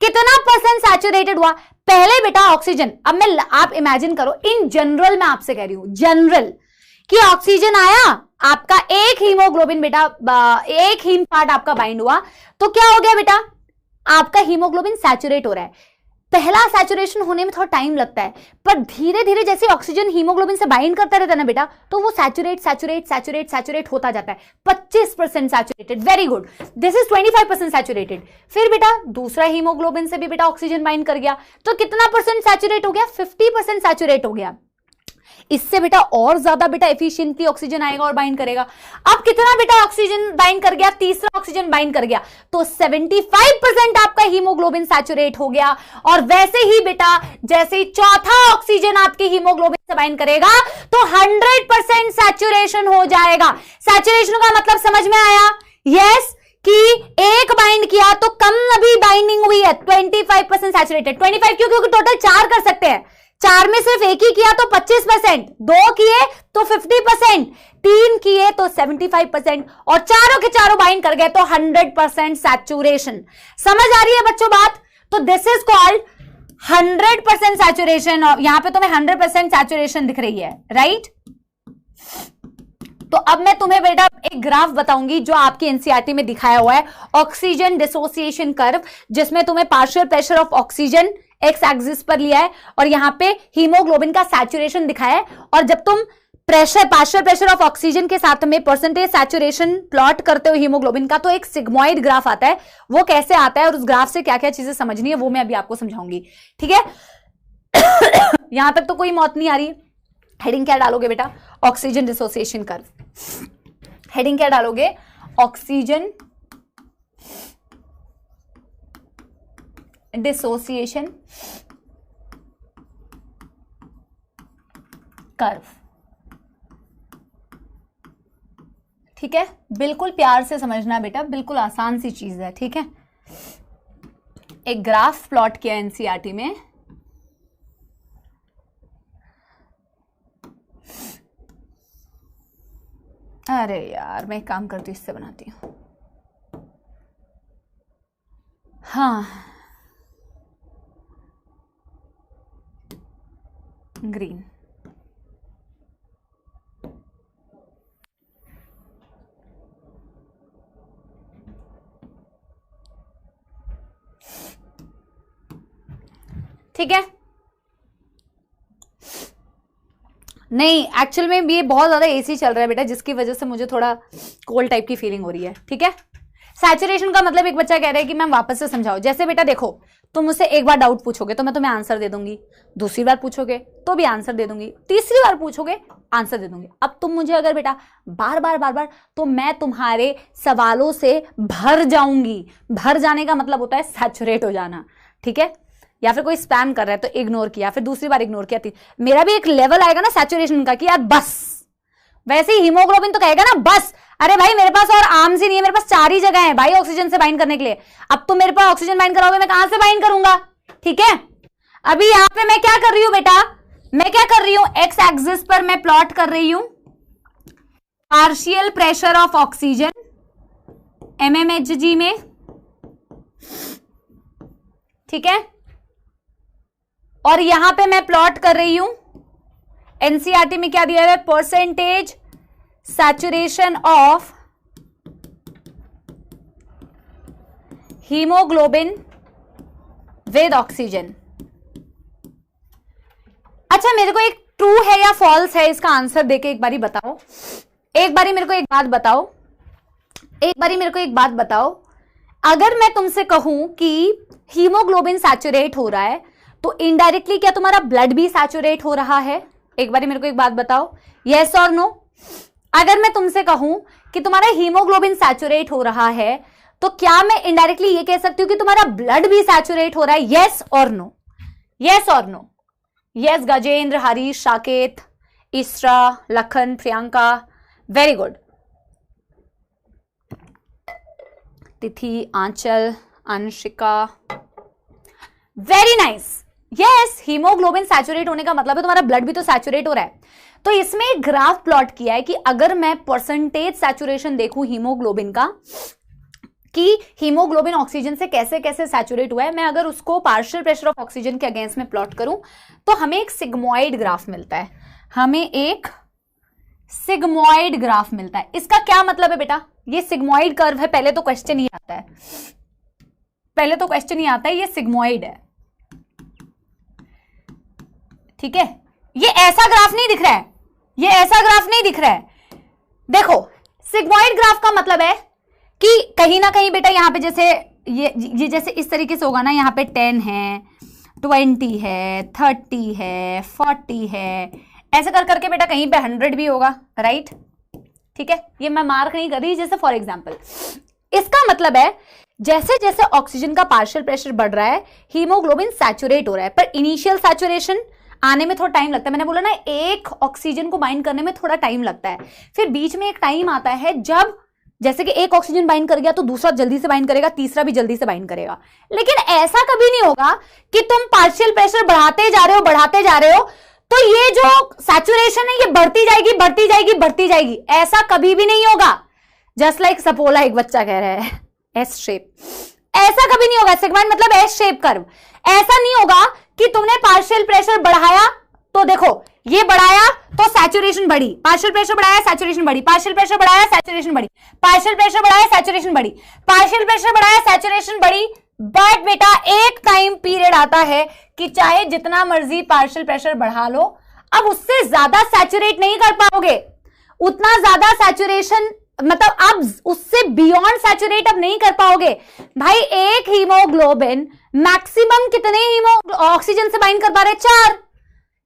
कितना परसेंट सैचुरेटेड हुआ पहले बेटा ऑक्सीजन। अब मैं, आप इमेजिन करो, इन जनरल मैं आपसे कह रही हूं, जनरल, कि ऑक्सीजन आया, आपका एक हीमोग्लोबिन बेटा, एक हीम पार्ट आपका बाइंड हुआ, तो क्या हो गया बेटा, आपका हीमोग्लोबिन सैचुरेट हो रहा है। पहला सैचुरेशन होने में थोड़ा टाइम लगता है, पर धीरे धीरे जैसे ऑक्सीजन हीमोग्लोबिन से बाइंड करता रहता है ना बेटा, तो वो सैचुरेट होता जाता है। 25% saturated, very good, this is 25% saturated. फिर बेटा दूसरा हीमोग्लोबिन से भी बेटा ऑक्सीजन बाइंड कर गया, तो कितना परसेंट सैचुरेट हो गया, 50% सैचुरेट हो गया। इससे बेटा और ज्यादा बेटा एफिशिएंटली ऑक्सीजन आएगा और बाइंड करेगा। अब कितना बेटा ऑक्सीजन बाइंड कर गया, तीसरा ऑक्सीजन बाइंड कर गया, तो 75% आपका हीमोग्लोबिन सैचुरेट हो गया। और वैसे ही बेटा जैसे ही चौथा ऑक्सीजन आपके हीमोग्लोबिन से बाइंड करेगा तो 100% सैचुरेशन हो जाएगा। सैचुरेशन का मतलब समझ में आया? यस, कि एक बाइंड किया तो कम अभी बाइंडिंग हुई है, 25% सैचुरेटेड। 25 क्यों? क्योंकि टोटल 4 कर सकते हैं, 4 में सिर्फ एक ही किया तो 25%, 2 किए तो 50%, 3 किए तो 75%, और चारों के चारों बाइंड कर गए तो 100% सैचुरेशन। समझ आ रही है बच्चों बात? तो दिस इज कॉल्ड 100% सैचुरेशन। और यहां पे तुम्हें 100% सैचुरेशन दिख रही है, राइट? तो अब मैं तुम्हें बेटा एक ग्राफ बताऊंगी जो आपकी एनसीईआरटी में दिखाया हुआ है, ऑक्सीजन डिसोसिएशन कर्व, जिसमें तुम्हें partial pressure of oxygen x axis पर लिया है और यहां पे हीमोग्लोबिन का सैचुरेशन दिखाया है। और जब तुम पार्शियल प्रेशर ऑफ ऑक्सीजन के साथ में परसेंटेज सैचुरेशन प्लॉट करते हो हीमोग्लोबिन का, तो एक सिग्मोइड ग्राफ आता है। वो कैसे आता है और उस ग्राफ से क्या क्या चीजें समझनी है वो मैं अभी आपको समझाऊंगी, ठीक है। यहां तक तो कोई मौत नहीं आ रही। हेडिंग क्या डालोगे बेटा? Oxygen dissociation curve. हेडिंग क्या डालोगे? Oxygen dissociation curve. ठीक है, बिल्कुल प्यार से समझना बेटा, बिल्कुल आसान सी चीज है। ठीक है, एक ग्राफ प्लॉट किया एनसीईआरटी में, अरे यार मैं एक काम करती हूँ, इससे बनाती हूँ। हाँ, ग्रीन। ठीक है, नहीं एक्चुअल में ये बहुत ज्यादा एसी चल रहा है बेटा, जिसकी वजह से मुझे थोड़ा कोल्ड टाइप की फीलिंग हो रही है। ठीक है, सैचुरेशन का मतलब एक बच्चा कह रहा है कि मैम वापस से समझाओ। जैसे बेटा देखो, तुम मुझसे एक बार डाउट पूछोगे तो मैं तुम्हें आंसर दे दूंगी, दूसरी बार पूछोगे तो भी आंसर दे दूंगी, तीसरी बार पूछोगे आंसर दे दूंगी। अब तुम मुझे अगर बेटा बार बार तो मैं तुम्हारे सवालों से भर जाऊंगी। भर जाने का मतलब होता है सैचुरेट हो जाना। ठीक है, या फिर कोई स्पैम कर रहा है तो इग्नोर किया, फिर दूसरी बार इग्नोर किया, मेरा भी एक लेवल आएगा ना सैचुरेशन का कि यार बस। वैसे ही हीमोग्लोबिन तो कहेगा ना बस, अरे भाई मेरे पास और आर्म्स ही नहीं है, मेरे पास 4 ही जगह है भाई ऑक्सीजन से बाइंड करने के लिए। अब तुम मेरे पास ऑक्सीजन बाइंड कराओगे, मैं कहां से बाइंड करूंगा। ठीक है, अभी यहां पे मैं क्या कर रही हूं बेटा, मैं क्या कर रही हूं, एक्स एक्सिस पर मैं प्लॉट कर रही हूं partial pressure of oxygen mmHg में। ठीक है, और यहां पे मैं प्लॉट कर रही हूं, एनसीईआरटी में क्या दिया है, percentage saturation of haemoglobin with oxygen. अच्छा, मेरे को एक ट्रू है या फॉल्स है इसका आंसर देके एक बारी बताओ, एक बारी मेरे को एक बात बताओ, एक बारी मेरे को एक बात बताओ। अगर मैं तुमसे कहूं कि हीमोग्लोबिन सैचुरेट हो रहा है तो इनडायरेक्टली क्या तुम्हारा ब्लड भी सैचुरेट हो रहा है? एक बारी मेरे को एक बात बताओ, यस और नो। अगर मैं तुमसे कहूं कि तुम्हारा हीमोग्लोबिन सैचुरेट हो रहा है तो क्या मैं इनडायरेक्टली ये कह सकती हूं कि तुम्हारा ब्लड भी सैचुरेट हो रहा है? यस और नो, यस और no. Yes Gajendra, Harish, Saket, Isra, Lakhan, Priyanka, very good. Tithi, Aanchal, Anshika, very nice. Yes, haemoglobin saturate होने का मतलब है तुम्हारा ब्लड भी तो सैचुरेट हो रहा है। तो इसमें एक ग्राफ प्लॉट किया है कि अगर मैं परसेंटेज सैचुरेशन देखूं हीमोग्लोबिन का, कि हीमोग्लोबिन ऑक्सीजन से कैसे कैसे सैचुरेट हुआ है, मैं अगर उसको पार्शियल प्रेशर ऑफ ऑक्सीजन के अगेंस्ट में प्लॉट करूं तो हमें एक सिग्मोइड ग्राफ मिलता है, हमें एक सिग्मोइड ग्राफ मिलता है। इसका क्या मतलब है बेटा, ये सिग्मोइड कर्व है, पहले तो क्वेश्चन ही आता है, पहले तो क्वेश्चन ही आता है, ये सिग्मोइड है। ठीक है, ये ऐसा ग्राफ नहीं दिख रहा है, ये ऐसा ग्राफ नहीं दिख रहा है। देखो, सिग्मोइड ग्राफ का मतलब है कि कहीं ना कहीं बेटा यहां पे जैसे ये जैसे इस तरीके से होगा ना, यहां पे 10 है, 20 है, 30 है, 40 है, ऐसे कर करके बेटा कहीं पे 100 भी होगा, राइट। ठीक है, ये मैं मार्क नहीं कर रही, जैसे फॉर एग्जांपल इसका मतलब है जैसे जैसे ऑक्सीजन का पार्शियल प्रेशर बढ़ रहा है हीमोग्लोबिन सैचुरेट हो रहा है, पर इनिशियल सैचुरेशन आने में थोड़ा टाइम लगता है। मैंने बोला ना, एक ऑक्सीजन को बाइंड करने में थोड़ा टाइम लगता है, फिर बीच में एक टाइम आता है जब जैसे कि एक ऑक्सीजन बाइंड कर गया तो दूसरा जल्दी से बाइंड करेगा, तीसरा भी जल्दी से बाइंड करेगा। लेकिन ऐसा कभी नहीं होगा कि तुम पार्शियल प्रेशर बढ़ाते जा रहे हो, बढ़ाते जा रहे हो, तो ये जो सैचुरेशन है ये बढ़ती जाएगी, बढ़ती जाएगी, बढ़ती जाएगी, ऐसा कभी भी नहीं होगा। जस्ट लाइक सपोला, एक बच्चा कह रहा है एस शेप, ऐसा कभी नहीं होगा। सेगमेंट मतलब एस शेप कर्व, ऐसा नहीं होगा कि तुमने पार्शियल प्रेशर बढ़ाया तो देखो ये बढ़ाया तो सैचुरेशन बढ़ी, पार्शियल प्रेशर बढ़ाया सैचुरेशन बढ़ी, पार्शियल प्रेशर बढ़ाया सैचुरेशन बढ़ी, पार्शियल प्रेशर बढ़ाया सैचुरेशन बढ़ी, पार्शियल प्रेशर बढ़ाया सैचुरेशन बढ़ी। बट बेटा एक टाइम पीरियड आता है कि चाहे जितना मर्जी पार्शियल प्रेशर बढ़ा लो, अब उससे ज्यादा सैचुरेट नहीं कर पाओगे, उतना ज्यादा सैचुरेशन मतलब अब उससे बियॉन्ड सैचुरेट अब नहीं कर पाओगे। भाई एक हीमोग्लोबिन मैक्सिमम कितने ऑक्सीजन से बाइंड कर पा रहे?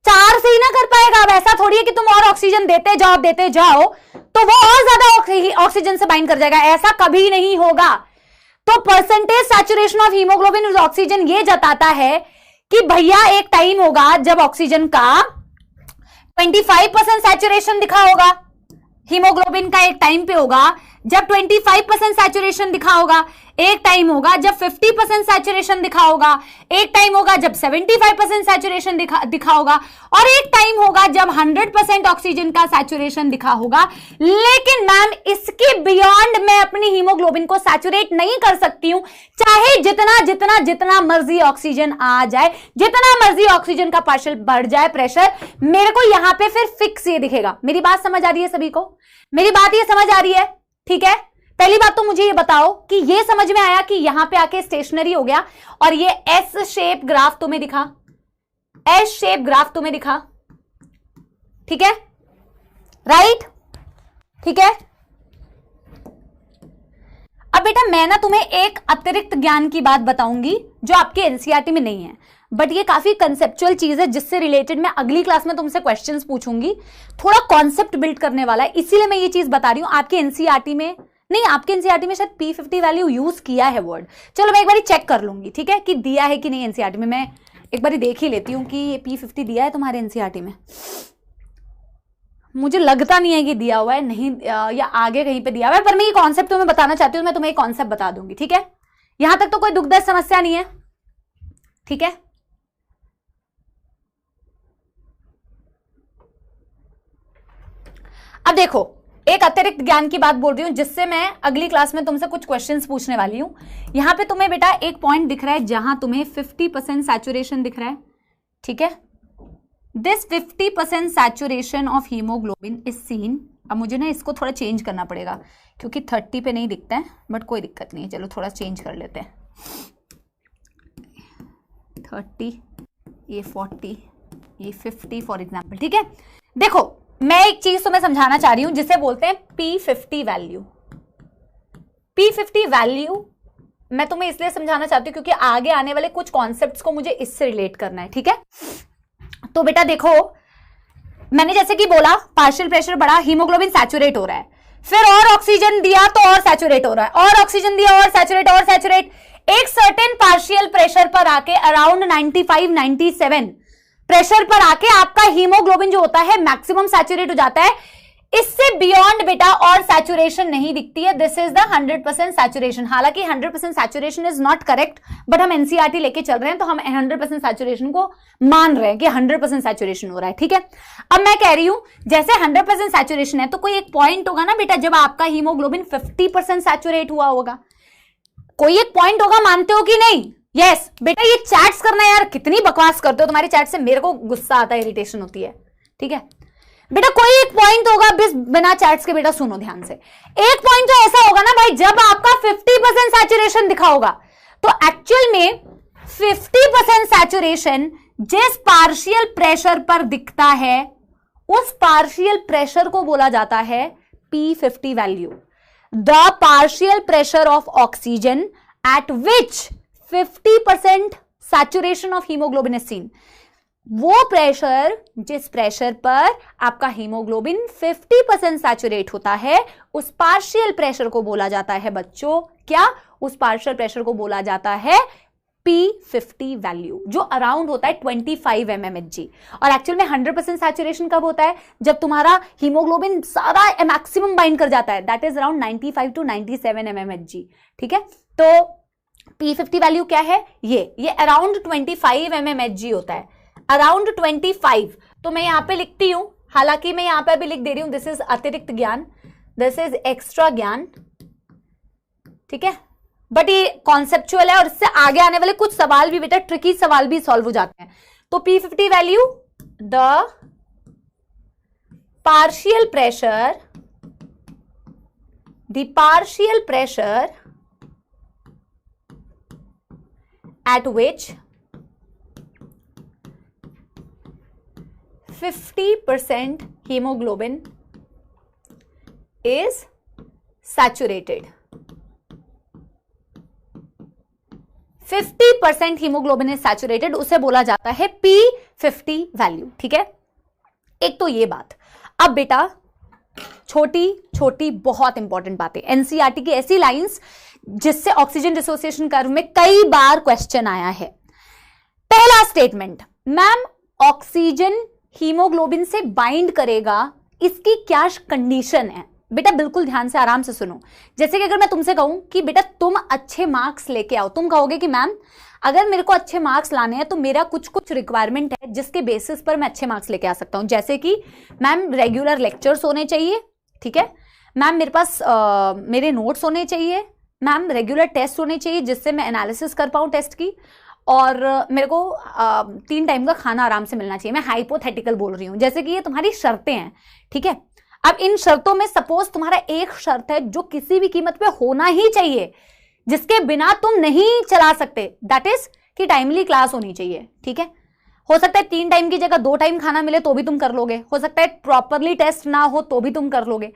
4 से ही ना कर पाएगा। अब ऐसा थोड़ी है कि तुम और ऑक्सीजन देते जाओ तो वो और ज्यादा ऑक्सीजन से बाइंड कर जाएगा, ऐसा कभी नहीं होगा। तो percentage saturation of haemoglobin with oxygen ये जताता है कि भैया एक टाइम होगा जब ऑक्सीजन का 25% सैचुरेशन दिखा होगा हीमोग्लोबिन का, एक टाइम पे होगा जब 25% सैचुरेशन दिखा होगा, एक टाइम होगा जब 50% सैचुरेशन दिखा होगा, एक टाइम होगा जब 75% सैचुरेशन दिखा होगा, और एक टाइम होगा जब 100% ऑक्सीजन का सैचुरेशन दिखा होगा। लेकिन मैम इसके बियॉन्ड मैं अपनी हीमोग्लोबिन को सैचुरेट नहीं कर सकती हूं, चाहे जितना जितना जितना मर्जी ऑक्सीजन आ जाए, जितना मर्जी ऑक्सीजन का पार्शियल बढ़ जाए प्रेशर, मेरे को यहां पे फिर फिक्स ये दिखेगा। मेरी बात समझ आ रही है सभी को? मेरी बात ये समझ आ रही है? ठीक है, पहली बात तो मुझे ये बताओ कि ये समझ में आया कि यहां पे आके स्टेशनरी हो गया और ये एस शेप ग्राफ तुम्हें दिखा, एस शेप ग्राफ तुम्हें दिखा, ठीक है, राइट, ठीक है। अब बेटा मैं ना तुम्हें एक अतिरिक्त ज्ञान की बात बताऊंगी जो आपके एनसीईआरटी में नहीं है, बट ये काफी कंसेप्चुअल चीज है जिससे रिलेटेड मैं अगली क्लास में तुमसे क्वेश्चंस पूछूंगी। थोड़ा कॉन्सेप्ट बिल्ड करने वाला है, इसीलिए मैं ये चीज बता रही हूं। आपके एनसीईआरटी में नहीं, आपके एनसीईआरटी में शायद P50 वैल्यू यूज किया है वर्ड, चलो मैं एक बार चेक कर लूंगी, ठीक है, कि दिया है कि नहीं एनसीईआरटी में। मैं एक बार देख ही लेती हूँ कि ये P50 दिया है तुम्हारे एनसीईआरटी में। मुझे लगता नहीं है कि दिया हुआ है, नहीं या आगे कहीं पे दिया हुआ है, पर मैं ये कॉन्सेप्ट तुम्हें बताना चाहती हूँ, मैं तुम्हें एक कॉन्सेप्ट बता दूंगी, ठीक है। यहां तक तो कोई दुखद समस्या नहीं है, ठीक है। अब देखो एक अतिरिक्त ज्ञान की बात बोल रही हूं जिससे मैं अगली क्लास में तुमसे कुछ क्वेश्चंस पूछने वाली हूं। यहां पे तुम्हें बेटा एक पॉइंट दिख रहा है जहां तुम्हें 50% सैचुरेशन दिख रहा है, ठीक है। This 50% saturation of haemoglobin is seen. अब मुझे ना इसको थोड़ा चेंज करना पड़ेगा क्योंकि 30 पे नहीं दिखता है, बट कोई दिक्कत नहीं है, चलो थोड़ा चेंज कर लेते हैं। 30, ये 40, ये 50 फॉर एग्जाम्पल, ठीक है। देखो मैं एक चीज तुम्हें समझाना चाह रही हूं जिसे बोलते हैं P50 वैल्यू। P50 वैल्यू मैं तुम्हें इसलिए समझाना चाहती हूं क्योंकि आगे आने वाले कुछ कॉन्सेप्ट्स को मुझे इससे रिलेट करना है, ठीक है। तो बेटा देखो मैंने जैसे कि बोला पार्शियल प्रेशर बढ़ा, हीमोग्लोबिन सैचुरेट हो रहा है, फिर और ऑक्सीजन दिया तो और सैचुरेट हो रहा है, और ऑक्सीजन दिया और सैचुरेट, एक सर्टेन पार्शियल प्रेशर पर आके अराउंड 95-97 प्रेशर पर आके आपका हीमोग्लोबिन जो होता है मैक्सिमम सैचुरेट हो जाता है। इससे बियॉन्ड बेटा और सैचुरेशन नहीं दिखती है। This is the 100% saturation. हालांकि 100% saturation is not correct, but हम एनसीईआरटी लेके चल रहे हैं तो हम 100% सैचुरेशन को मान रहे हैं कि 100% सैचुरेशन हो रहा है, ठीक है। अब मैं कह रही हूं जैसे 100% सैचुरेशन है तो कोई एक पॉइंट होगा ना बेटा जब आपका हीमोग्लोबिन 50% सैचुरेट हुआ होगा, कोई एक पॉइंट होगा, मानते हो कि नहीं? यस बेटा ये चैट्स करना यार कितनी बकवास करते हो, तुम्हारी चैट से मेरे को गुस्सा आता है, इरिटेशन होती है, ठीक है बेटा। कोई एक पॉइंट होगा, बिना चैट्स के बेटा सुनो ध्यान से। एक पॉइंट तो ऐसा होगा ना भाई जब आपका 50% सैचुरेशन दिखा होगा, तो एक्चुअल में 50% सैचुरेशन जिस पार्शियल प्रेशर पर दिखता है उस पार्शियल प्रेशर को बोला जाता है P50 value. The partial pressure of oxygen eight which 50% saturation of haemoglobin is seen. वो प्रेशर जिस प्रेशर पर आपका हीमोग्लोबिन 50% सैचुरेट होता है उस पार्शियल प्रेशर को बोला जाता है बच्चों, क्या? उस पार्शियल प्रेशर को बोला जाता है P50 वैल्यू, जो अराउंड होता है 25 mmHg। और एक्चुअल में 100% सैचुरेशन कब होता है? जब तुम्हारा हीमोग्लोबिन सारा मैक्सिमम बाइंड कर जाता है, that is around 95 to 97 mmHg, ठीक है। तो P50 वैल्यू क्या है? ये अराउंड 25 mmHg होता है, अराउंड 25। तो मैं यहां पे लिखती हूं, हालांकि मैं यहां पे भी लिख दे रही हूं दिस इज अतिरिक्त ज्ञान, दिस इज एक्स्ट्रा ज्ञान, ठीक है, बट ये कॉन्सेप्चुअल है और इससे आगे आने वाले कुछ सवाल भी बेटा ट्रिकी सवाल भी सॉल्व हो जाते हैं। तो P50 value the partial pressure at which 50% hemoglobin is saturated। 50% haemoglobin is saturated, उसे बोला जाता है P50 वैल्यू, ठीक है। एक तो ये बात। अब बेटा छोटी छोटी बहुत इंपॉर्टेंट बातें, एनसीईआरटी की ऐसी लाइंस जिससे ऑक्सीजन डिसोसिएशन कर्व में कई बार क्वेश्चन आया है। पहला स्टेटमेंट, मैम ऑक्सीजन हीमोग्लोबिन से बाइंड करेगा, इसकी क्या कंडीशन है बेटा? बिल्कुल ध्यान से आराम से सुनो। जैसे कि अगर मैं तुमसे कहूं कि बेटा तुम अच्छे मार्क्स लेके आओ, तुम कहोगे कि मैम अगर मेरे को अच्छे मार्क्स लाने हैं तो मेरा कुछ कुछ रिक्वायरमेंट है जिसके बेसिस पर मैं अच्छे मार्क्स लेके आ सकता हूं। जैसे कि मैम रेगुलर लेक्चर्स होने चाहिए, ठीक है मैम, मेरे पास मेरे नोट्स होने चाहिए, मैम रेगुलर टेस्ट होने चाहिए जिससे मैं एनालिसिस कर पाऊं टेस्ट की, और मेरे को 3 टाइम का खाना आराम से मिलना चाहिए। मैं हाइपोथेटिकल बोल रही हूं, जैसे कि ये तुम्हारी शर्तें हैं, ठीक है। अब इन शर्तों में सपोज तुम्हारा एक शर्त है जो किसी भी कीमत पे होना ही चाहिए, जिसके बिना तुम नहीं चला सकते, दैट इज कि टाइमली क्लास होनी चाहिए, ठीक है। हो सकता है 3 टाइम की जगह 2 टाइम खाना मिले तो भी तुम कर लोगे, हो सकता है प्रॉपरली टेस्ट ना हो तो भी तुम कर लोगे,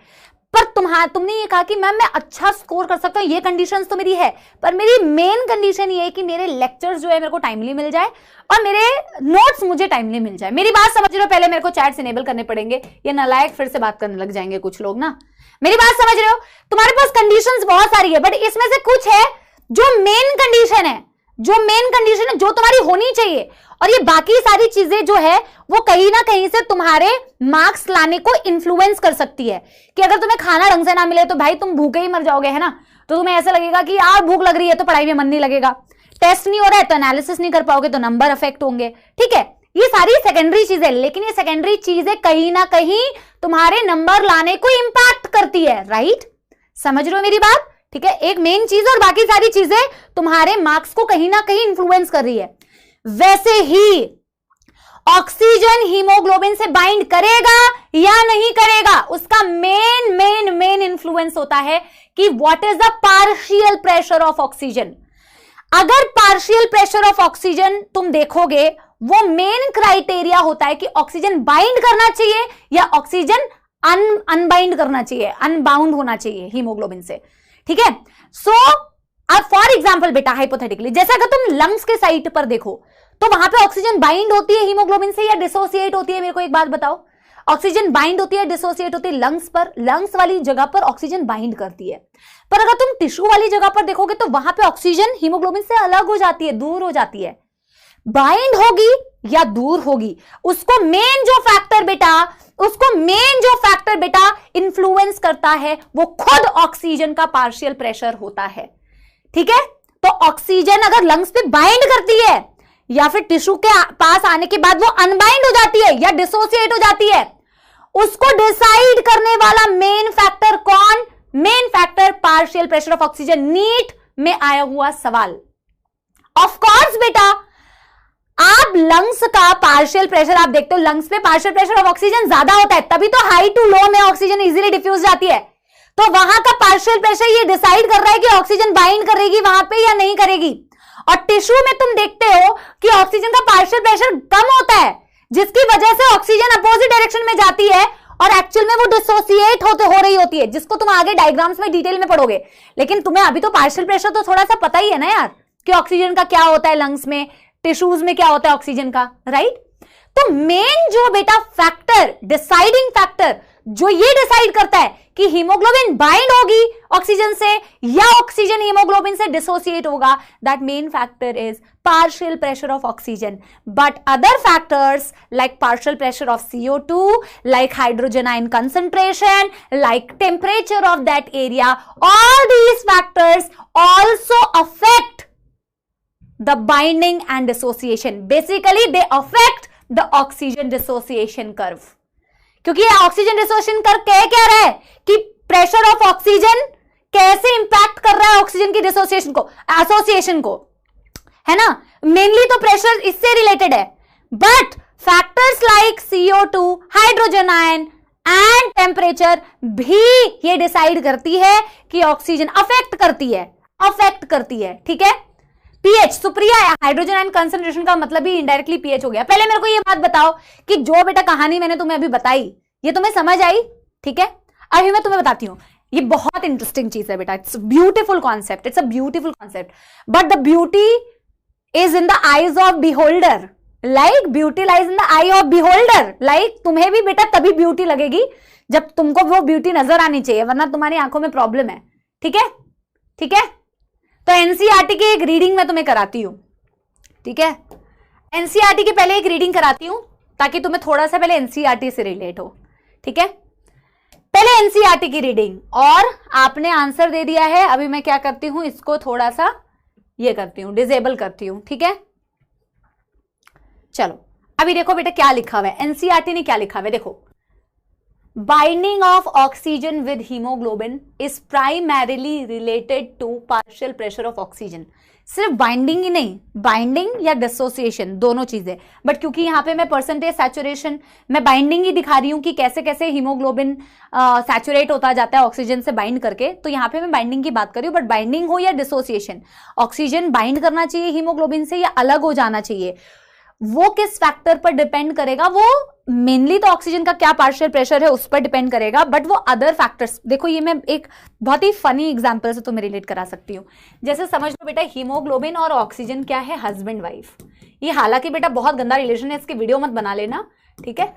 पर तुमने ये कहा कि मैम मैं अच्छा स्कोर कर सकता हूं, ये कंडीशंस तो मेरी है, पर मेरी मेन कंडीशन ये है कि मेरे लेक्चर्स जो है मेरे को टाइमली मिल जाए और मेरे नोट्स मुझे टाइमली मिल जाए। मेरी बात समझ रहे हो? पहले मेरे को चैट्स इनेबल करने पड़ेंगे, ये नालायक फिर से बात करने लग जाएंगे कुछ लोग ना। मेरी बात समझ रहे हो? तुम्हारे पास कंडीशंस बहुत सारी है, बट इसमें से कुछ है जो मेन कंडीशन है, जो तुम्हारी होनी चाहिए, और ये बाकी सारी चीजें जो है वो कहीं ना कहीं से तुम्हारे मार्क्स लाने को इन्फ्लुएंस कर सकती है। कि अगर तुम्हें खाना ढंग से ना मिले तो भाई तुम भूखे ही मर जाओगे, है ना। तो तुम्हें ऐसा लगेगा कि यार भूख लग रही है तो पढ़ाई में मन नहीं लगेगा, टेस्ट नहीं हो रहा है तो एनालिसिस नहीं कर पाओगे तो नंबर अफेक्ट होंगे, ठीक है। ये सारी सेकेंडरी चीजें, लेकिन ये सेकेंडरी चीजें कहीं ना कहीं तुम्हारे नंबर लाने को इंपैक्ट करती है, राइट? समझ रहे हो मेरी बात? ठीक है, एक मेन चीज और बाकी सारी चीजें तुम्हारे मार्क्स को कहीं ना कहीं इंफ्लुएंस कर रही है। वैसे ही ऑक्सीजन हीमोग्लोबिन से बाइंड करेगा या नहीं करेगा, उसका मेन इंफ्लुएंस होता है कि what is the partial pressure of oxygen. अगर पार्शियल प्रेशर ऑफ ऑक्सीजन तुम देखोगे, वो मेन क्राइटेरिया होता है कि ऑक्सीजन बाइंड करना चाहिए या ऑक्सीजन अनबाइंड करना चाहिए, अनबाउंड होना चाहिए हीमोग्लोबिन से, ठीक है। सो अब फॉर एग्जाम्पल बेटा हाइपोथेटिकली, जैसे अगर तुम लंग्स के साइड पर देखो तो वहां पे ऑक्सीजन बाइंड होती है हीमोग्लोबिन से या डिसोसिएट होती है? मेरे को एक बात बताओ, ऑक्सीजन बाइंड होती है डिसोसिएट होती है? लंग्स पर, लंग्स वाली जगह पर ऑक्सीजन बाइंड करती है, पर अगर तुम टिश्यू वाली जगह पर देखोगे तो वहां पे ऑक्सीजन हीमोग्लोबिन से अलग हो जाती है, दूर हो जाती है। बाइंड होगी या दूर होगी, उसको मेन जो फैक्टर बेटा इन्फ्लुएंस करता है वो खुद ऑक्सीजन का पार्शियल प्रेशर होता है, ठीक है। तो ऑक्सीजन अगर लंग्स पे बाइंड करती है या फिर टिश्यू के पास आने के बाद वो अनबाइंड हो जाती है या डिसोसिएट हो जाती है, उसको डिसाइड करने वाला मेन फैक्टर कौन? Main factor partial pressure of oxygen. NEET में आया हुआ सवाल। ऑफ कोर्स बेटा, आप लंग्स का पार्शियल प्रेशर आप देखते हो, लंग्स पे पार्शियल प्रेशर ऑफ ऑक्सीजन ज्यादा होता है, तभी तो हाई टू लो में ऑक्सीजन इजीली डिफ्यूज जाती है। तो वहां का पार्शियल प्रेशर ये डिसाइड कर रहा है कि ऑक्सीजन बाइंड करेगी वहां पे या नहीं करेगी। और टिश्यू में तुम देखते हो कि ऑक्सीजन का पार्शियल प्रेशर कम होता है, जिसकी वजह से ऑक्सीजन अपोजिट डायरेक्शन में जाती है और एक्चुअल में वो डिसोसिएट हो रही होती है, जिसको तुम आगे डायग्राम्स में डिटेल में पढ़ोगे। लेकिन तुम्हें अभी तो पार्शियल प्रेशर तो थोड़ा सा पता ही है ना यार, कि ऑक्सीजन का क्या होता है लंग्स में, टिश्यूज में क्या होता है ऑक्सीजन का, राइट। तो मेन जो बेटा फैक्टर, डिसाइडिंग फैक्टर जो ये डिसाइड करता है कि हीमोग्लोबिन बाइंड होगी ऑक्सीजन से या ऑक्सीजन हीमोग्लोबिन से डिसोसिएट होगा, that main factor is partial pressure of oxygen. But other factors like partial pressure of CO2, like hydrogen ion concentration, like temperature of that area, all these factors also affect the binding and dissociation. Basically they affect the oxygen dissociation curve. क्योंकि ये oxygen dissociation curve कह क्या रहा है कि pressure of oxygen कैसे impact कर रहा है ऑक्सीजन की डिसोसिएशन को, एसोसिएशन को, है ना। मेनली तो प्रेशर इससे रिलेटेड है, but factors like CO2, hydrogen ion and temperature भी ये डिसाइड करती है कि ऑक्सीजन अफेक्ट करती है, ठीक है। PH, Supriya, hydrogen ion concentration का मतलब ही इनडायरेक्टली पीएच हो गया। पहले मेरे को ये बात बताओ कि जो बेटा कहानी मैंने तुम्हें अभी बताई ये तुम्हें समझ आई, ठीक है। अभी मैं तुम्हें बताती हूं, ये बहुत इंटरेस्टिंग चीज है बेटा, it's beautiful concept, it's a beautiful concept, but the beauty is in the eyes of beholder, like beauty lies in the eye of beholder, like तुम्हें भी बेटा तभी ब्यूटी लगेगी जब तुमको वो ब्यूटी नजर आनी चाहिए, वरना तुम्हारी आंखों में प्रॉब्लम है, ठीक है, ठीक है। तो एनसीईआरटी की एक रीडिंग मैं तुम्हें कराती हूं, ठीक है। एनसीईआरटी की पहले एक रीडिंग कराती हूं, ताकि तुम्हें थोड़ा सा पहले एनसीईआरटी से रिलेट हो, ठीक है। पहले एनसीईआरटी की रीडिंग, और आपने आंसर दे दिया है। अभी मैं क्या करती हूं, इसको थोड़ा सा ये करती हूं, डिसेबल करती हूं, ठीक है। चलो अभी देखो बेटा क्या लिखा हुआ है, एनसीईआरटी ने क्या लिखा हुआ है, देखो। Binding of oxygen with haemoglobin is primarily related to partial pressure of oxygen. सिर्फ बाइंडिंग ही नहीं, बाइंडिंग या डिसोसिएशन दोनों चीजें, बट क्योंकि यहाँ पे मैं परसेंटेज सैचुरेशन, मैं बाइंडिंग ही दिखा रही हूँ कि कैसे कैसे हीमोग्लोबिन सैचुरेट होता जाता है ऑक्सीजन से बाइंड करके, तो यहाँ पे मैं बाइंडिंग की बात कर रही हूँ। बट बाइंडिंग हो या डिसोसिएशन, ऑक्सीजन बाइंड करना चाहिए हीमोग्लोबिन से या अलग हो जाना चाहिए, वो किस फैक्टर पर डिपेंड करेगा, वो मेनली तो ऑक्सीजन का क्या पार्शियल प्रेशर है उस पर डिपेंड करेगा, बट वो अदर फैक्टर्स, देखो ये मैं एक बहुत ही फनी एग्जांपल से तुम्हें रिलेट करा सकती हूँ। जैसे समझ लो बेटा, हीमोग्लोबिन और ऑक्सीजन क्या है, हस्बैंड वाइफ। ये हालांकि बेटा बहुत गंदा रिलेशन है, इसकी वीडियो मत बना लेना, ठीक है,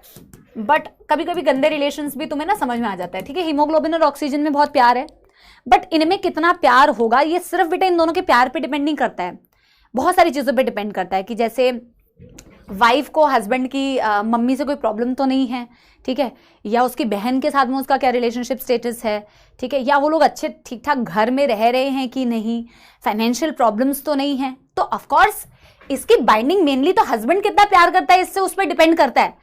बट कभी कभी गंदे रिलेशंस भी तुम्हें ना समझ में आ जाता है, ठीक है। हीमोग्लोबिन और ऑक्सीजन में बहुत प्यार है, बट इनमें कितना प्यार होगा ये सिर्फ बेटा इन दोनों के प्यार पे डिपेंड नहीं करता है, बहुत सारी चीजों पे डिपेंड करता है, कि जैसे वाइफ को हस्बैंड की मम्मी से कोई प्रॉब्लम तो नहीं है, ठीक है, या उसकी बहन के साथ में उसका क्या रिलेशनशिप स्टेटस है, ठीक है, या वो लोग अच्छे ठीक ठाक घर में रह रहे हैं कि नहीं, फाइनेंशियल प्रॉब्लम्स तो नहीं है। तो ऑफ कोर्स इसकी बाइंडिंग मेनली तो हस्बैंड कितना प्यार करता है इससे उस पर डिपेंड करता है,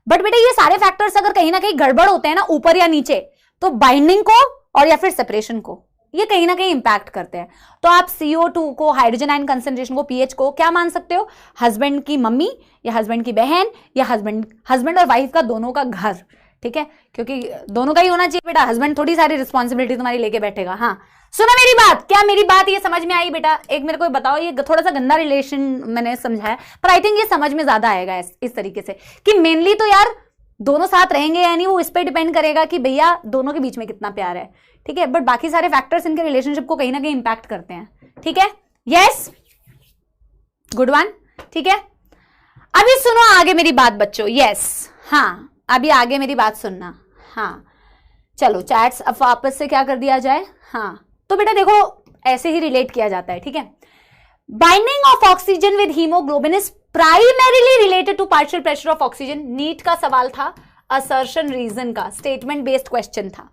बट बेटा ये सारे फैक्टर्स अगर कहीं ना कहीं गड़बड़ होते हैं ना ऊपर या नीचे, तो बाइंडिंग को और या फिर सेपरेशन को ये कहीं ना कहीं इंपैक्ट करते हैं। तो आप CO2 को, हाइड्रोजन आयन कंसंट्रेशन को, पीएच को क्या मान सकते हो, हस्बैंड की मम्मी या हस्बैंड की बहन या हस्बैंड और वाइफ का दोनों का घर, ठीक है, क्योंकि दोनों का ही होना चाहिए बेटा, हस्बैंड थोड़ी सारी रिस्पॉन्सिबिलिटी तुम्हारी लेके बैठेगा। हाँ सुनो मेरी बात, क्या मेरी बात ये समझ में आई बेटा? एक मेरे को बताओ, ये थोड़ा सा गंदा रिलेशन मैंने समझाया, पर आई थिंक ये समझ में ज्यादा आएगा इस तरीके से कि मेनली तो यार दोनों साथ रहेंगे या नहीं वो इस पर डिपेंड करेगा कि भैया दोनों के बीच में कितना प्यार है, ठीक है, बट बाकी सारे फैक्टर्स इनके रिलेशनशिप को कहीं ना कहीं इंपैक्ट करते हैं, ठीक है। यस, गुड वन, ठीक है। अभी सुनो आगे मेरी बात बच्चों, यस, हाँ अभी आगे मेरी बात सुनना। हाँ चलो चैट्स अब वापस से क्या कर दिया जाए। हाँ तो बेटा देखो ऐसे ही रिलेट किया जाता है, ठीक है। Binding of oxygen with haemoglobin is primarily related to partial pressure of oxygen. NEET का सवाल था, असर्शन रीजन का, स्टेटमेंट बेस्ड क्वेश्चन था।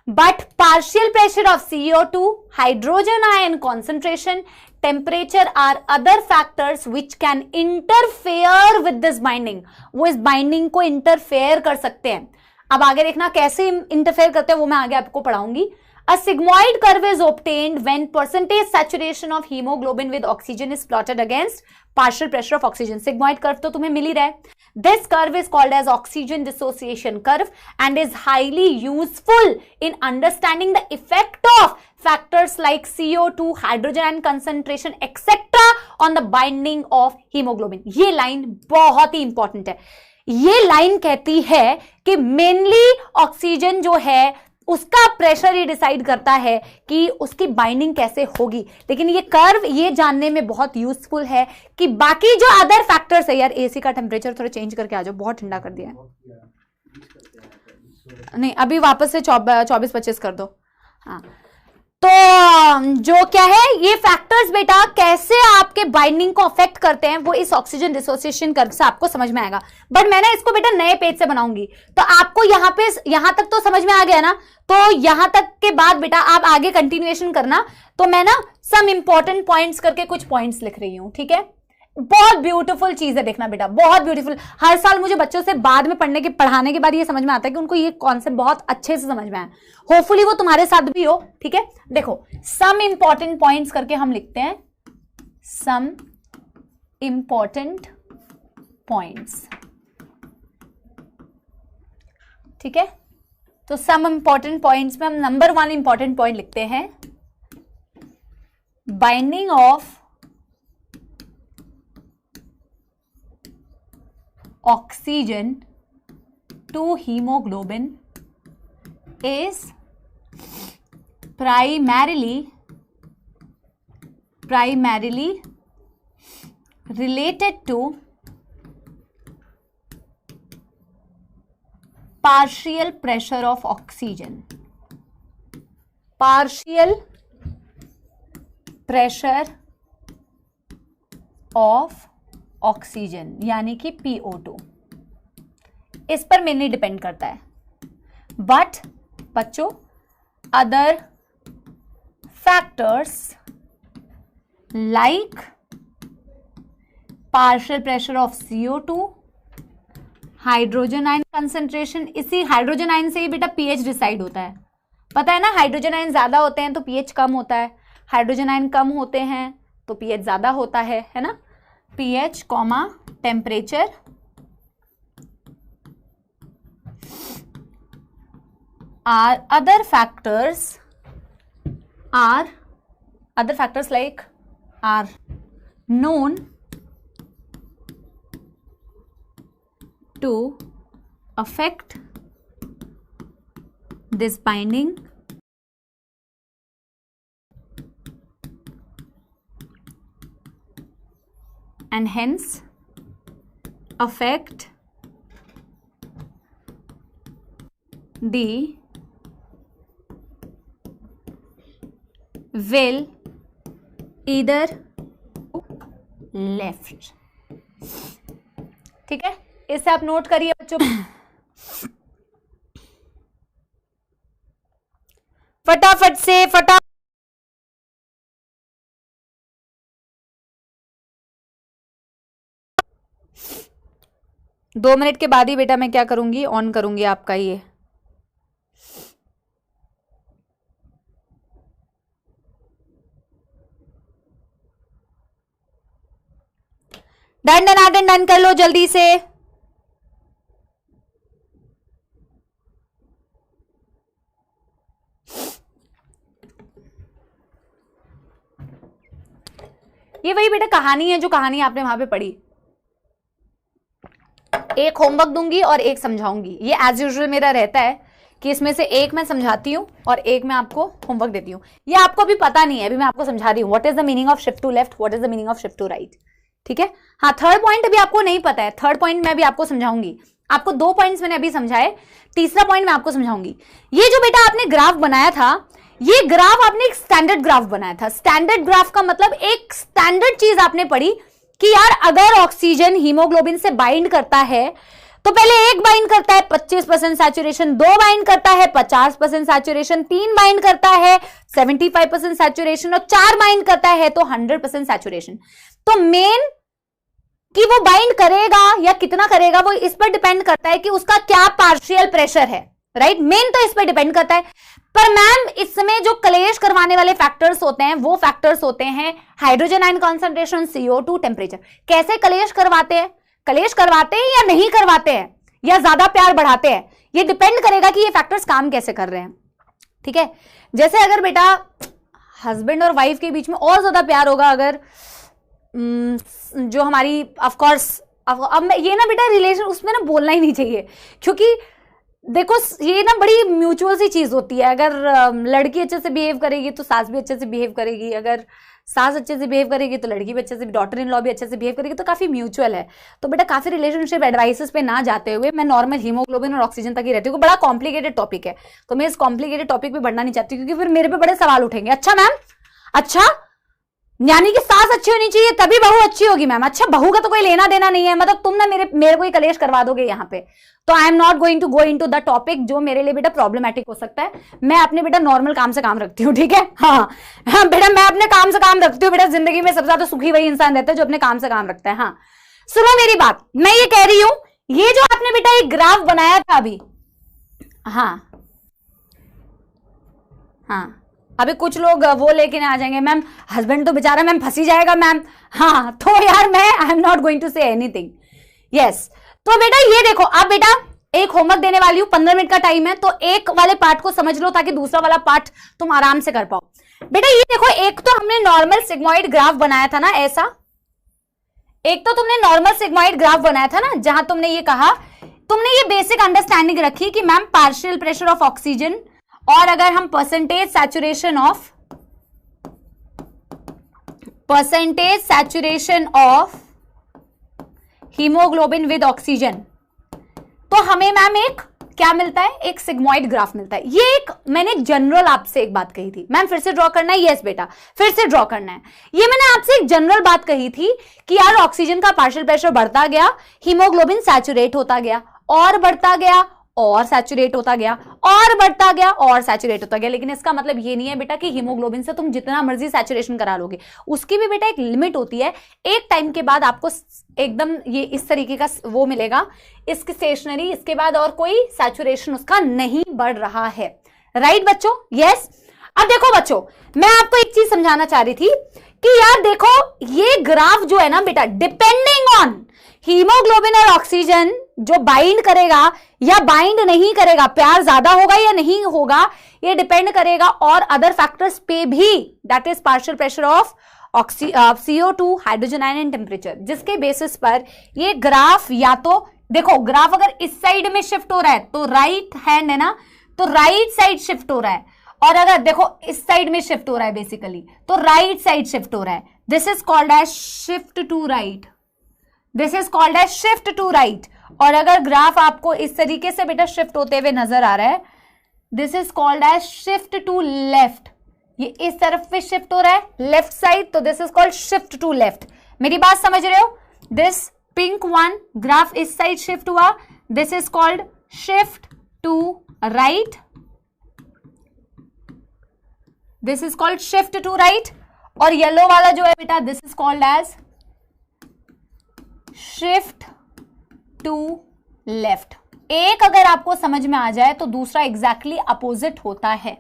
But partial pressure of CO2, hydrogen ion concentration, temperature are other factors which can interfere with this binding. वो इस binding को interfere कर सकते हैं। अब आगे देखना कैसे इंटरफेयर करते हैं, वो मैं आगे आपको पढ़ाऊंगी। A sigmoid curve is obtained when percentage saturation of hemoglobin with oxygen is plotted against partial pressure of oxygen. Sigmoid curve तो तुम्हें मिल ही रहा है। This curve is called as oxygen dissociation curve and is highly useful in understanding the effect of factors like CO2, hydrogen ion concentration, etc. on the binding of hemoglobin. ये line बहुत ही important है। ये line कहती है कि mainly oxygen जो है उसका प्रेशर ही डिसाइड करता है कि उसकी बाइंडिंग कैसे होगी, लेकिन ये कर्व ये जानने में बहुत यूजफुल है कि बाकी जो अदर फैक्टर्स है। यार एसी का टेम्परेचर थोड़ा चेंज करके आ जाओ, बहुत ठंडा कर दिया है। नहीं अभी वापस से 24-25 कर दो। हाँ तो जो क्या है ये फैक्टर्स बेटा कैसे आपके बाइंडिंग को अफेक्ट करते हैं वो इस ऑक्सीजन डिसोसिएशन कर्व से आपको समझ में आएगा। बट मैं ना इसको बेटा नए पेज से बनाऊंगी, तो आपको यहां तक तो समझ में आ गया ना, तो यहां तक के बाद बेटा आप आगे कंटिन्यूएशन करना। तो मैं ना सम इंपॉर्टेंट पॉइंट्स करके कुछ पॉइंट्स लिख रही हूं, ठीक है। बहुत ब्यूटीफुल चीज है, देखना बेटा बहुत ब्यूटीफुल। हर साल मुझे बच्चों से बाद में पढ़ाने के बाद ये समझ में आता है कि उनको ये कॉन्सेप्ट बहुत अच्छे से समझ में आया। होपफुली वो तुम्हारे साथ भी हो, ठीक है। देखो सम इंपॉर्टेंट पॉइंट्स करके हम लिखते हैं, सम इंपॉर्टेंट पॉइंट्स, ठीक है। तो सम इंपॉर्टेंट पॉइंट्स में हम नंबर 1 इंपॉर्टेंट पॉइंट लिखते हैं, binding of oxygen to hemoglobin is primarily related to partial pressure of oxygen. Partial pressure of oxygen यानी कि PO2, इस पर मेनली डिपेंड करता है। बट बच्चों other factors like partial pressure of CO2, hydrogen ion concentration, इसी hydrogen ion से ही बेटा पीएच डिसाइड होता है, पता है ना। हाइड्रोजन आयन ज्यादा होते हैं तो पीएच कम होता है, हाइड्रोजन आयन कम होते हैं तो पीएच ज्यादा होता है ना। PH comma temperature are other factors like are known to affect this binding and hence affect the will either left। ठीक है, इसे आप नोट करिए बच्चों। फटाफट से 2 मिनट के बाद ही बेटा मैं क्या करूंगी, ऑन करूंगी आपका ये। डन कर लो जल्दी से। ये वही बेटा कहानी है जो कहानी आपने वहां पे पढ़ी। एक होमवर्क दूंगी और एक समझाऊंगी, ये एज यूजुअल मेरा रहता है कि इसमें से एक मैं समझाती हूँ और एक मैं आपको होमवर्क देती हूँ। ये आपको अभी पता नहीं है, अभी मैं आपको समझा रही हूँ what is the meaning of shift to left, what is the meaning of shift to right. ठीक है, हाँ थर्ड पॉइंट अभी आपको नहीं पता है, थर्ड पॉइंट मैं अभी आपको समझाऊंगी। आपको 2 पॉइंट्स मैंने अभी समझाए, तीसरा पॉइंट मैं आपको समझाऊंगी। ये जो बेटा आपने ग्राफ बनाया था, ये ग्राफ आपने एक स्टैंडर्ड ग्राफ बनाया था। स्टैंडर्ड ग्राफ का मतलब एक स्टैंडर्ड चीज आपने पढ़ी कि यार अगर ऑक्सीजन हीमोग्लोबिन से बाइंड करता है तो पहले 1 बाइंड करता है 25% सैचुरेशन, 2 बाइंड करता है 50% सैचुरेशन, 3 बाइंड करता है 75% सैचुरेशन और 4 बाइंड करता है तो 100% सैचुरेशन। तो मेन कि वो बाइंड करेगा या कितना करेगा वो इस पर डिपेंड करता है कि उसका क्या पार्शियल प्रेशर है, राइट। मेन तो इस पर डिपेंड करता है। पर मैम इसमें जो कलेश करवाने वाले फैक्टर्स होते हैं वो फैक्टर्स होते हैं hydrogen ion concentration, CO2, temperature. कैसे कलेश करवाते हैं, कलेश करवाते हैं या नहीं करवाते हैं या ज्यादा प्यार बढ़ाते हैं, ये डिपेंड करेगा कि ये फैक्टर्स काम कैसे कर रहे हैं। ठीक है, जैसे अगर बेटा हस्बैंड और वाइफ के बीच में और ज्यादा प्यार होगा, अगर जो हमारी ऑफकोर्स अब ये ना बेटा रिलेशन उसमें ना बोलना ही नहीं चाहिए, क्योंकि देखो ये ना बड़ी म्यूचुअल सी चीज होती है। अगर लड़की अच्छे से बिहेव करेगी तो सास भी अच्छे से बिहेव करेगी, अगर सास अच्छे से बिहेव करेगी तो लड़की भी अच्छे से, डॉटर इन लॉ भी अच्छे से बिहेव करेगी, तो काफी म्यूचुअल है। तो बेटा काफी रिलेशनशिप एडवाइसेस पे ना जाते हुए मैं नॉर्मल हीमोग्लोबिन और ऑक्सीजन तक ही रहती हूँ। बड़ा कॉम्प्लिकेटेड टॉपिक है तो मैं इस कॉम्प्लिकेटेड टॉपिक पे बढ़ना नहीं चाहती, क्योंकि फिर मेरे पे बड़े सवाल उठेंगे। अच्छा मैम, अच्छा यानी कि सास अच्छी होनी चाहिए तभी बहू अच्छी होगी मैम। अच्छा बहू का तो कोई लेना देना नहीं है, मतलब तुम ना मेरे को ही कलेश करवा दोगे यहाँ पे। तो I am not going to go into the topic जो मेरे लिए बेटा प्रॉब्लमेटिक हो सकता है। मैं अपने बेटा नॉर्मल काम से काम रखती हूँ, ठीक है। हाँ बेटा मैं अपने काम से काम रखती हूँ। बेटा जिंदगी में सबसे ज्यादा सुखी वही इंसान रहता है जो अपने काम से काम रखता है। हाँ सुनो मेरी बात, मैं ये कह रही हूं, ये जो आपने बेटा एक ग्राफ बनाया था अभी, हाँ हाँ अभी कुछ लोग वो लेके आ जाएंगे, मैम हस्बैंड तो बेचारा मैम फंसी जाएगा मैम। हाँ तो यार मैं I am not going to say anything. Yes तो बेटा ये देखो, अब बेटा एक होमवर्क देने वाली हूं, 15 मिनट का टाइम है, तो एक वाले पार्ट को समझ लो ताकि दूसरा वाला पार्ट तुम आराम से कर पाओ। बेटा ये देखो, एक तो हमने नॉर्मल सिग्मोइड ग्राफ बनाया था ना ऐसा, एक तो तुमने नॉर्मल सिग्मोइड ग्राफ बनाया था ना, जहां तुमने ये कहा, तुमने ये बेसिक अंडरस्टैंडिंग रखी कि ma'am partial pressure of oxygen, और अगर हम percentage saturation of haemoglobin with oxygen, तो हमें मैम एक क्या मिलता है, एक सिग्मोइड ग्राफ मिलता है। ये एक मैंने जनरल आपसे एक बात कही थी, मैम फिर से ड्रॉ करना है। यस बेटा फिर से ड्रॉ करना है। ये मैंने आपसे एक जनरल बात कही थी कि यार ऑक्सीजन का पार्शियल प्रेशर बढ़ता गया, हीमोग्लोबिन सैचुरेट होता गया, और बढ़ता गया और सैचुरेट होता गया, और बढ़ता गया और सैचुरेट होता गया। लेकिन इसका मतलब ये नहीं है बेटा कि हीमोग्लोबिन से तुम जितना मर्जी सैचुरेशन करा लोगे, उसकी भी बेटा एक लिमिट होती है। एक टाइम के बाद आपको एकदम ये इस तरीके का वो मिलेगा, इसकी स्टेशनरी, इसके बाद और कोई सैचुरेशन उसका नहीं बढ़ रहा है। राइट बच्चों? यस। अब देखो बच्चों, मैं आपको एक चीज समझाना चाह रही थी कि यार देखो ये ग्राफ जो है ना बेटा, डिपेंडिंग ऑन हीमोग्लोबिन और ऑक्सीजन जो बाइंड करेगा या बाइंड नहीं करेगा, प्यार ज्यादा होगा या नहीं होगा, ये डिपेंड करेगा और अदर फैक्टर्स पे भी, that is partial pressure of CO2, hydrogen ion and temperature, जिसके बेसिस पर ये ग्राफ, या तो देखो ग्राफ अगर इस साइड में शिफ्ट हो रहा है तो राइट हैंड है ना, तो राइट साइड शिफ्ट हो रहा है, और अगर देखो इस साइड में शिफ्ट हो रहा है बेसिकली, तो राइट साइड शिफ्ट हो रहा है। This is called as shift to right, this is called as shift to right. और अगर ग्राफ आपको इस तरीके से बेटा शिफ्ट होते हुए नजर आ रहा है, this is called as shift to left, ये इस तरफ पे शिफ्ट हो रहा है लेफ्ट साइड, तो this is called shift to left. मेरी बात समझ रहे हो? दिस पिंक वन ग्राफ इस साइड शिफ्ट हुआ, this is called shift to right, this is called shift to right. और येलो वाला जो है बेटा, this is called as shift to left. एक अगर आपको समझ में आ जाए तो दूसरा एग्जैक्टली अपोजिट होता है,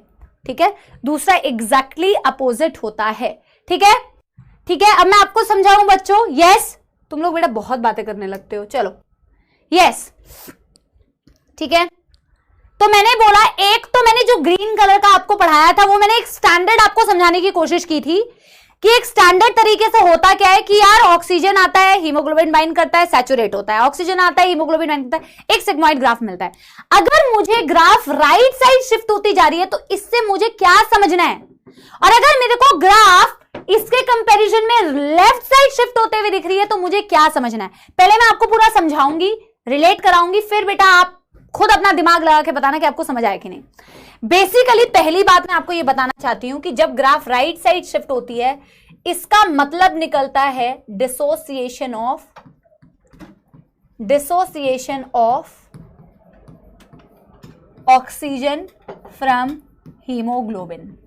ठीक है? दूसरा एग्जैक्टली अपोजिट होता है, ठीक है? ठीक है, अब मैं आपको समझाऊं बच्चों। यस, तुम लोग बेटा बहुत बातें करने लगते हो, चलो। यस, ठीक है। तो मैंने बोला, एक तो मैंने जो ग्रीन कलर का आपको पढ़ाया था वो मैंने एक स्टैंडर्ड आपको समझाने की कोशिश की थी कि एक स्टैंडर्ड तरीके से होता क्या है कि यार ऑक्सीजन आता है, हीमोग्लोबिन बाइंड करता है, सैचुरेट होता है, ऑक्सीजन आता है, हीमोग्लोबिन बाइंड करता है, एक सिग्मॉइड ग्राफ मिलता है। अगर मुझे ग्राफ राइट साइड शिफ्ट होती जा रही है तो इससे मुझे क्या समझना है, और अगर मेरे को ग्राफ इसके कंपैरिजन में लेफ्ट साइड शिफ्ट होते हुए दिख रही है तो मुझे क्या समझना है। पहले मैं आपको पूरा समझाऊंगी, रिलेट कराऊंगी, फिर बेटा आप खुद अपना दिमाग लगा के बताना कि आपको समझ आया कि नहीं। बेसिकली पहली बात मैं आपको यह बताना चाहती हूं कि जब ग्राफ राइट साइड शिफ्ट होती है, इसका मतलब निकलता है dissociation of oxygen from haemoglobin.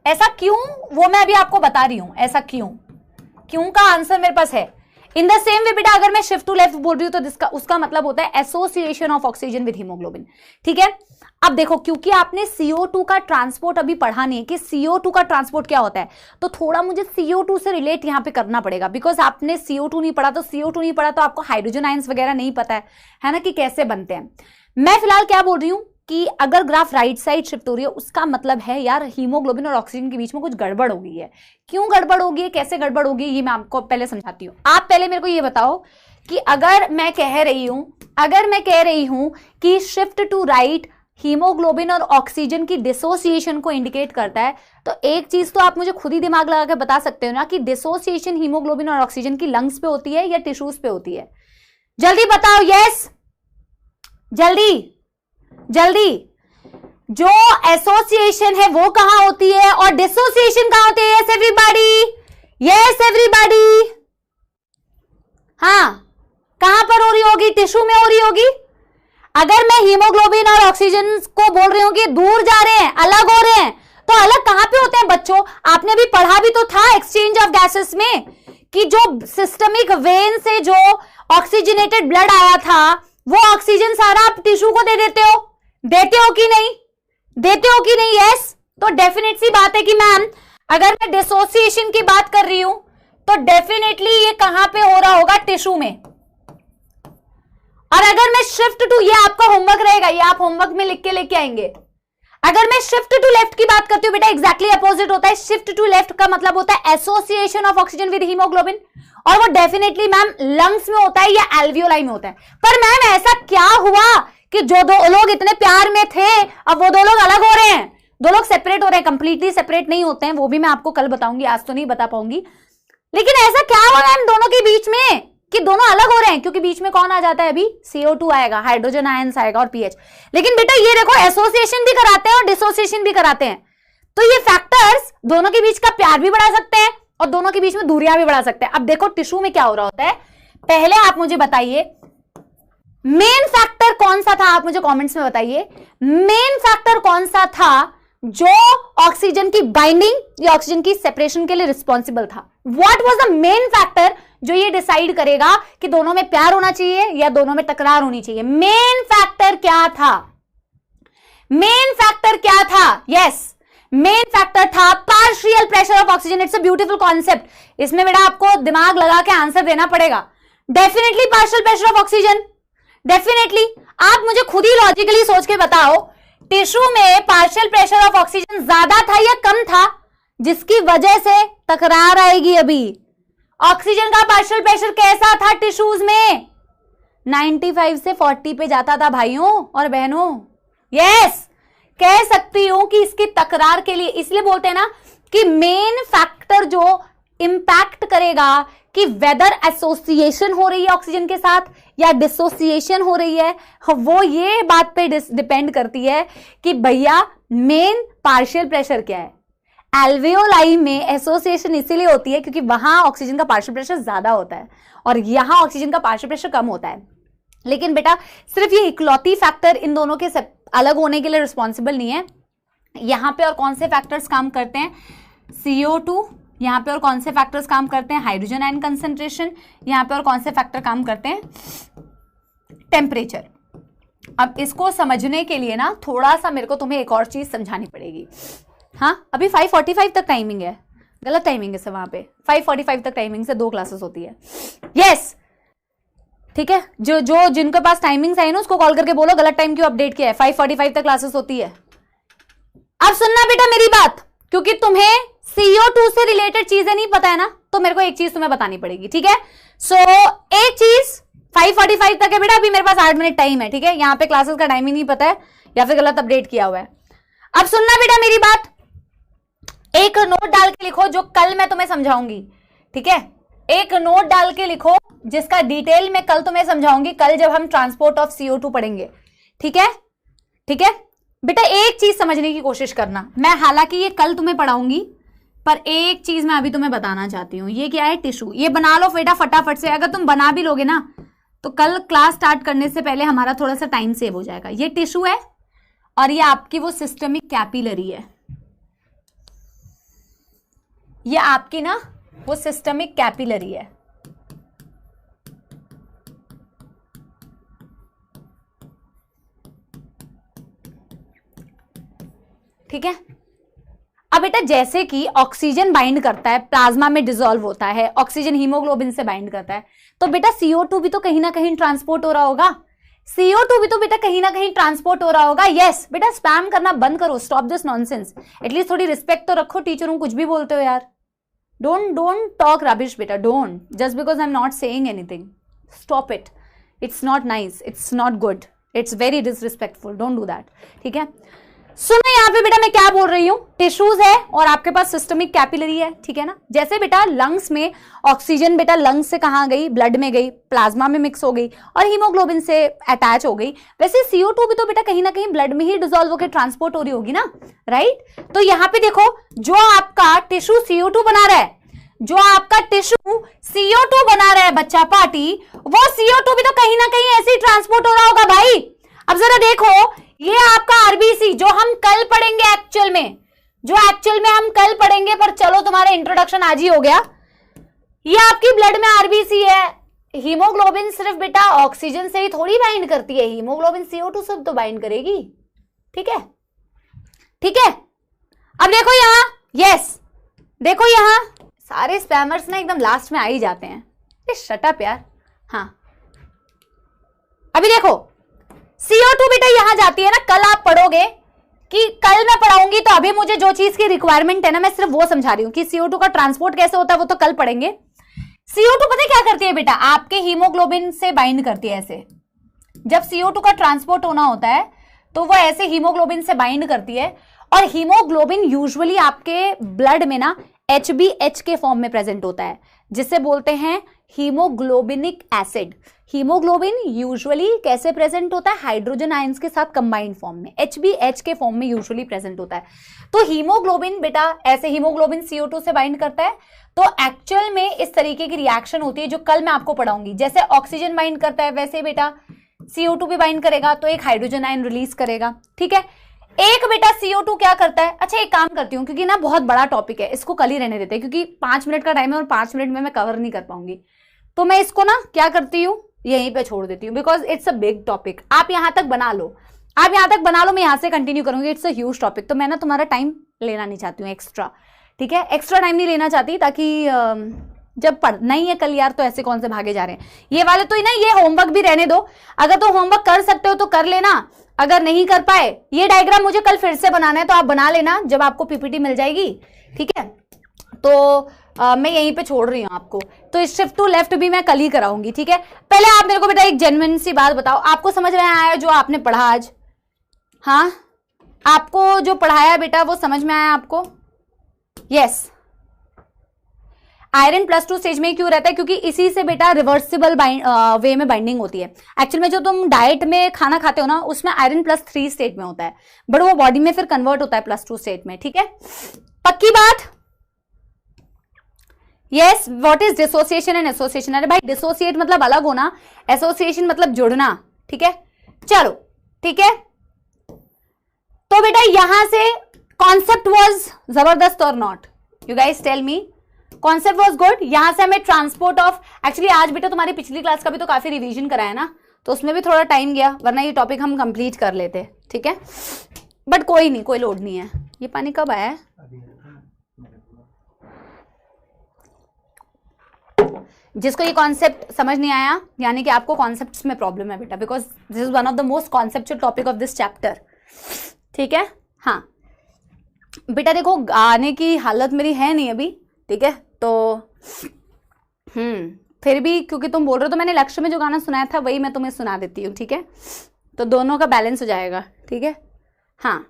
ऐसा क्यों, वो मैं अभी आपको बता रही हूं। ऐसा क्यों का आंसर मेरे पास है। इन द सेम वे बेटा अगर मैं शिफ्ट टू लेफ्ट बोल रही हूं तो उसका मतलब होता है association of oxygen with haemoglobin, ठीक है? अब देखो, क्योंकि आपने CO2 का ट्रांसपोर्ट अभी पढ़ा नहीं है कि CO2 का ट्रांसपोर्ट क्या होता है, तो थोड़ा मुझे CO2 से रिलेट यहां पे करना पड़ेगा, बिकॉज आपने CO2 नहीं पढ़ा तो आपको हाइड्रोजन आयंस वगैरह नहीं पता है ना, कि कैसे बनते हैं। मैं फिलहाल क्या बोल रही हूं कि अगर ग्राफ राइट साइड शिफ्ट हो रही है उसका मतलब है यार हीमोग्लोबिन और ऑक्सीजन के बीच में कुछ गड़बड़ हो गई है। क्यों गड़बड़ होगी है, कैसे गड़बड़ होगी, ये मैं आपको पहले समझाती हूँ। आप पहले मेरे को ये बताओ कि अगर मैं कह रही हूं कि शिफ्ट टू राइट हीमोग्लोबिन और ऑक्सीजन की डिसोसिएशन को इंडिकेट करता है, तो एक चीज तो आप मुझे खुद ही दिमाग लगा के बता सकते हो ना कि डिसोसिएशन हीमोग्लोबिन और ऑक्सीजन की लंग्स पे होती है या टिश्यूज पे होती है। जल्दी बताओ, यस जल्दी। जो एसोसिएशन है वो कहां होती है और डिसोसिएशन कहां होती है? Yes everybody. हाँ, कहां पर हो रही होगी? टिश्यू में हो रही होगी। अगर मैं हीमोग्लोबिन और ऑक्सीजन को बोल रही हूं कि दूर जा रहे हैं, अलग हो रहे हैं, तो अलग कहां पे होते हैं बच्चों? आपने भी पढ़ा भी तो था एक्सचेंज ऑफ गैसेस में कि जो सिस्टमिक वेन से जो ऑक्सीजनेटेड ब्लड आया था वो ऑक्सीजन सारा आप टिश्यू को दे देते हो कि नहीं? यस। तो डेफिनेट सी बात है कि मैम अगर मैं डिसोसिएशन की बात कर रही हूं तो डेफिनेटली ये कहां पे हो रहा होगा? टिश्यू में। और अगर मैं शिफ्ट टू, ये आपका होमवर्क रहेगा, ये आप होमवर्क में लिख के लेके आएंगे। अगर मैं शिफ्ट टू लेफ्ट की बात करती हूं बेटा, एग्जैक्टली अपोजिट होता है। शिफ्ट टू लेफ्ट का मतलब होता है association of oxygen with haemoglobin, और वो डेफिनेटली मैम लंग्स में होता है या एल्वियोलाई में होता है। पर मैम ऐसा क्या हुआ कि जो दो लोग इतने प्यार में थे अब वो दो लोग अलग हो रहे हैं, दो लोग सेपरेट हो रहे हैं? कंप्लीटली सेपरेट नहीं होते हैं, वो भी मैं आपको कल बताऊंगी, आज तो नहीं बता पाऊंगी। लेकिन ऐसा क्या हुआ मैम दोनों के बीच में कि दोनों अलग हो रहे हैं? क्योंकि बीच में कौन आ जाता है? अभी CO2 आएगा, हाइड्रोजन आयंस आएगा और pH। लेकिन बेटा ये देखो, एसोसिएशन भी कराते हैं और डिसोसिएशन भी कराते हैं, तो ये फैक्टर्स दोनों के बीच का प्यार भी बढ़ा सकते हैं और दोनों के बीच में दूरियां भी बढ़ा सकते हैं। अब देखो टिश्यू में क्या हो रहा होता है, पहले आप मुझे बताइए मेन फैक्टर कौन सा था, आप मुझे कमेंट्स में बताइए मेन फैक्टर कौन सा था जो ऑक्सीजन की बाइंडिंग या ऑक्सीजन की सेपरेशन के लिए रिस्पॉन्सिबल था। What was the main factor जो ये डिसाइड करेगा कि दोनों में प्यार होना चाहिए या दोनों में तकरार होनी चाहिए। मेन फैक्टर क्या था, मेन फैक्टर क्या था? यस, मेन फैक्टर था partial pressure of oxygen. It's a beautiful concept, इसमें बेटा आपको दिमाग लगा के आंसर देना पड़ेगा। Definitely partial pressure of oxygen, definitely. आप मुझे खुद ही लॉजिकली सोच के बताओ टिश्यू में पार्शियल प्रेशर ऑफ ऑक्सीजन ज्यादा था या कम था, जिसकी वजह से तकरार आएगी। अभी ऑक्सीजन का पार्शियल प्रेशर कैसा था टिश्यूज में? 95 से 40 पे जाता था भाइयों और बहनों। यस, कह सकती हूं कि इसकी तकरार के लिए, इसलिए बोलते हैं ना कि मेन फैक्टर जो इंपैक्ट करेगा कि वेदर एसोसिएशन हो रही है ऑक्सीजन के साथ या डिसोसिएशन हो रही है, वो ये बात पे डिपेंड करती है कि भैया मेन पार्शियल प्रेशर क्या है। एल्वेओलाई में एसोसिएशन इसीलिए होती है क्योंकि वहां ऑक्सीजन का पार्शियल प्रेशर ज्यादा होता है और यहां ऑक्सीजन का पार्शियल प्रेशर कम होता है। लेकिन बेटा सिर्फ ये इकलौती फैक्टर इन दोनों के अलग होने के लिए रिस्पॉन्सिबल नहीं है। यहां पे और कौन से फैक्टर्स काम करते हैं? CO2। यहां पे और कौन से फैक्टर्स काम करते हैं? Hydrogen ion concentration. यहां पे और कौन से फैक्टर काम करते हैं? टेम्परेचर। अब इसको समझने के लिए ना थोड़ा सा मेरे को तुम्हें एक और चीज समझानी पड़ेगी। हाँ, अभी 5:45 तक टाइमिंग है, गलत टाइमिंग है सर वहां पे। 5:45 तक टाइमिंग से 2 क्लासेस होती है। यस, ठीक है, जो जिनके पास टाइमिंग्स आई ना उसको कॉल करके बोलो गलत टाइम क्यों अपडेट किया है। 5:45 तक क्लासेस होती है। अब सुनना बेटा मेरी बात, क्योंकि तुम्हें CO2 से रिलेटेड चीजें नहीं पता है ना, तो मेरे को एक चीज तुम्हें बतानी पड़ेगी, ठीक है। सो एक चीज 5:45 तक है बेटा, अभी मेरे पास 8 मिनट टाइम है, ठीक है। यहाँ पे क्लासेस का टाइमिंग नहीं पता है या फिर गलत अपडेट किया हुआ है। अब सुनना बेटा मेरी बात, एक नोट डाल के लिखो जो कल मैं तुम्हें समझाऊंगी, ठीक है। एक नोट डाल के लिखो जिसका डिटेल में कल तुम्हें समझाऊंगी, कल जब हम ट्रांसपोर्ट ऑफ CO2 पढ़ेंगे, ठीक है। ठीक है बेटा, एक चीज समझने की कोशिश करना। मैं हालांकि ये कल तुम्हें पढ़ाऊंगी, पर एक चीज मैं अभी तुम्हें बताना चाहती हूँ। ये क्या है? टिश्यू। ये बना लो बेटा फटाफट से, अगर तुम बना भी लोगे ना तो कल क्लास स्टार्ट करने से पहले हमारा थोड़ा सा टाइम सेव हो जाएगा। ये टिश्यू है और ये आपकी वो सिस्टमिक कैपिलरी है। ये आपकी ना वो सिस्टमिक कैपिलरी है। ठीक है। अब बेटा जैसे कि ऑक्सीजन बाइंड करता है, प्लाज्मा में डिसॉल्व होता है, ऑक्सीजन हीमोग्लोबिन से बाइंड करता है, तो बेटा CO2 भी तो कहीं ना कहीं ट्रांसपोर्ट हो रहा होगा। CO2 भी तो बेटा कहीं ना कहीं ट्रांसपोर्ट हो रहा होगा। यस बेटा, स्पैम करना बंद करो, स्टॉप दिस नॉनसेंस। एटलीस्ट थोड़ी रिस्पेक्ट तो रखो, टीचर हूं कुछ भी बोलते हो यार। डोंट टॉक रबिश बेटा, don't, just because I am not saying anything, stop it. It's not nice, it's not good, it's very disrespectful, don't do that, ठीक है। सुनो यहाँ पे बेटा मैं क्या बोल रही हूँ, टिश्यूज है और आपके पास सिस्टमिक कैपिलरी है, ठीक है ना। जैसे बेटा लंग्स में ऑक्सीजन बेटा लंग्स से कहाँ गई? ब्लड में गई, प्लाज्मा में मिक्स हो गई और हीमोग्लोबिन से अटैच हो गई। वैसे CO2 भी तो बेटा कहीं ना कहीं ब्लड में ही डिसॉल्व होकर ट्रांसपोर्ट हो रही होगी ना, राइट। तो यहाँ पे देखो, जो आपका टिश्यू CO2 बना रहा है, जो आपका टिश्यू CO2 बना रहा है बच्चा पार्टी, वो CO2 भी तो कहीं ना कहीं ऐसे ही ट्रांसपोर्ट हो रहा होगा भाई। अब जरा देखो, ये आपका RBC जो हम कल पढ़ेंगे एक्चुअल में, हम कल पढ़ेंगे, पर चलो तुम्हारा इंट्रोडक्शन आज ही हो गया। ये आपकी ब्लड में RBC है। हीमोग्लोबिन सिर्फ बेटा ऑक्सीजन से ही थोड़ी बाइंड करती है, हीमोग्लोबिन CO2 से तो बाइंड करेगी, ठीक है, ठीक है। अब देखो यहां, यस देखो यहां, सारे स्पैमर्स ना एकदम लास्ट में आ ही जाते हैं। शट अप यार। हाँ अभी देखो CO2 बेटा यहां जाती है ना, कल आप पढ़ोगे कि कल मैं पढ़ाऊंगी, तो अभी मुझे जो चीज की रिक्वायरमेंट है ना मैं सिर्फ वो समझा रही हूं कि CO2 का ट्रांसपोर्ट कैसे होता है, वो तो कल पढ़ेंगे। CO2 पता है क्या करती है बेटा? आपके हीमोग्लोबिन से बाइंड करती है ऐसे। जब CO2 का ट्रांसपोर्ट होना होता है तो वो ऐसे हीमोग्लोबिन से बाइंड करती है, और हीमोग्लोबिन यूजुअली आपके ब्लड में ना HbH के फॉर्म में प्रेजेंट होता है, जिसे बोलते हैं हीमोग्लोबिनिक एसिड। हीमोग्लोबिन यूजुअली कैसे प्रेजेंट होता है? हाइड्रोजन आयंस के साथ कंबाइंड फॉर्म में, HbH के फॉर्म में यूजुअली प्रेजेंट होता है। तो हीमोग्लोबिन बेटा ऐसे हीमोग्लोबिन CO2 से बाइंड करता है, तो एक्चुअल में इस तरीके की रिएक्शन होती है जो कल मैं आपको पढ़ाऊंगी। जैसे ऑक्सीजन बाइंड करता है वैसे बेटा CO2 भी बाइंड करेगा, तो एक हाइड्रोजन आयन रिलीज करेगा, ठीक है। एक बेटा CO2 क्या करता है? अच्छा एक काम करती हूँ, क्योंकि ना बहुत बड़ा टॉपिक है, इसको कल ही रहने देते हैं, क्योंकि 5 मिनट का टाइम है और 5 मिनट में मैं कवर नहीं कर पाऊंगी। तो मैं इसको ना क्या करती हूँ, यहीं पे छोड़ देती हूँ, because it's a big topic. आप यहां तक बना लो, आप यहां तक बना लो, मैं यहां से कंटिन्यू करूंगी। इट्स अ ह्यूज टॉपिक, तो मैं ना तुम्हारा टाइम लेना नहीं चाहती हूँ एक्स्ट्रा, ठीक है। एक्स्ट्रा टाइम नहीं लेना चाहती, ताकि जब पढ़ना ही है कल यार, तो ऐसे कौन से भागे जा रहे हैं ये वाले। तो ना ये होमवर्क भी रहने दो, अगर तो होमवर्क कर सकते हो तो कर लेना, अगर नहीं कर पाए, ये डायग्राम मुझे कल फिर से बनाना है तो आप बना लेना जब आपको पीपीटी मिल जाएगी, ठीक है। तो मैं यहीं पे छोड़ रही हूँ आपको, तो इस शिफ्ट टू लेफ्ट भी मैं कल ही कराऊंगी, ठीक है। पहले आप मेरे को बेटा एक जेन्युइन सी बात बताओ, आपको समझ में आया जो आपने पढ़ा आज? हाँ, आपको जो पढ़ाया बेटा वो समझ में आया आपको? यस। आयरन +2 स्टेज में क्यों रहता है? क्योंकि इसी से बेटा रिवर्सिबल वे में बाइंडिंग होती है। एक्चुअल में जो तुम डाइट में खाना खाते हो ना, उसमें आयरन +3 स्टेट में होता है, बट वो बॉडी में फिर कन्वर्ट होता है +2 स्टेट में, ठीक है। पक्की बात? Yes. What is dissociation and association? अरे भाई डिसोसिएट मतलब अलग होना, एसोसिएशन मतलब जुड़ना, ठीक है। चलो ठीक है, तो बेटा यहां से कॉन्सेप्ट वाज जबरदस्त और not? You guys tell me, concept was good? यहां से हमें ट्रांसपोर्ट ऑफ, एक्चुअली आज बेटा तुम्हारी पिछली क्लास का भी तो काफी रिवीजन कराया ना, तो उसमें भी थोड़ा टाइम गया, वरना ये टॉपिक हम कंप्लीट कर लेते, ठीक है। बट कोई नहीं, कोई लोड नहीं है। ये पानी कब आया है? जिसको ये कॉन्सेप्ट समझ नहीं आया, यानी कि आपको कॉन्सेप्ट्स में प्रॉब्लम है बेटा, because this is one of the most conceptual topic of this chapter, ठीक है। हाँ बेटा देखो, गाने की हालत मेरी है नहीं अभी, ठीक है, तो फिर भी क्योंकि तुम बोल रहे हो तो मैंने लक्ष्य में जो गाना सुनाया था वही मैं तुम्हें सुना देती हूँ, ठीक है, तो दोनों का बैलेंस हो जाएगा, ठीक है। हाँ,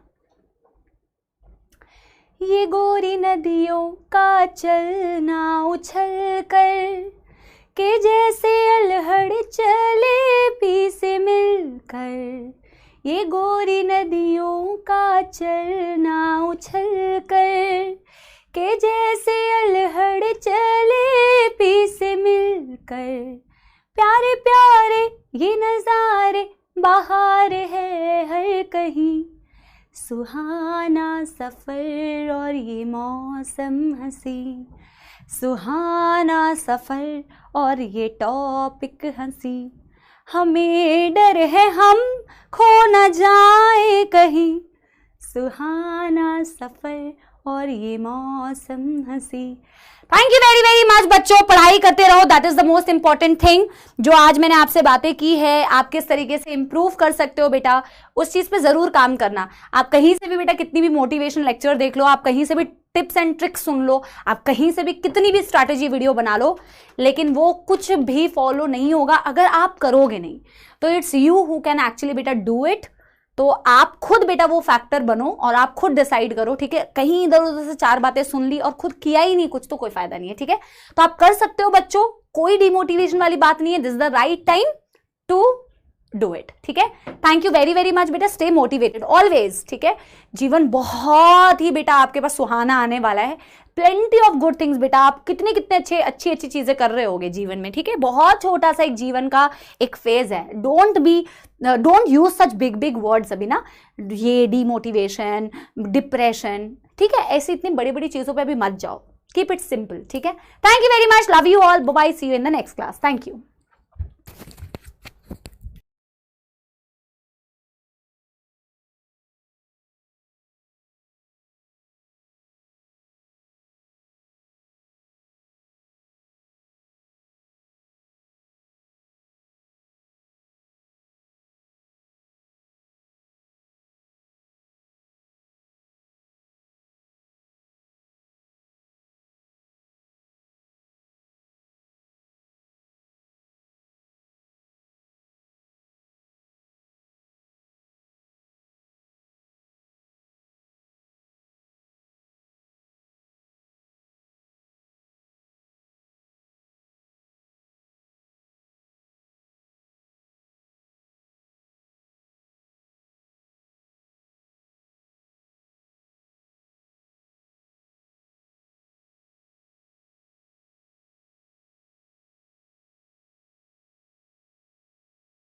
ये गोरी नदियों का चलना उछल कर के जैसे अलहड़ चले पी से मिलकर, ये गोरी नदियों का चलना उछल कर के जैसे अलहड़ चले पी से मिलकर, प्यारे प्यारे ये नज़ारे बाहर है हर कहीं, सुहाना सफ़र और ये मौसम हंसी, सुहाना सफ़र और ये टॉपिक हंसी, हमें डर है हम खो न जाए कहीं, सुहाना सफ़र और ये मौसम हंसी। Thank you very very much बच्चों, पढ़ाई करते रहो, that is the most important thing. जो आज मैंने आपसे बातें की है, आप किस तरीके से इंप्रूव कर सकते हो बेटा, उस चीज पे जरूर काम करना। आप कहीं से भी बेटा कितनी भी मोटिवेशन लेक्चर देख लो, आप कहीं से भी टिप्स एंड ट्रिक्स सुन लो, आप कहीं से भी कितनी भी स्ट्रैटेजी वीडियो बना लो, लेकिन वो कुछ भी फॉलो नहीं होगा अगर आप करोगे नहीं। तो it's you who can actually बेटा डू इट। तो आप खुद बेटा वो फैक्टर बनो और आप खुद डिसाइड करो, ठीक है। कहीं इधर उधर से 4 बातें सुन ली और खुद किया ही नहीं कुछ, तो कोई फायदा नहीं है, ठीक है। तो आप कर सकते हो बच्चों, कोई डिमोटिवेशन वाली बात नहीं है, this is the right time to do it, ठीक है। Thank you very very much बेटा, स्टे मोटिवेटेड ऑलवेज, ठीक है। जीवन बहुत ही बेटा आपके पास सुहाना आने वाला है, प्लेंटी ऑफ गुड थिंग्स बेटा, आप कितने अच्छी चीजें कर रहे होगे जीवन में, ठीक है। बहुत छोटा सा एक जीवन का एक फेज है, don't use such big big words अभी ना, ये डिमोटिवेशन, डिप्रेशन, ठीक है, ऐसी इतनी बड़ी बड़ी चीजों पे अभी मत जाओ, कीप इट सिंपल, ठीक है। Thank you very much, love you all, bye bye, see you in the next class, thank you.